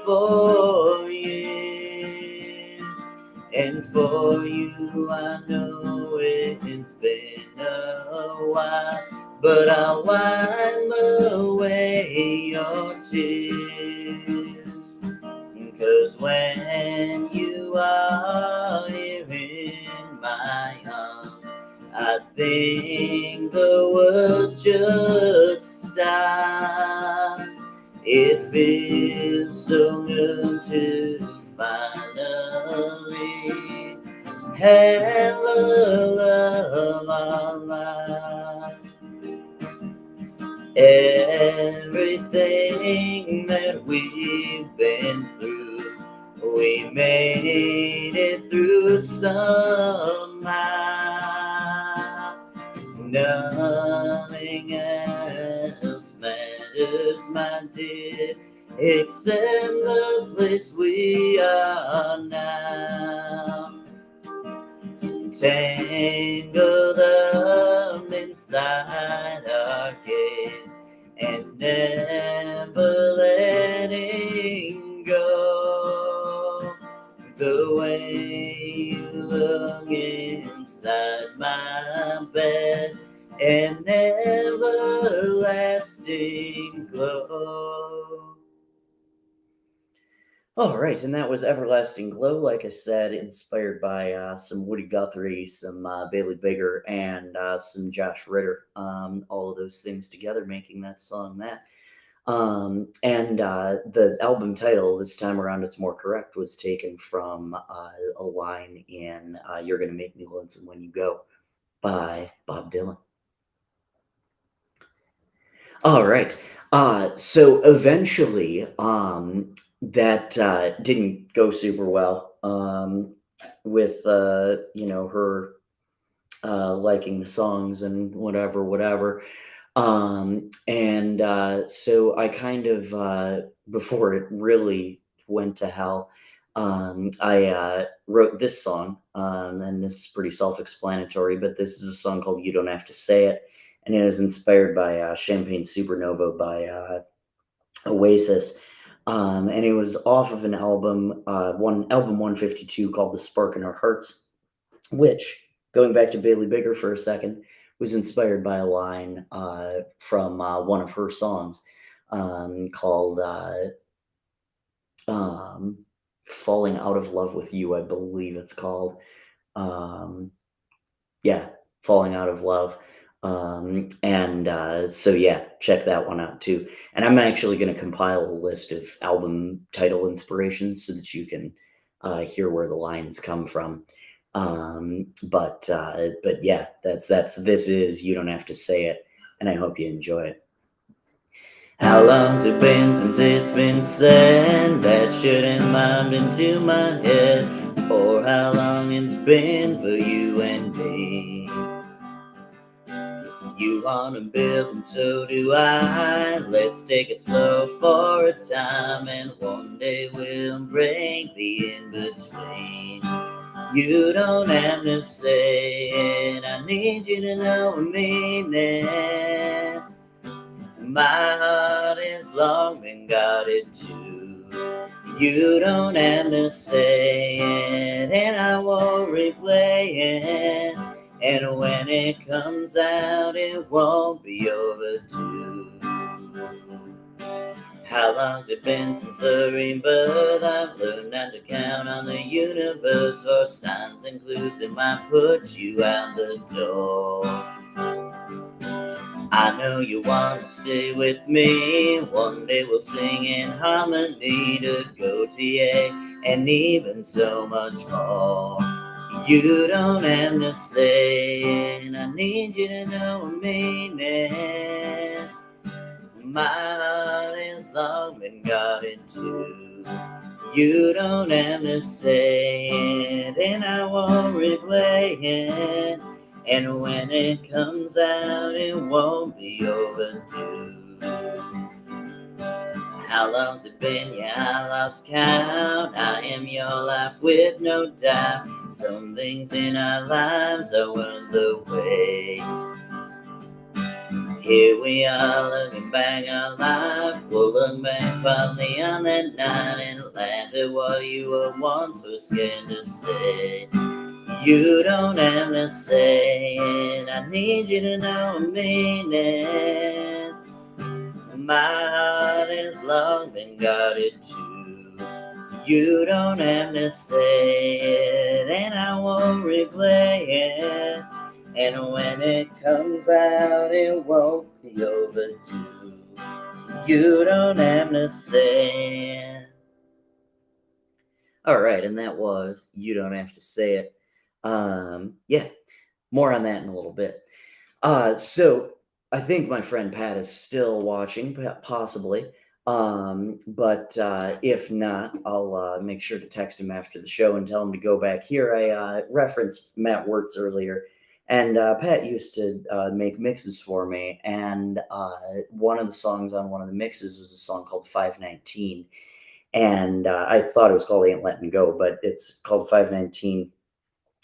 for years. And for you, I know it's been a while, but I'll wipe away your tears. 'Cause when you are here in my arms, I think the world just stops. It feels so good to finally have a love alive. Everything that we've been through, we made it through somehow. Nothing else matters, my dear, except the place we are now. Tangled up inside our gaze and never letting go. The way you look inside my bed, an everlasting glow. All right, and that was Everlasting Glow, like I said, inspired by some Woody Guthrie, some Bailey Bigger, and some Josh Ritter. All of those things together making that song that. And the album title, This Time Around It's More Correct, was taken from a line in You're Gonna Make Me Lonesome When You Go by Bob Dylan. All right. So eventually, that didn't go super well with her liking the songs and whatever. And so I kind of before it really went to hell, I wrote this song, and this is pretty self-explanatory. But this is a song called "You Don't Have to Say It," and it is inspired by "Champagne Supernova" by Oasis. And it was off of an album, album 152 called "The Spark in Our Hearts," which, going back to Bailey Bigger for a second, was inspired by a line from one of her songs called um, Falling Out of Love with You, I believe it's called. Um, yeah, Falling Out of Love. So yeah, check that one out too. And I'm actually going to compile a list of album title inspirations so that you can hear where the lines come from. But yeah, this is You Don't Have to Say It, and I hope you enjoy it. How long's it been since it's been said that shouldn't mind into my head? Or how long it's been for you and me? You wanna build and so do I. Let's take it slow for a time, and one day we'll break the in-between. You don't have to say it, I need you to know I mean it. My heart is long and got it too. You don't have to say it, and I won't replay it. And when it comes out, it won't be overdue. How long's it been since the rebirth? I've learned not to count on the universe or signs and clues that might put you out the door. I know you wanna stay with me. One day we'll sing in harmony to Gautier and even so much more. You don't have to say it, I need you to know I mean it. My heart is long and got it too. You don't have to say it, and I won't replay it. And when it comes out, it won't be overdue. How long's it been? Yeah, I lost count. I am your life with no doubt. Some things in our lives are worth the wait. Here we are looking back on life. We'll look back fondly on that night and laugh at what you were once so scared to say. You don't have to say it, I need you to know I mean it. My heart is long and got it too. You don't have to say it, and I won't replay it. And when it comes out, it won't be overdue. You don't have to say it. All right, and that was You Don't Have to Say It. Yeah, more on that in a little bit. So I think my friend Pat is still watching, possibly. But if not, I'll make sure to text him after the show and tell him to go back here. I referenced Matt Wirtz earlier, and Pat used to make mixes for me. And one of the songs on one of the mixes was a song called 519. And I thought it was called Ain't Letting Go, but it's called 519.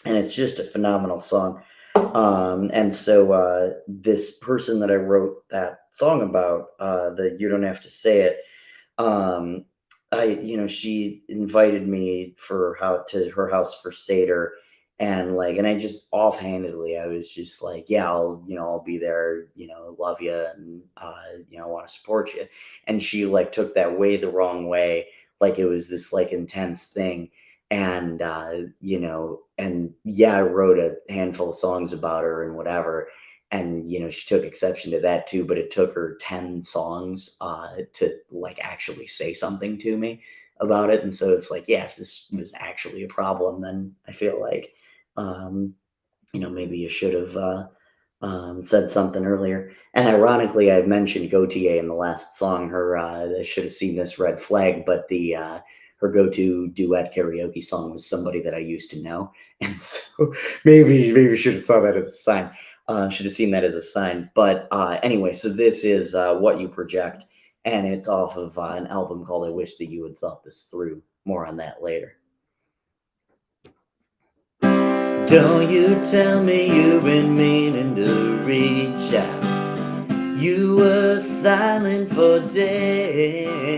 And it's just a phenomenal song. And so this person that I wrote that song about, the You Don't Have to Say It, um, she invited me to her house for Seder, and I just offhandedly, I was just like, yeah, I'll be there, love you, and want to support you. And she like took that way the wrong way, like it was this like intense thing. And yeah, I wrote a handful of songs about her and whatever, and she took exception to that too, but it took her 10 songs to like actually say something to me about it. And so it's like, yeah, if this was actually a problem, then I feel like maybe you should have said something earlier. And ironically, I mentioned Gautier in the last song. I should have seen this red flag, but the her go-to duet karaoke song was somebody that I used to know, and so maybe should have saw that as a sign. Should have seen that as a sign. But anyway, so this is What You Project, and it's off of an album called I Wish That You Had Thought This Through. More on that later. Don't you tell me you've been meaning to reach out. You were silent for days.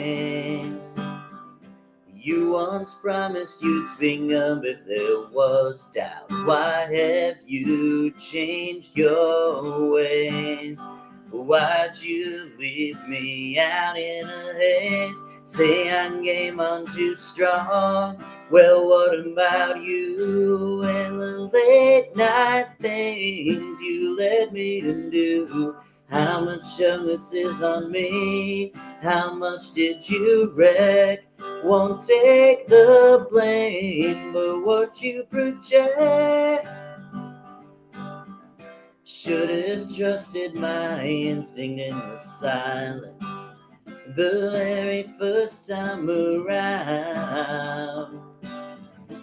You once promised you'd speak up if there was doubt. Why have you changed your ways? Why'd you leave me out in a haze? Say I came on too strong. Well, what about you and the late night things you let me do? How much of this is on me? How much did you wreck? Won't take the blame, but what you project. Should have trusted my instinct in the silence the very first time around.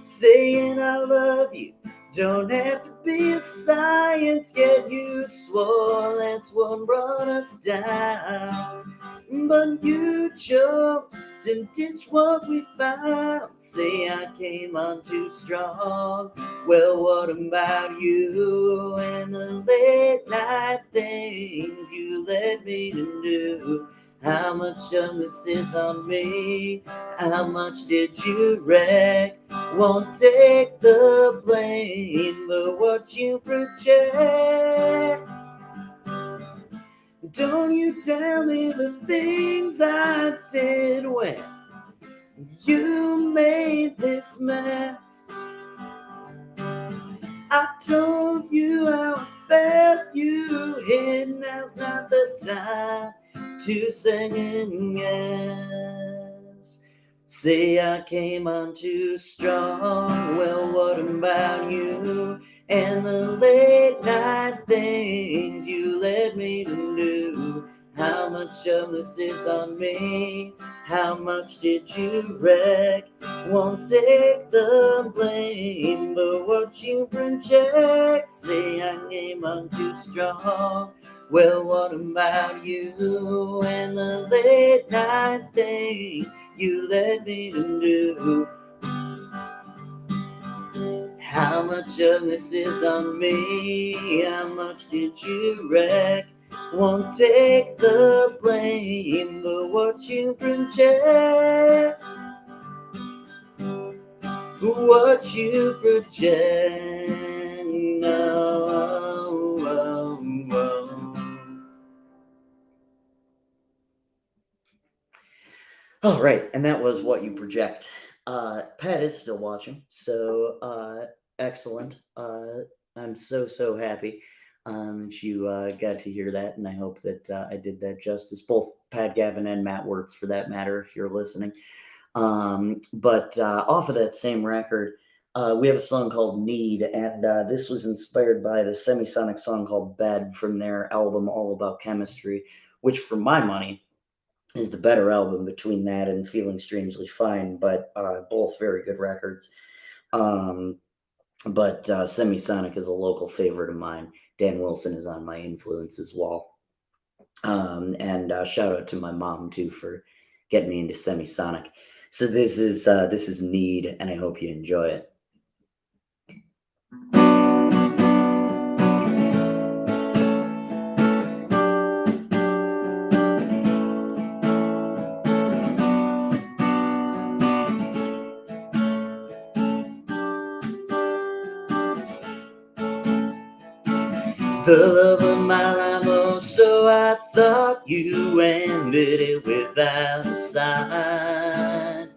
Saying I love you don't have to be a science, yet you swore that's what brought us down. But you choked and ditch what we found. Say I came on too strong. Well, what about you and the late night things you let me do? How much of this is on me? How much did you wreck? Won't take the blame, but what you project. Don't you tell me the things I did when you made this mess. I told you how I felt you hid. Now's not the time to second guess. Say I came on too strong. Well, what about you and the late night things you let me do? How much of this is on me? How much did you wreck? Won't take the blame, but what you project. Say I came on too strong. Well, what about you and the late night things you let me do? How much of this is on me? How much did you wreck? Won't take the blame, but what you project. What you project. All right, and that was What You Project. Pat is still watching, so excellent. I'm so happy that you got to hear that, and I hope that I did that justice. Both Pat Gavin and Matt Wirtz, for that matter, if you're listening. But off of that same record, we have a song called Need, and this was inspired by the Semisonic song called Bed from their album All About Chemistry, which, for my money, is the better album between that and Feeling Strangely Fine, but both very good records. But Semisonic is a local favorite of mine. Dan Wilson is on my influence as well. And shout out to my mom too for getting me into Semisonic. So this is Need, and I hope you enjoy it. The love of my life, oh, so I thought you ended it without a sign.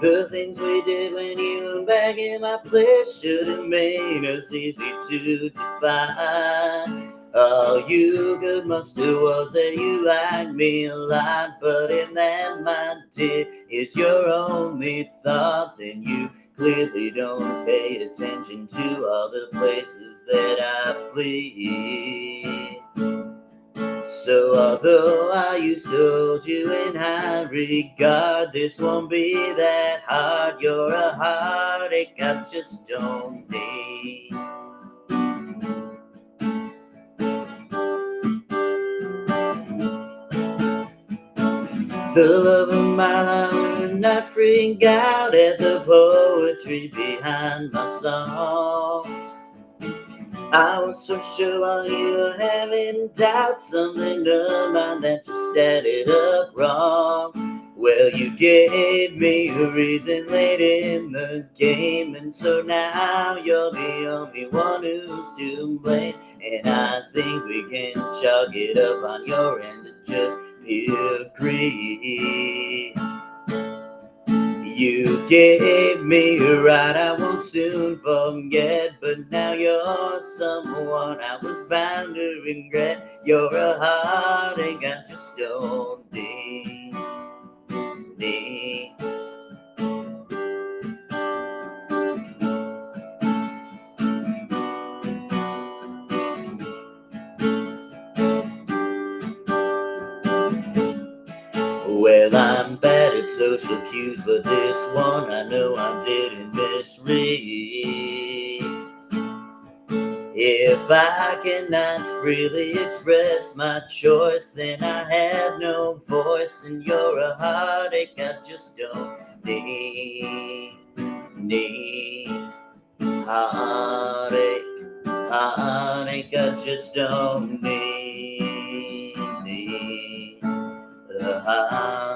The things we did when you were back in my place should have made us easy to define. All you could muster was that you liked me a lot, but if that, my dear, is your only thought, then you clearly don't pay attention to all the places that I bleed. So although I used to hold you in high regard, this won't be that hard. You're a heartache I just don't need. The love of my life would not freak out at the poetry behind my songs. I was so sure while you were having doubts, something done mine that just added up wrong. Well, you gave me a reason late in the game, and so now you're the only one who's to blame. And I think we can chalk it up on your end to just agree. You gave me a ride I won't soon forget, but now you're someone I was bound to regret. You're a heartache I just don't need. Well, I'm bad at social cues, but this one I know I didn't misread. If I cannot freely express my choice, then I have no voice, and you're a heartache I just don't need. Heartache, heartache I just don't need. The heartache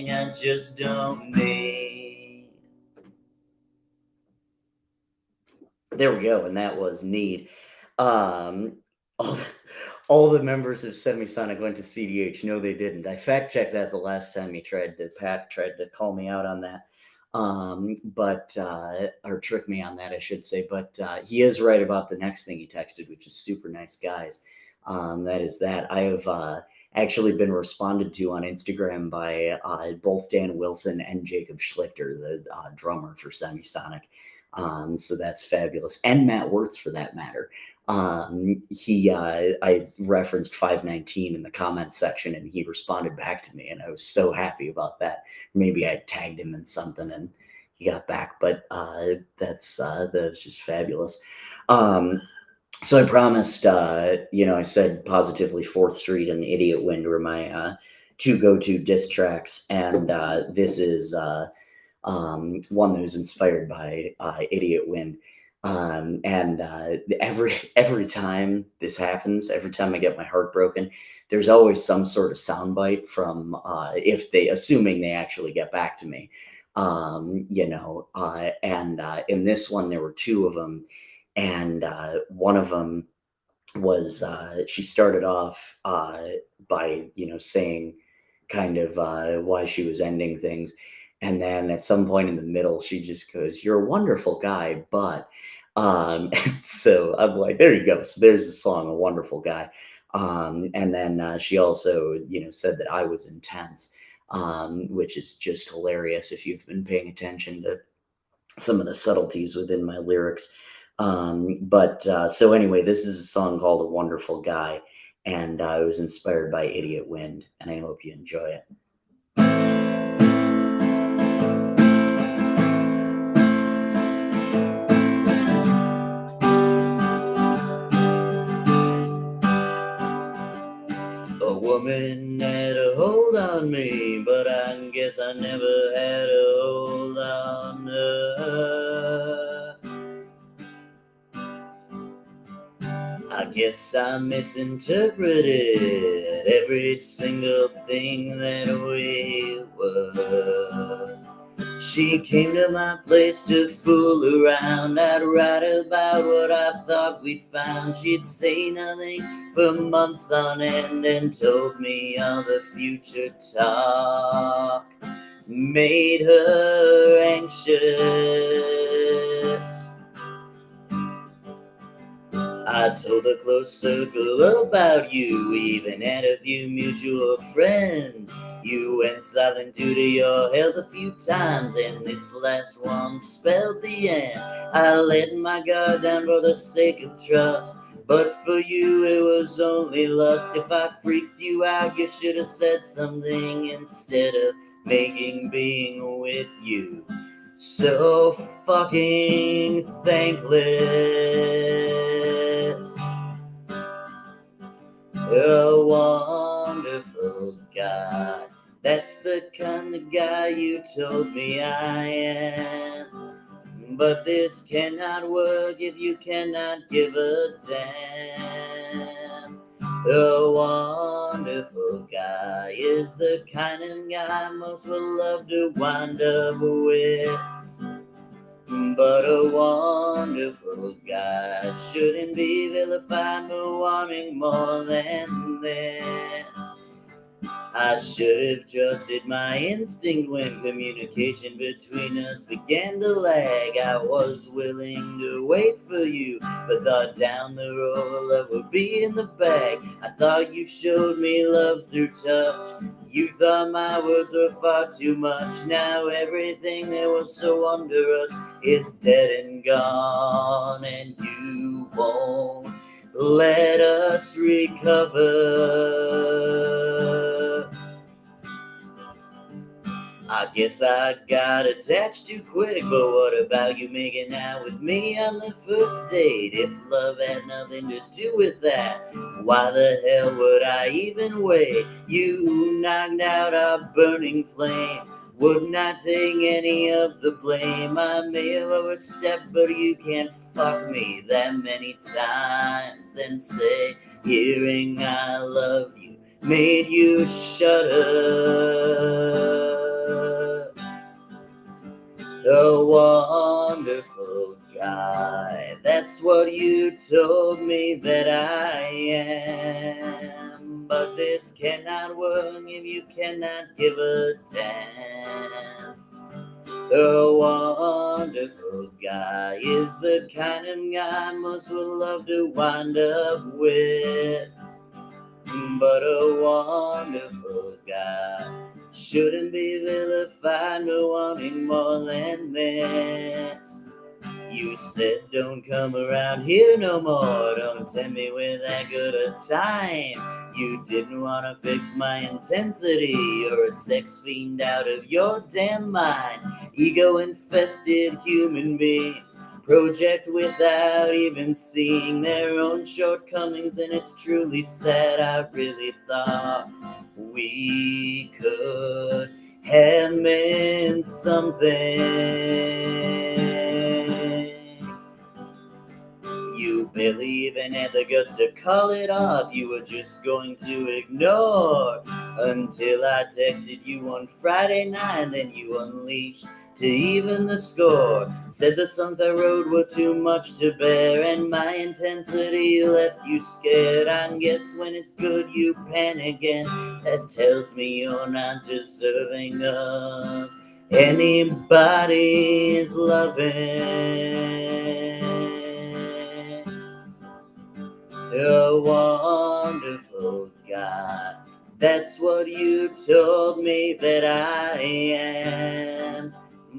I just don't need. There we go, and that was Need. Um, all, all the members of Semisonic went to CDH. No, they didn't. I fact checked that the last time Pat tried to call me out on that. But or trick me on that, I should say. But he is right about the next thing he texted, which is super nice guys. That is that. I have actually been responded to on Instagram by both Dan Wilson and Jacob Schlichter, the drummer for Semisonic. So that's fabulous. And Matt Wirtz, for that matter. I referenced 519 in the comment section, and he responded back to me, and I was so happy about that. Maybe I tagged him in something and he got back, but that's just fabulous. So I promised, I said Positively 4th Street and Idiot Wind were my two go-to diss tracks, and this is one that was inspired by Idiot Wind. And every time this happens, every time I get my heart broken, there's always some sort of soundbite from assuming they actually get back to me. And in this one there were two of them, and one of them was she started off by saying kind of why she was ending things, and then at some point in the middle she just goes, "You're a wonderful guy, but," and so I'm like, there you go. So there's the song, "A Wonderful Guy." And then she also said that I was intense, which is just hilarious if you've been paying attention to some of the subtleties within my lyrics. So anyway, this is a song called "A Wonderful Guy," and it was inspired by Idiot Wind, and I hope you enjoy it. A woman had a hold on me, but I guess I never had a hold on her. I guess I misinterpreted every single thing that we were. She came to my place to fool around. I'd write about what I thought we'd found. She'd say nothing for months on end and told me all the future talk made her anxious. I told a close circle about you, we even had a few mutual friends. You went silent due to your health a few times, and this last one spelled the end. I let my guard down for the sake of trust, but for you it was only lust. If I freaked you out, you should have said something instead of making being with you so fucking thankless. A wonderful guy, that's the kind of guy you told me I am. But this cannot work if you cannot give a damn. A wonderful guy is the kind of guy most would love to wind up with. But a wonderful guy shouldn't be vilified for wanting more than this. I should have trusted my instinct when communication between us began to lag. I was willing to wait for you, but thought down the road love would be in the bag. I thought you showed me love through touch. You thought my words were far too much. Now everything that was so under us is dead and gone, and you won't let us recover. I guess I got attached too quick, but what about you making out with me on the first date? If love had nothing to do with that, why the hell would I even wait? You knocked out our burning flame, would not take any of the blame. I may have overstepped, but you can't fuck me that many times and say, hearing I love you made you shudder. A wonderful guy, that's what you told me that I am. But this cannot work if you cannot give a damn. A wonderful guy is the kind of guy most would love to wind up with. But a wonderful guy shouldn't be vilified for wanting more than this. You said don't come around here no more, don't tempt me with that good a time. You didn't wanna fix my intensity, you're a sex fiend out of your damn mind. Ego infested human beings project without even seeing their own shortcomings, and it's truly sad. I really thought we could have meant something. You barely even had the guts to call it off. You were just going to ignore until I texted you on Friday night. Then you unleashed to even the score. Said the songs I wrote were too much to bear, and my intensity left you scared. I guess when it's good, you panic, and that tells me you're not deserving of anybody's loving. A wonderful guy, that's what you told me that I am.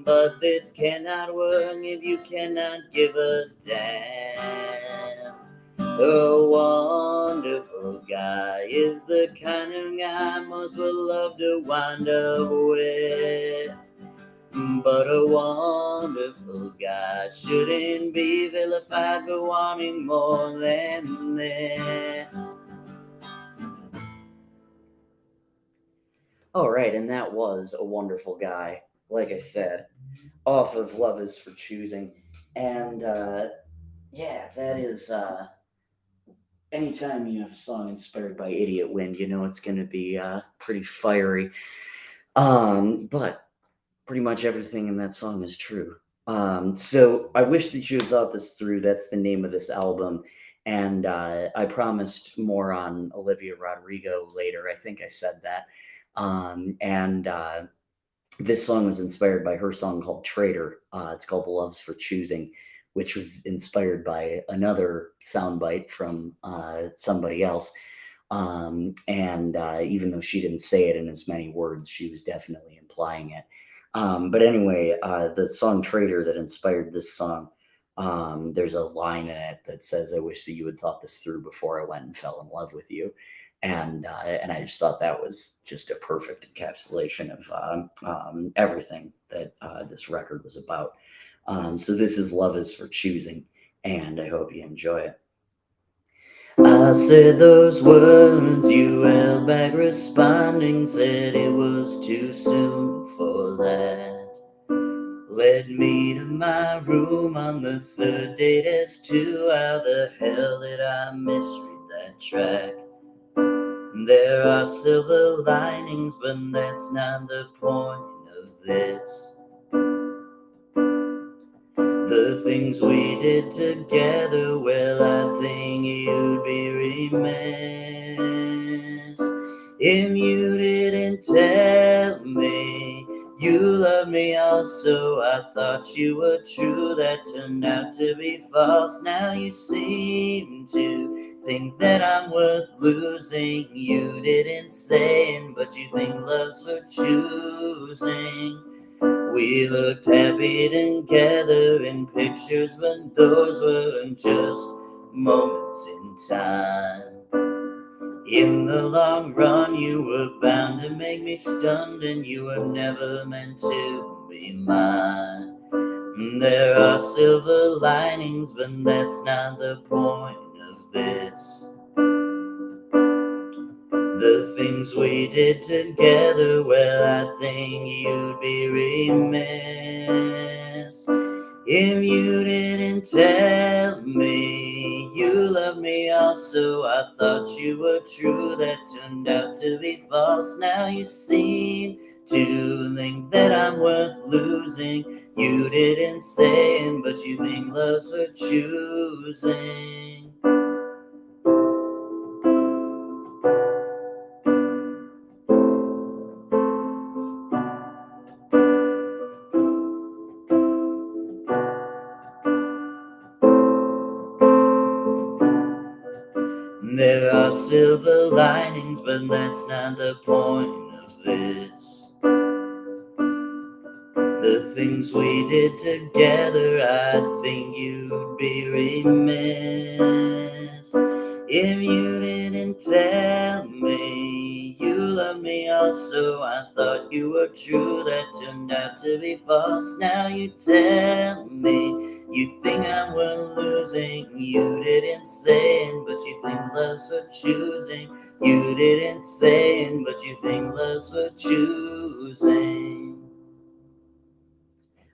But this cannot work if you cannot give a damn. A wonderful guy is the kind of guy most would love to wind up with. But a wonderful guy shouldn't be vilified for wanting more than this. All right, and that was A Wonderful Guy, like I said, off of Love is for Choosing. And yeah, that is, anytime you have a song inspired by Idiot Wind, you know it's going to be pretty fiery. But pretty much everything in that song is true. So I wish that you had thought this through. That's the name of this album. And I promised more on Olivia Rodrigo later. I think I said that. And this song was inspired by her song called Traitor. It's called Love's for Choosing, which was inspired by another soundbite from somebody else. And even though she didn't say it in as many words, she was definitely implying it. But anyway, the song Traitor that inspired this song, there's a line in it that says, I wish that you had thought this through before I went and fell in love with you. And I just thought that was just a perfect encapsulation of everything that this record was about. So this is Love is for Choosing, and I hope you enjoy it. I said those words, you held back responding, said it was too soon for that. Led me to my room on the third date as to how the hell did I misread that track? There are silver linings, but that's not the point of this. The things we did together, well, I think you'd be remiss If you didn't tell me you love me also, I thought you were true, that turned out to be false. Now you seem to think that I'm worth losing. You didn't say it, but you think love's for choosing. We looked happy together in pictures, but those weren't just moments in time. In the long run, you were bound to make me stunned, and you were never meant to be mine. There are silver linings, but that's not the point of this. The things we did together, well, I think you'd be remiss if you didn't tell me you love me also. I thought you were true, that turned out to be false. Now you seem to think that I'm worth losing. You didn't say it, but you think love's for choosing. There are silver linings, but that's not the point of this. The things we did together, I think you'd be remiss if you didn't tell me you love me also. I thought you were true, that turned out to be false. Now you tell me you think I'm worth losing. You didn't say it, but you think love's for choosing. You didn't say it, but you think love's for choosing.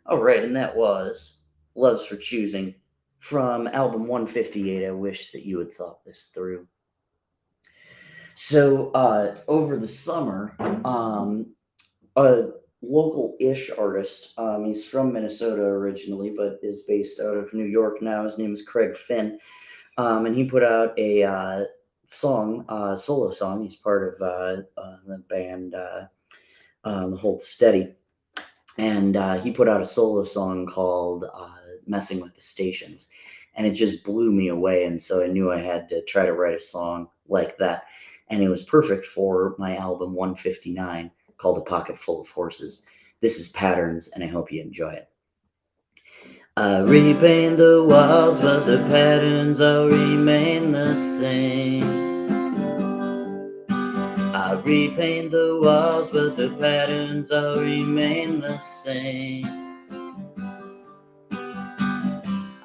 All right, and that was Love's for Choosing from album 158. I wish that you had thought this through. So, over the summer, a local-ish artist, he's from Minnesota originally, but is based out of New York now. His name is Craig Finn, and he put out a song, solo song. He's part of the band Hold Steady. And he put out a solo song called Messing with the Stations. And it just blew me away. And so I knew I had to try to write a song like that. And it was perfect for my album 159 called A Pocket Full of Horses. This is Patterns, and I hope you enjoy it. I repaint the walls, but the patterns all remain the same. I repaint the walls, but the patterns all remain the same.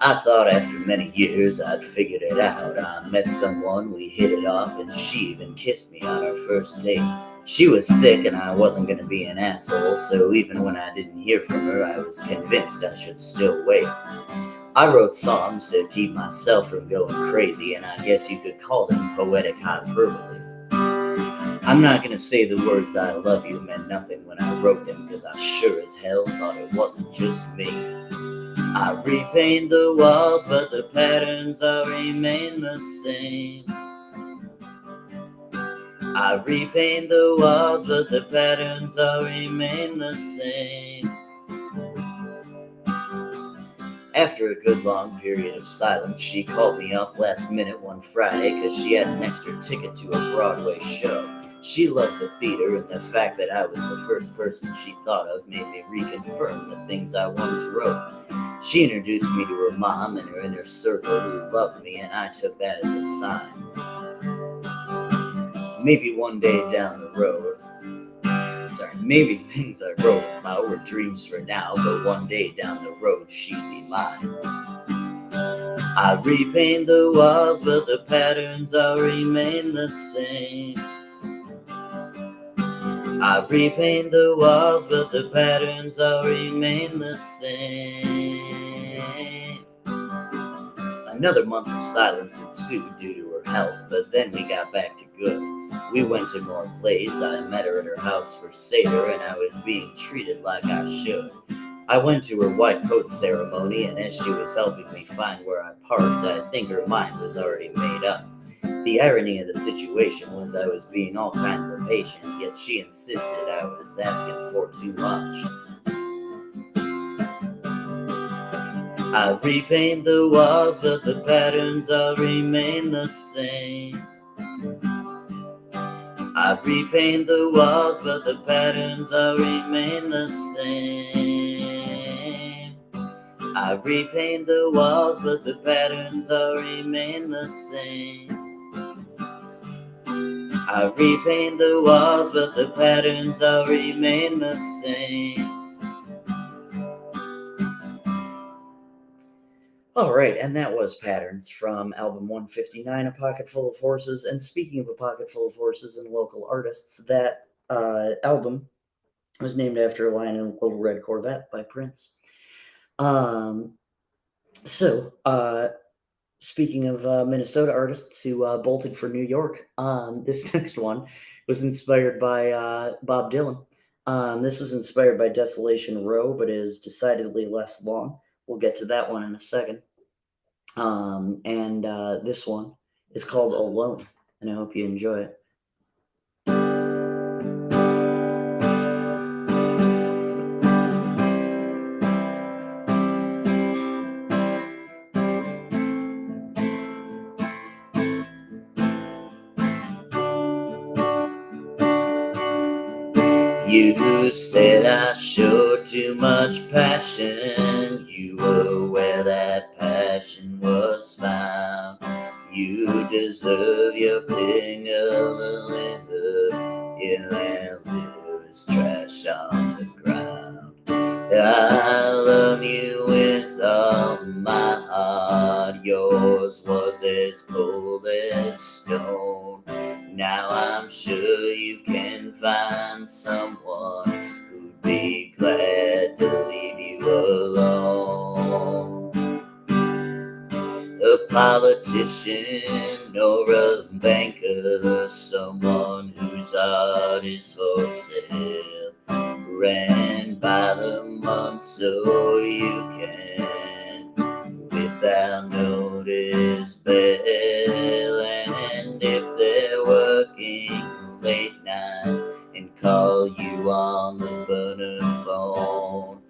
I thought after many years I'd figured it out. I met someone, we hit it off, and she even kissed me on our first date. She was sick and I wasn't gonna be an asshole, so even when I didn't hear from her, I was convinced I should still wait. I wrote songs to keep myself from going crazy, and I guess you could call them poetic hyperbole. I'm not gonna say the words I love you meant nothing when I wrote them, cause I sure as hell thought it wasn't just me. I repaint the walls, but the patterns all remain the same. I repaint the walls, but the patterns all remain the same. After a good long period of silence, she called me up last minute one Friday because she had an extra ticket to a Broadway show. She loved the theater, and the fact that I was the first person she thought of made me reconfirm the things I once wrote. She introduced me to her mom and her inner circle who loved me, and I took that as a sign. Maybe one day down the road, maybe things I wrote about were dreams for now, but one day down the road she'd be mine. I repaint the walls, but the patterns all remain the same. I repaint the walls, but the patterns all remain the same. Another month of silence ensued due to her health, but then we got back to good. We went to more plays, I met her at her house for Seder, and I was being treated like I should. I went to her white coat ceremony, and as she was helping me find where I parked, I think her mind was already made up. The irony of the situation was I was being all kinds of patient, yet she insisted I was asking for too much. I repaint the walls, but the patterns all remain the same. I repaint the walls, but the patterns all remain the same. I repaint the walls, but the patterns all remain the same. I repaint the walls, but the patterns all remain the same. All right, and that was Patterns from album 159, A Pocket Full of Horses. And speaking of A Pocket Full of Horses and local artists, that album was named after a line in Little Red Corvette by Prince. Um, so, speaking of Minnesota artists who bolted for New York, this next one was inspired by Bob Dylan. This was inspired by Desolation Row, but is decidedly less long. We'll get to that one in a second. And this one is called Alone, and I hope you enjoy it. You said I showed too much passion. You were where that passion was found. You deserve your ping of the liquor. Yeah, that liquor is trash on the ground. I love you with all my heart. Yours was as cold as stone. Now I'm sure you can find someone who'd be glad to leave you alone. A politician or a banker, someone whose heart is for sale, ran by the month so you can without notice bail. And if they're working late nights and call you on the burner phone,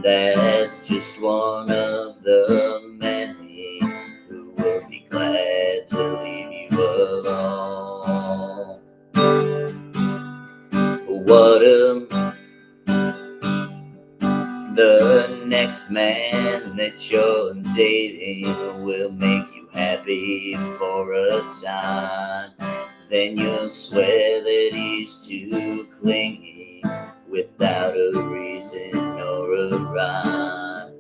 that's just one of the many who will be glad to leave you alone. What the next man that you're dating will make you happy for a time. Then you'll swear that he's too clingy without a reason or a rhyme.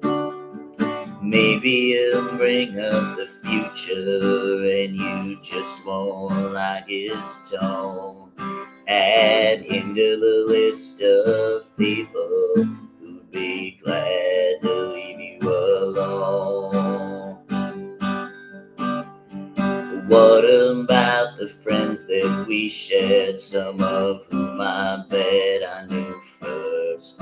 Maybe he'll bring up the future and you just won't like his tone. Add him to the list of people who'd be glad to leave you alone. What about the friends that we shared, some of whom I bet I knew first?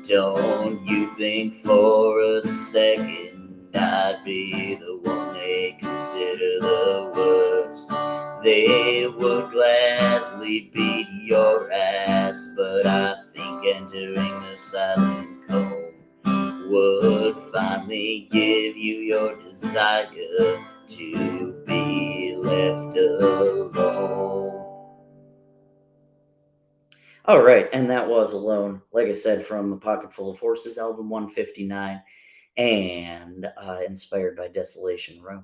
Don't you think for a second I'd be the one they consider the worst? They would gladly beat your ass, but I think entering the silent cold would finally give you your desire to be left alone. All right, and that was Alone, like I said, from A Pocket Full of Horses, album 159, and inspired by Desolation Row.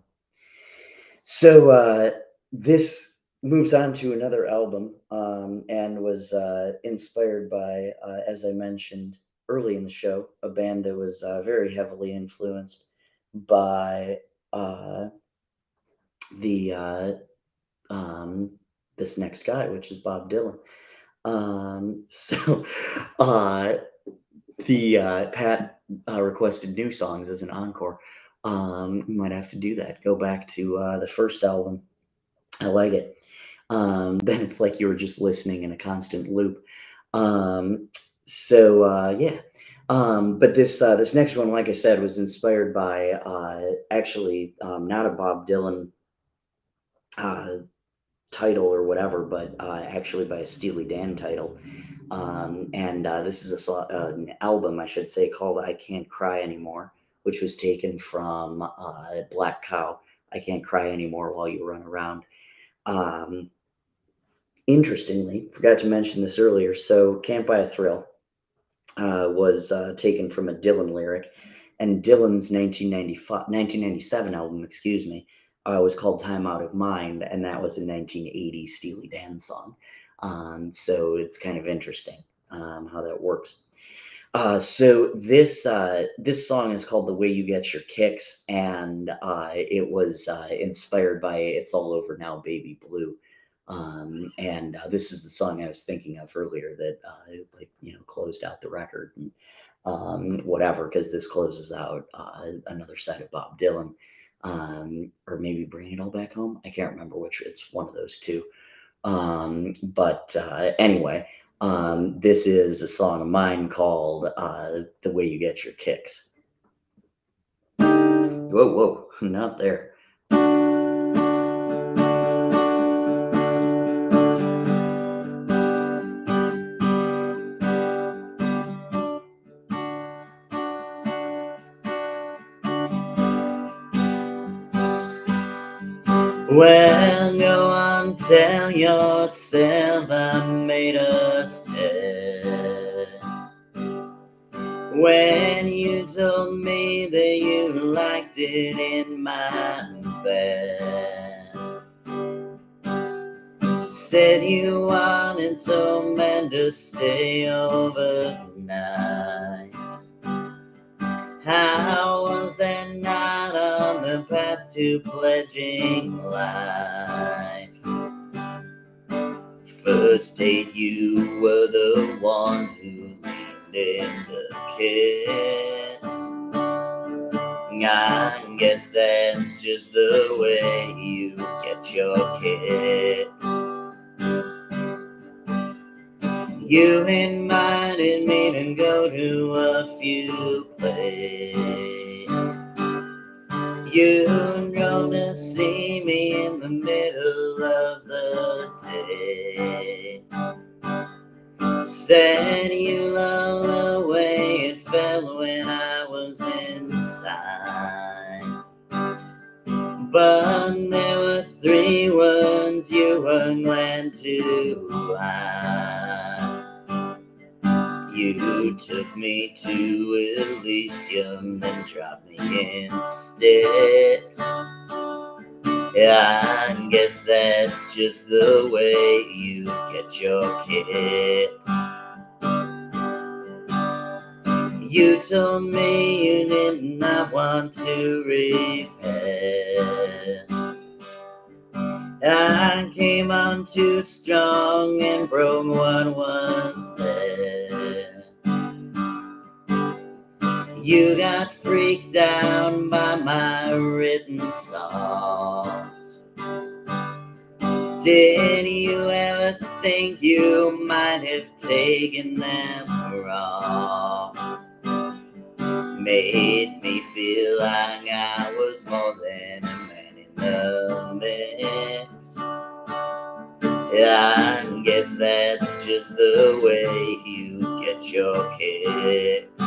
So this moves on to another album, and was inspired by, as I mentioned early in the show, a band that was very heavily influenced by the this next guy, which is Bob Dylan. So the Pat requested new songs as an encore. We might have to do that. Go back to the first album. I like it. Then it's like you were just listening in a constant loop. Yeah. But this next one, like I said, was inspired by actually not a Bob Dylan title or whatever, but actually by a Steely Dan title. And this is an album, I should say, called I Can't Cry Anymore, which was taken from Black Cow. I Can't Cry Anymore While You Run Around. Um, Interestingly, forgot to mention this earlier. So, Can't Buy a Thrill was taken from a Dylan lyric, and Dylan's 1997 album, excuse me, was called "Time Out of Mind," and that was a 1980 Steely Dan song. So it's kind of interesting how that works. So this song is called "The Way You Get Your Kicks," and it was inspired by "It's All Over Now, Baby Blue." And this is the song I was thinking of earlier that closed out the record and whatever, because this closes out another side of Bob Dylan, or maybe "Bring It All Back Home." I can't remember which. It's one of those two. But anyway, this is a song of mine called "The Way You Get Your Kicks." Whoa, whoa, not there. Well, go on, tell yourself I made us dead. When you told me that you liked it in my bed, said you wanted some men to stay overnight. How was that not on the path to pledging life? First date, you were the one who leaned in the kiss. I guess that's just the way you get your kicks. You invited me to go to a few places. You drove to see me in the middle of the day. Said you loved the way it felt when I was inside. But there were 3 words you were glad to hide. You took me to Elysium, then dropped me in sticks. Yeah, I guess that's just the way you get your kicks. You told me you did not want to repent. I came on too strong and broke what was there. You got freaked out by my written songs. Did you ever think you might have taken them wrong? Made me feel like I was more than a man in the mix. Yeah, I guess that's just the way you get your kicks.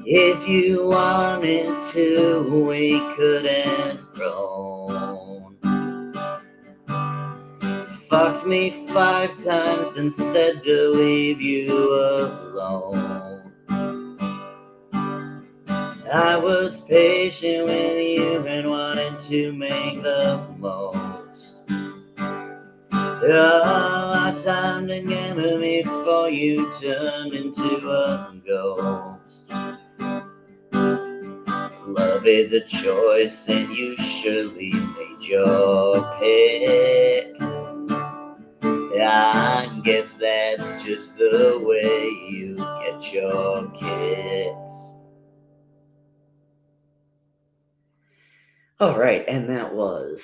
If you wanted to, we could have grown. Fucked me 5 times, then said to leave you alone. I was patient with you and wanted to make the most of our time together before you turned into a ghost. Love is a choice and you surely made your pick. I guess that's just the way you get your kicks. All right, and that was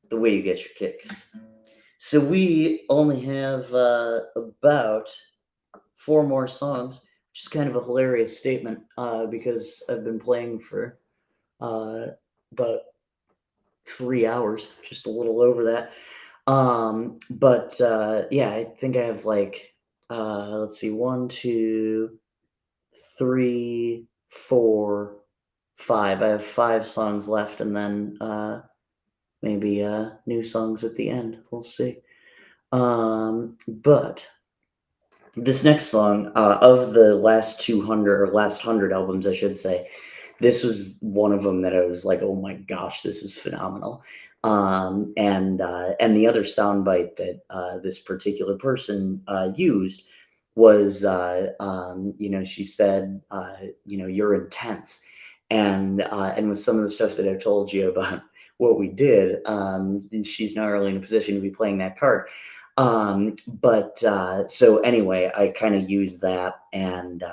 "The Way You Get Your Kicks." So we only have about 4 more songs, which is kind of a hilarious statement because I've been playing for about 3 hours, just a little over that. But yeah, I think I have like let's see, one, two, three, four, five. I have 5 songs left, and then maybe new songs at the end. We'll see. But this next song, of the last 200 or last 100 albums, I should say, this was one of them that I was like, "Oh my gosh, this is phenomenal." And the other soundbite that this particular person used was, she said, "You're intense," and with some of the stuff that I've told you about what we did, she's not really in a position to be playing that card. But so anyway, I kind of used that, and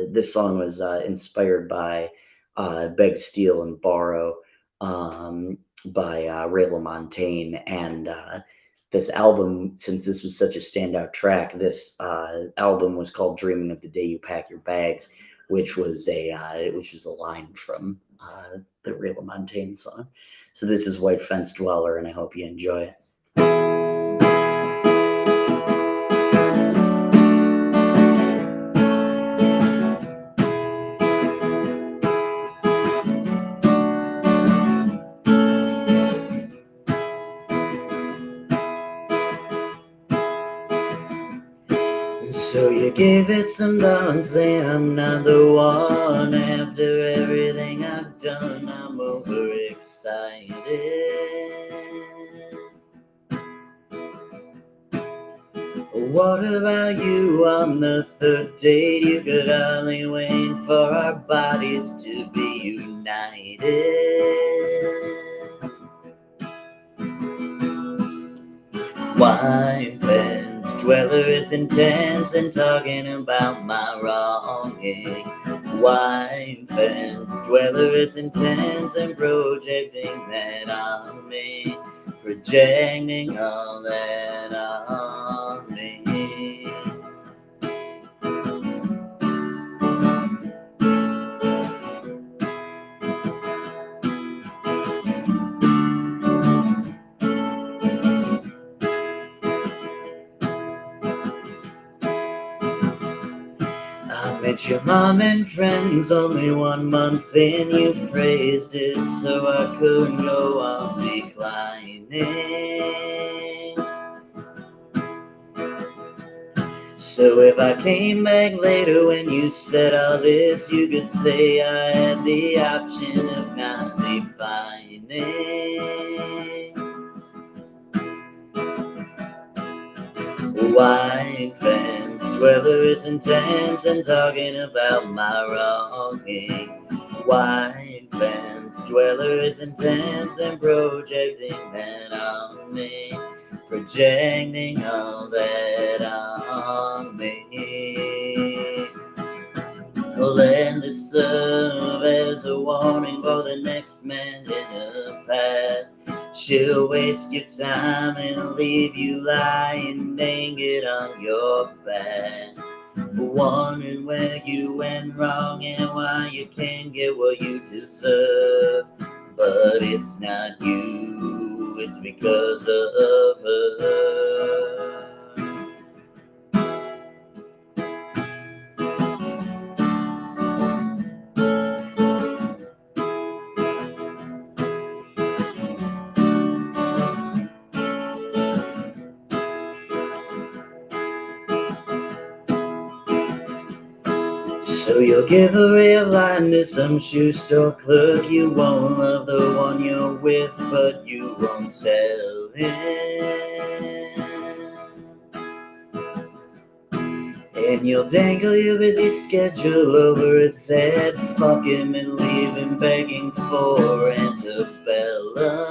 this song was inspired by Beg, Steal, and Borrow by Ray LaMontagne. And this album, since this was such a standout track, this album was called Dreaming of the Day You Pack Your Bags, which was a line from the Ray LaMontagne song. So this is White Fence Dweller, and I hope you enjoy it. So you gave it some thought, say I'm not the one. After everything I've done, I'm overexcited. What about you on the third date? You could only wait for our bodies to be united. Wine fence dweller is intense and talking about my wronging. Wine fence dweller is intense and projecting that on me. Projecting all that on me. I met your mom and friends only 1 month in. You phrased it so I couldn't go on declining. So if I came back later when you said all this, you could say I had the option of not defining. White fence dweller is intense and talking about my wronging. White fence dweller is intense and projecting that on me. Projecting all that on me. Let this serve as a warning for the next man in her path. She'll waste your time and leave you lying naked on your back, wondering where you went wrong and why you can't get what you deserve. But it's not you, it's because of her. So you'll give a real line to some shoe store clerk. You won't love the one you're with, but you won't tell him. And you'll dangle your busy schedule over his head. Fuck him and leave him begging for antebellum.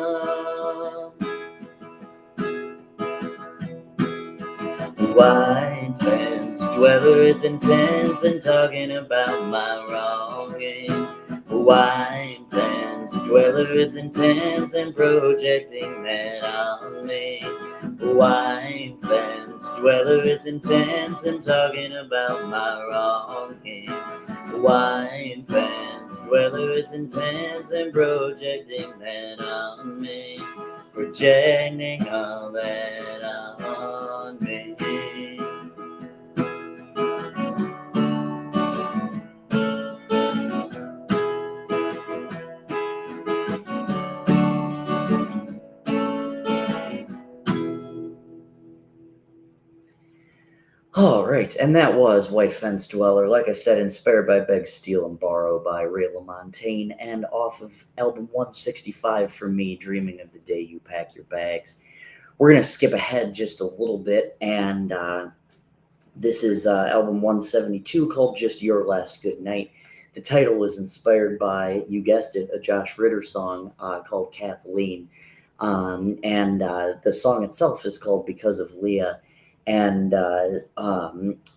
White fence dweller is intense and talking about my wronging. White fence dweller is intense and projecting that on me. White fence dweller is intense and talking about my wronging. White fence dweller is intense and projecting that on me, projecting all that on me. All right, and that was White Fence Dweller. Like I said, inspired by Beg, Steal, and Borrow by Ray LaMontagne, and off of album 165 for me, Dreaming of the Day You Pack Your Bags. We're going to skip ahead just a little bit, and this is album 172 called Just Your Last Good Night. The title was inspired by, you guessed it, a Josh Ritter song called Kathleen. And the song itself is called Because of Leah. And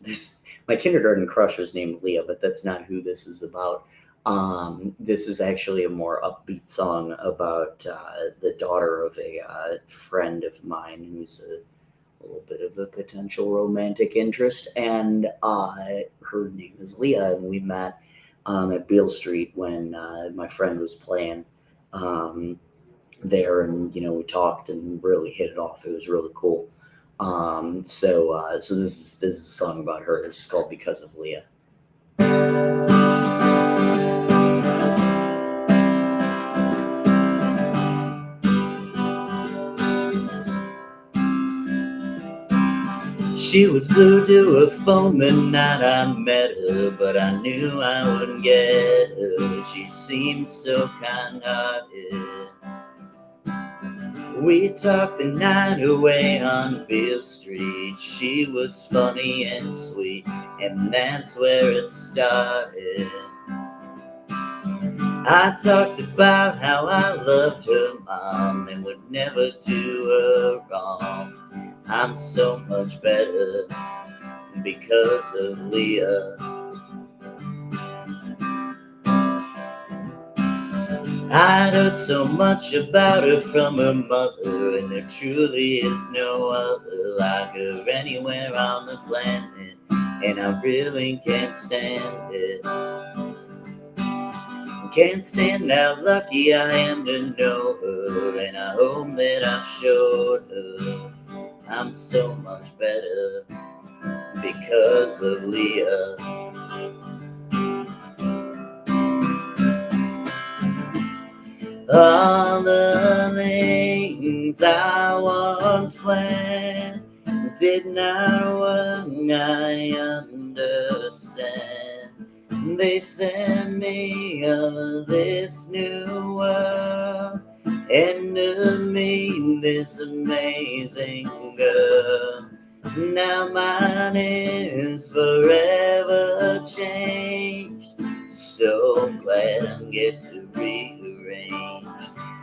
this, my kindergarten crush was named Leah, but that's not who this is about. This is actually a more upbeat song about the daughter of a friend of mine who's a little bit of a potential romantic interest, and her name is Leah, and we met at Beale Street when my friend was playing there, and we talked and really hit it off. It was really cool. So this is a song about her. This is called Because of Leah. She was glued to a phone the night I met her, but I knew I wouldn't get her. She seemed so kind-hearted. We talked the night away on Beale Street. She was funny and sweet, and that's where it started. I talked about how I loved her mom and would never do her wrong. I'm so much better because of Leah. I'd heard so much about her from her mother, and there truly is no other like her anywhere on the planet, and I really can't stand it. Can't stand how lucky I am to know her, and I hope that I showed her I'm so much better because of Leah. All the things I once planned did not work, I understand. They sent me of this new world, and to me this amazing girl. Now mine is forever changed, so glad I get to rearrange.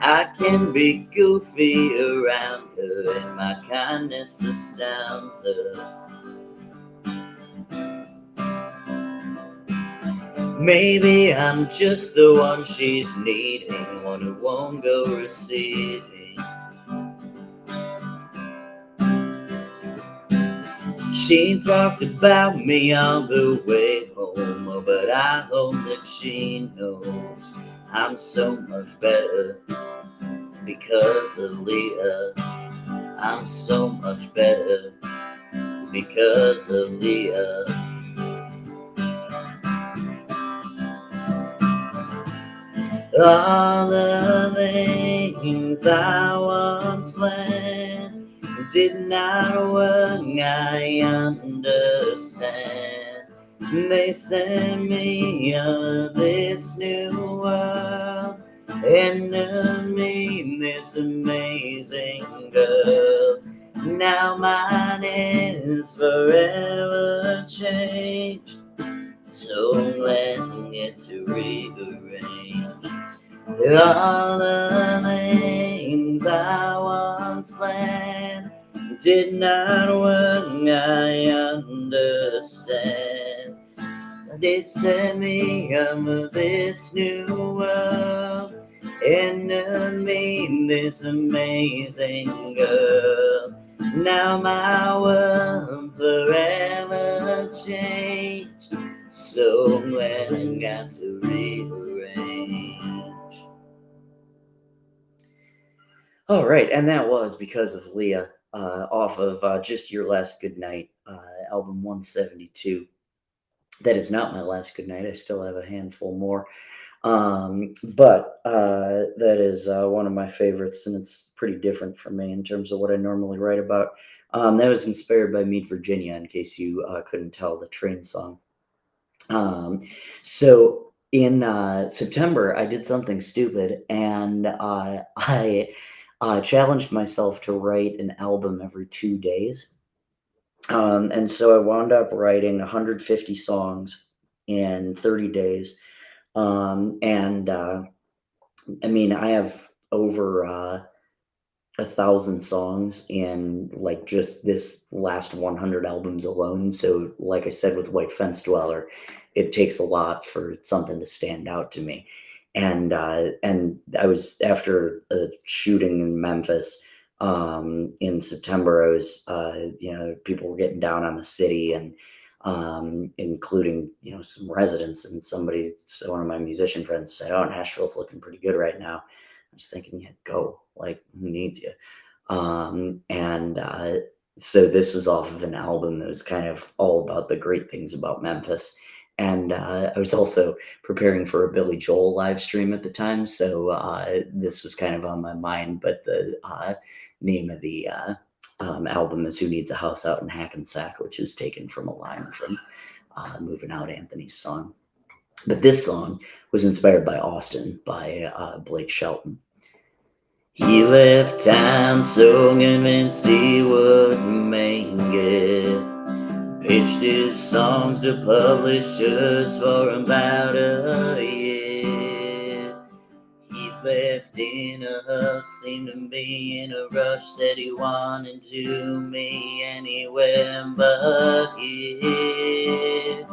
I can be goofy around her, and my kindness astounds her. Maybe I'm just the one she's needing, one who won't go receding. She talked about me all the way home, but I hope that she knows I'm so much better because of Leah. I'm so much better because of Leah. All the things I once planned did not work, I understand. They sent me this new world, and to me this amazing girl. Now mine is forever changed, so glad I get to rearrange. All the things I once planned did not work, I understand. They sent me this new world, and to me this amazing girl. Now my world's forever changed, so glad I got to rearrange. Oh, right, and that was because of Leah, off of, Just Your Last Goodnight, album 172. That is not my last goodnight, I still have a handful more. But that is one of my favorites, and it's pretty different for me in terms of what I normally write about. That was inspired by Meet Virginia, in case you couldn't tell the train song. Um, so in September, I did something stupid, and I challenged myself to write an album every 2 days. And so I wound up writing 150 songs in 30 days. And I mean, I have over 1,000 songs in like just this last 100 albums alone. So, like I said with White Fence Dweller, it takes a lot for something to stand out to me. And I was after a shooting in Memphis in September. I was people were getting down on the city and including some residents and somebody. So one of my musician friends said, "Oh, Nashville's looking pretty good right now." I was thinking, yeah, go. Like, who needs you? And So this was off of an album that was kind of all about the great things about Memphis. And I was also preparing for a Billy Joel live stream at the time. So this was kind of on my mind. But the name of the album is Who Needs a House Out in Hackensack, which is taken from a line from Moving Out Anthony's song. But this song was inspired by Austin by Blake Shelton. He left town so convinced he would make it. Pitched his songs to publishers for about a year. He left in a huff, seemed to be in a rush, said he wanted to be anywhere but here.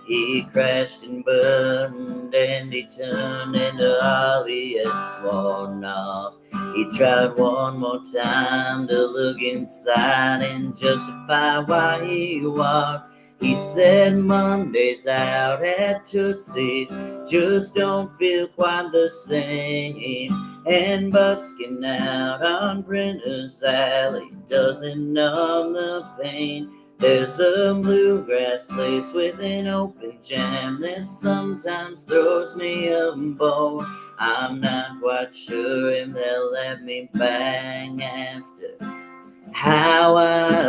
He crashed and burned and he turned into all he had sworn off. He tried one more time to look inside and justify why he walked. He said Monday's out at Tootsie's just don't feel quite the same. And busking out on Brenner's Alley doesn't numb the pain. There's a bluegrass place with an open jam that sometimes throws me a bone. I'm not quite sure if they'll let me bang after how I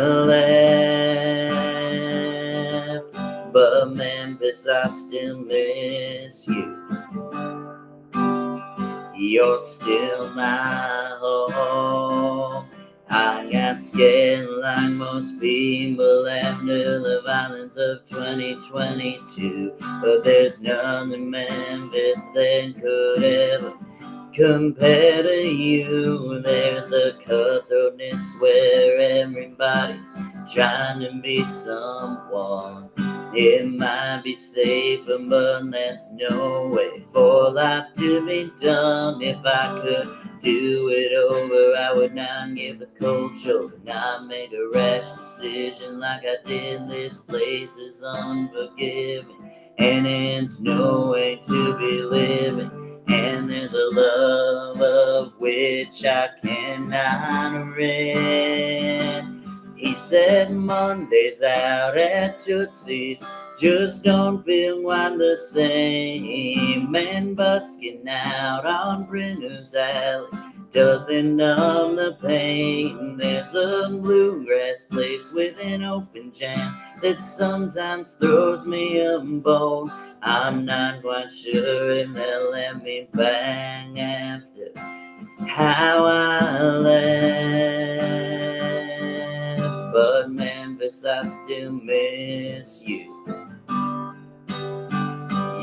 left. But Memphis, I still miss you. You're still my home. I got scared like most people after the violence of 2022. But there's nothing Memphis that could ever compare to you. There's a cutthroatness where everybody's trying to be someone. It might be safer, but that's no way for life to be done. If I could do it over, I would not give the cold shoulder, not make a rash decision like I did. This place is unforgiving, and it's no way to be living. And there's a love of which I cannot rent. He said Monday's out at Tootsie's just don't feel quite the same. And busking out on Brenner's Alley doesn't numb the pain. There's a bluegrass place with an open jam that sometimes throws me a bone. I'm not quite sure if they'll let me bang after how I left. But Memphis, I still miss you.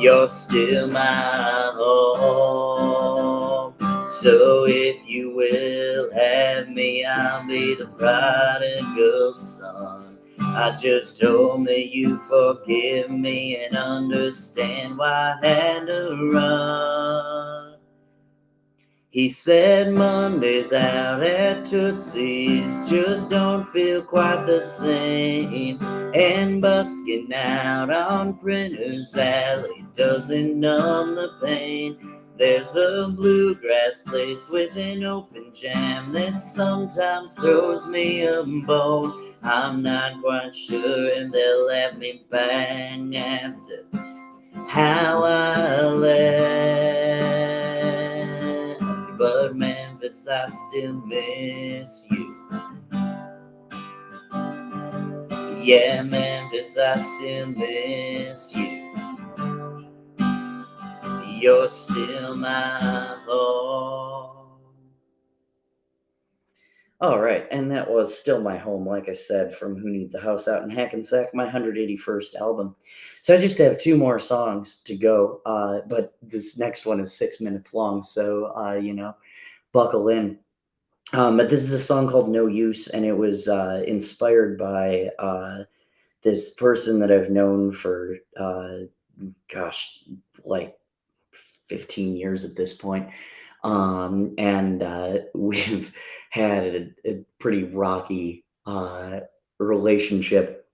You're still my home. So if you will have me, I'll be the prodigal son. I just hope that you forgive me and understand why I had to run. He said Monday's out at Tootsie's just don't feel quite the same. And busking out on Printer's Alley doesn't numb the pain. There's a bluegrass place with an open jam that sometimes throws me a bone. I'm not quite sure if they'll let me back after how I left. But Memphis, I still miss you. Yeah, Memphis, I still miss you. You're still my home. All right, and that was Still My Home, like I said, from Who Needs a House out in Hackensack, my 181st album. So I just have two more songs to go, but this next one is 6 minutes long, so, buckle in. But this is a song called No Use, and it was inspired by this person that I've known for, gosh, like 15 years at this point. And we've had a pretty rocky relationship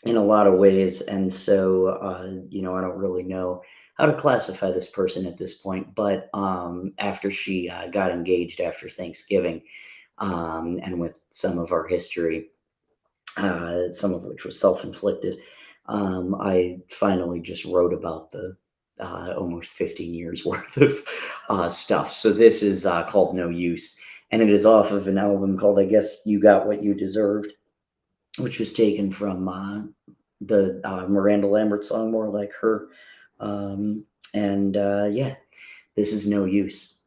in a lot of ways. And so, I don't really know how to classify this person at this point. But after she got engaged after Thanksgiving, and with some of our history, some of which was self inflicted, I finally just wrote about the almost 15 years worth of stuff. So this is called No Use, and it is off of an album called I Guess You Got What You Deserved, which was taken from the Miranda Lambert song More Like Her. And yeah, this is No Use.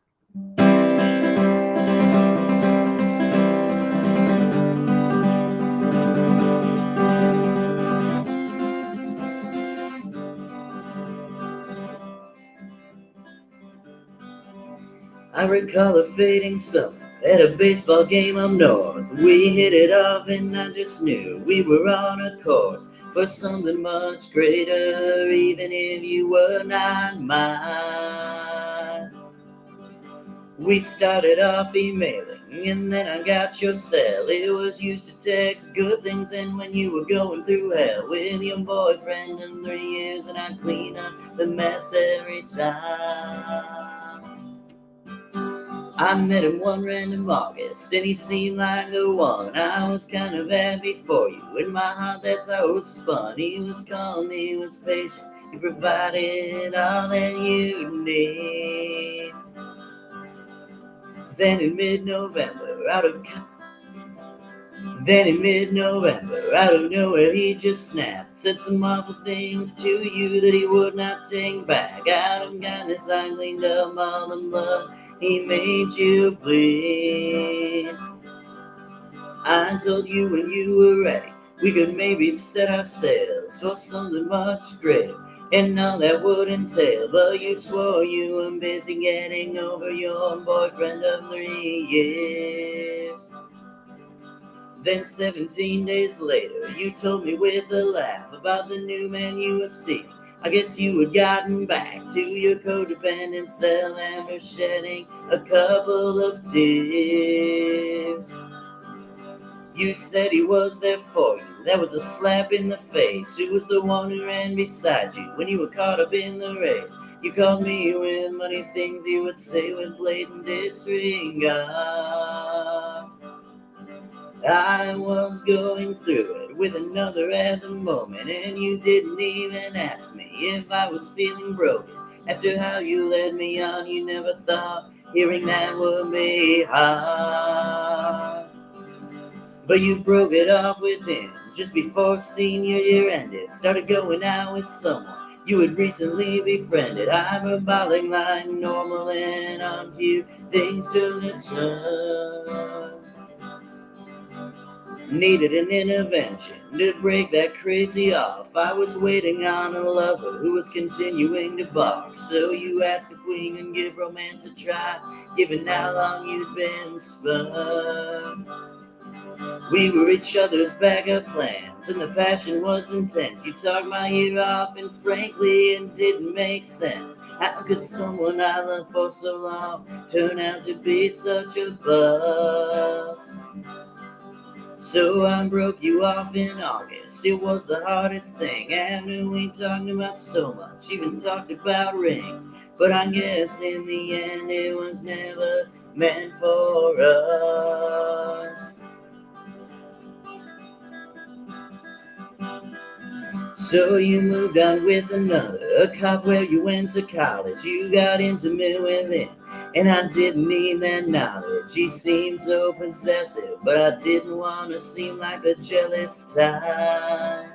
I recall a fading summer at a baseball game up north. We hit it off and I just knew we were on a course for something much greater, even if you were not mine. We started off emailing and then I got your cell. It was used to text good things, and when you were going through hell with your boyfriend in 3 years, and I'd clean up the mess every time. I met him one random August, and he seemed like the one. I was kind of happy for you. In my heart, that's how it was spun. He was calm, he was patient. He provided all that you need. Then in mid-November, out of nowhere, he just snapped. Said some awful things to you that he would not take back. Out of kindness, I cleaned up all the blood he made you bleed. I told you when you were ready, we could maybe set our sails for something much greater, and all that would entail. But you swore you were busy getting over your boyfriend of 3 years. Then 17 days later, you told me with a laugh about the new man you were seeing. I guess you had gotten back to your codependent cell after shedding a couple of tears. You said he was there for you. That was a slap in the face. Who was the one who ran beside you when you were caught up in the race? You called me with money things you would say with blatant disregard. I was going through it with another at the moment, and you didn't even ask me if I was feeling broken. After how you led me on, you never thought hearing that would be hard. But you broke it off with him just before senior year ended. Started going out with someone you had recently befriended. Hyperbolic like normal, and on few things took a turn. Needed an intervention to break that crazy off. I was waiting on a lover who was continuing to bark. So you asked if we can give romance a try, given how long you'd been spun. We were each other's backup plans, and the passion was intense. You talked my ear off, and frankly, it didn't make sense. How could someone I loved for so long turn out to be such a bust? So I broke you off in August. It was the hardest thing. After we talked about so much, even talked about rings. but I guess in the end it was never meant for us. So you moved on with another, a cop where you went to college. You got intimate with him, and I didn't need that knowledge. He seemed so possessive, but I didn't want to seem like a jealous type.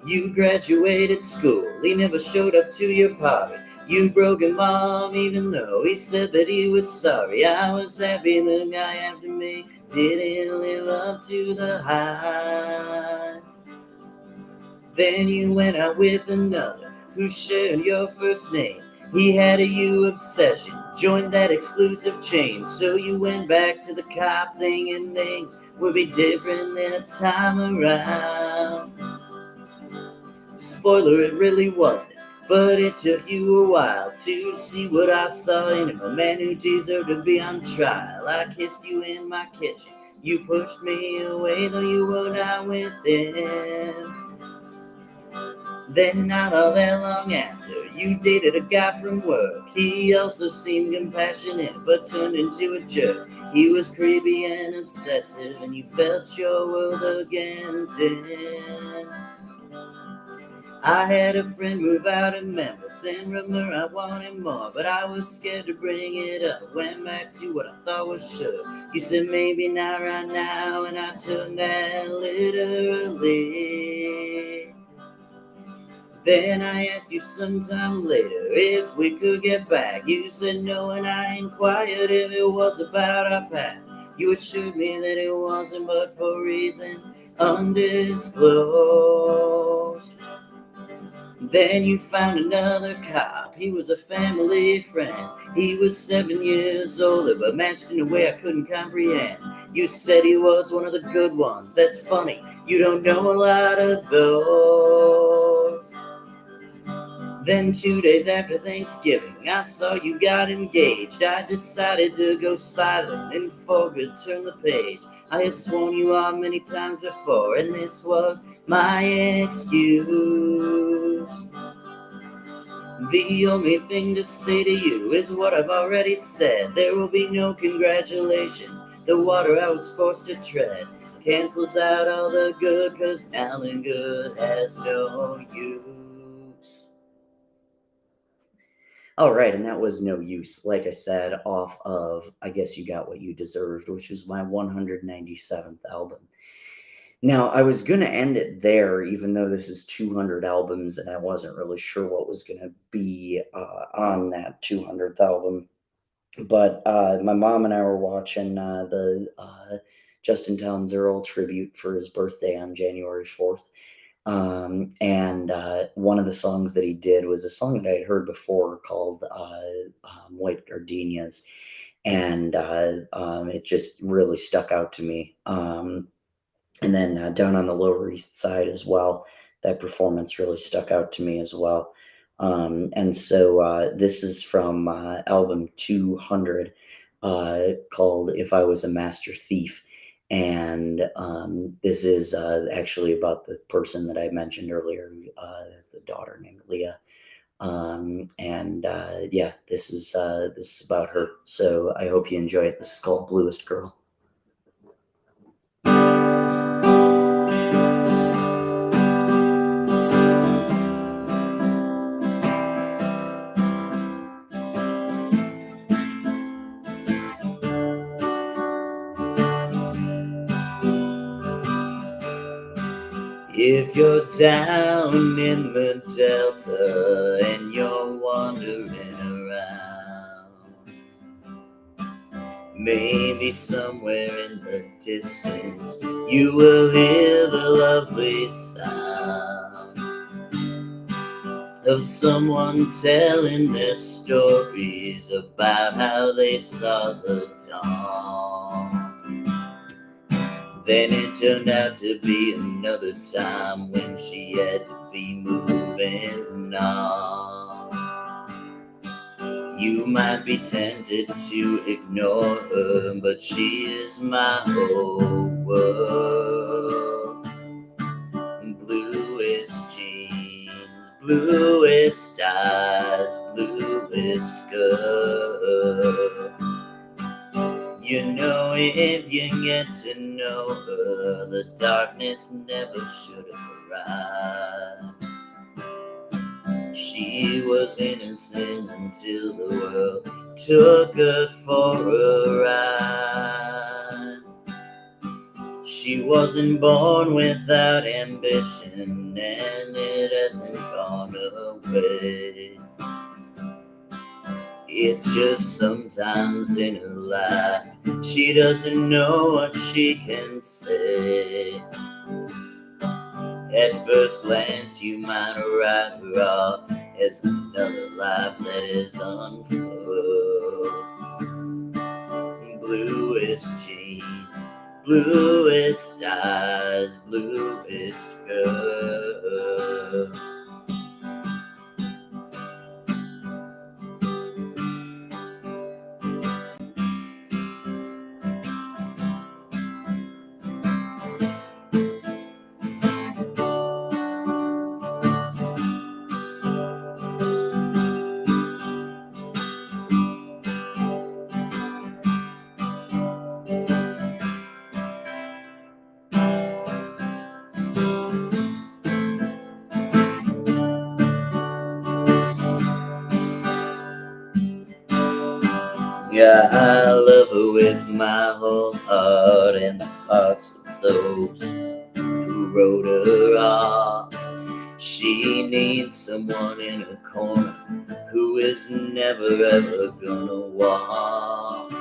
You graduated school, he never showed up to your party. You broke him off even though he said that he was sorry. I was happy the guy after me didn't live up to the hype. Then you went out with another who shared your first name. He had a you obsession, joined that exclusive chain. So you went back to the cop thing and things would be different this time around. Spoiler, it really wasn't, but it took you a while to see what I saw in him, a man who deserved to be on trial. I kissed you in my kitchen, you pushed me away though you were not with him. Then not all that long after, you dated a guy from work. He also seemed compassionate, but turned into a jerk. He was creepy and obsessive, and you felt your world against him. I had a friend move out of Memphis, and rumor I wanted more, but I was scared to bring it up. Went back to what I thought was sure. You said maybe not right now, and I took that literally. Then I asked you sometime later if we could get back. You said no, and I inquired if it was about our past. You assured me that it wasn't, but for reasons undisclosed. Then you found another cop. He was a family friend. He was 7 years older, but matched in a way I couldn't comprehend. You said he was one of the good ones. That's funny. You don't know a lot of those. Then 2 days after Thanksgiving, I saw you got engaged. I decided to go silent and for good turn the page. I had sworn you off many times before, and this was my excuse. The only thing to say to you is what I've already said. There will be no congratulations. The water I was forced to tread cancels out all the good, 'cause now the good has no use. All right, and that was No Use, like I said, off of I Guess You Got What You Deserved, which was my 197th album. Now, I was gonna end it there, even though this is 200 albums, and I wasn't really sure what was gonna be, on that 200th album, but, my mom and I were watching, the Justin Townes Earl tribute for his birthday on January 4th, and one of the songs that he did was a song that I had heard before called White Gardenias. And it just really stuck out to me. And then down on the Lower East Side as well, that performance really stuck out to me as well. And so this is from album 200 called If I Was a Master Thief. And this is actually about the person that I mentioned earlier, who has the daughter named Leah. And yeah, this is about her. So I hope you enjoy it. This is called Bluest Girl. If you're down in the Delta and you're wandering around, maybe somewhere in the distance you will hear the lovely sound of someone telling their stories about how they saw the dawn. Then it turned out to be another time when she had to be moving on. You might be tempted to ignore her, but she is my whole world. Bluest jeans, bluest eyes, You know, if you get to know her, the darkness never should have arrived. She was innocent until the world took her for a ride. She wasn't born without ambition, and it hasn't gone away. It's just sometimes in her life, she doesn't know what she can say. At first glance, you might write her off as another life that is unfulfilled. Bluest jeans, bluest eyes, bluest girl. Yeah, I love her with my whole heart and the hearts of those who wrote her off. She needs someone in her corner who is never ever gonna walk.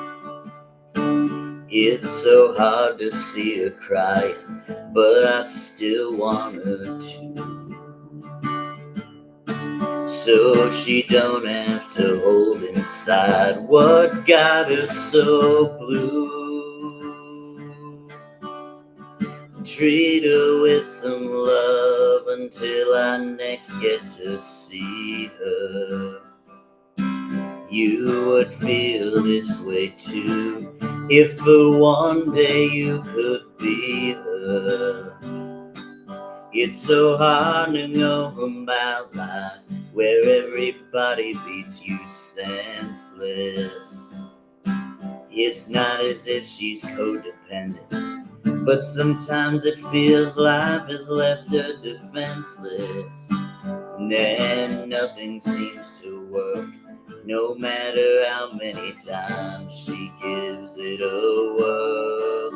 It's so hard to see her crying, but I still want her to. So she don't have to hold inside what got her so blue. Treat her with some love until I next get to see her. You would feel this way too if for one day you could be her. It's so hard to know about life where everybody beats you senseless. It's not as if she's codependent, but sometimes it feels life has left her defenseless. And then nothing seems to work, no matter how many times she gives it a whirl.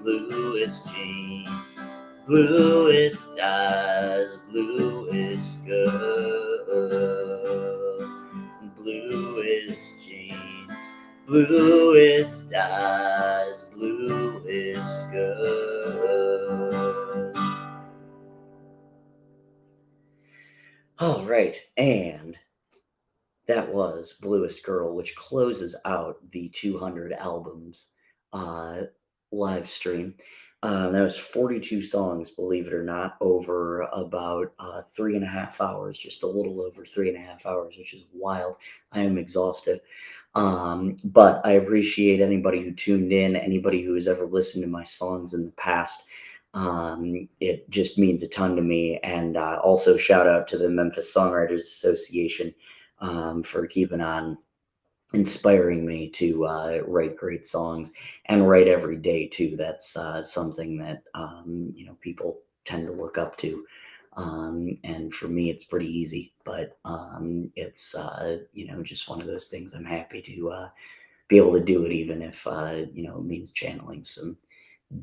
Bluest jeans, bluest eyes, bluest girl. Bluest jeans, bluest eyes, bluest girl. All right, and that was Bluest Girl, which closes out the 200 albums uh, live stream. That was 42 songs, believe it or not, over about 3.5 hours, just a little over 3.5 hours, which is wild. I am exhausted. But I appreciate anybody who tuned in, anybody who has ever listened to my songs in the past. It just means a ton to me. And also, shout out to the Memphis Songwriters Association for keeping on inspiring me to write great songs and write every day too. That's something that people tend to look up to, and for me, it's pretty easy. But it's just one of those things. I'm happy to be able to do it, even if it means channeling some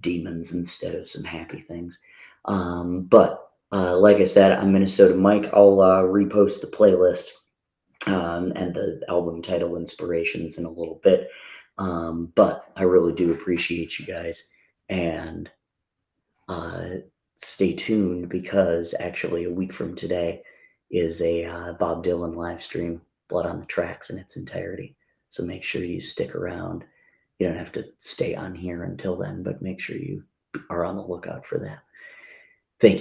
demons instead of some happy things. But like I said, I'm Minnesota Mike. I'll repost the playlist and the album title inspirations in a little bit. But I really do appreciate you guys. And uh, stay tuned because actually, a week from today is a Bob Dylan live stream, Blood on the Tracks in its entirety. So make sure you stick around. You don't have to stay on here until then, but make sure you are on the lookout for that. Thank you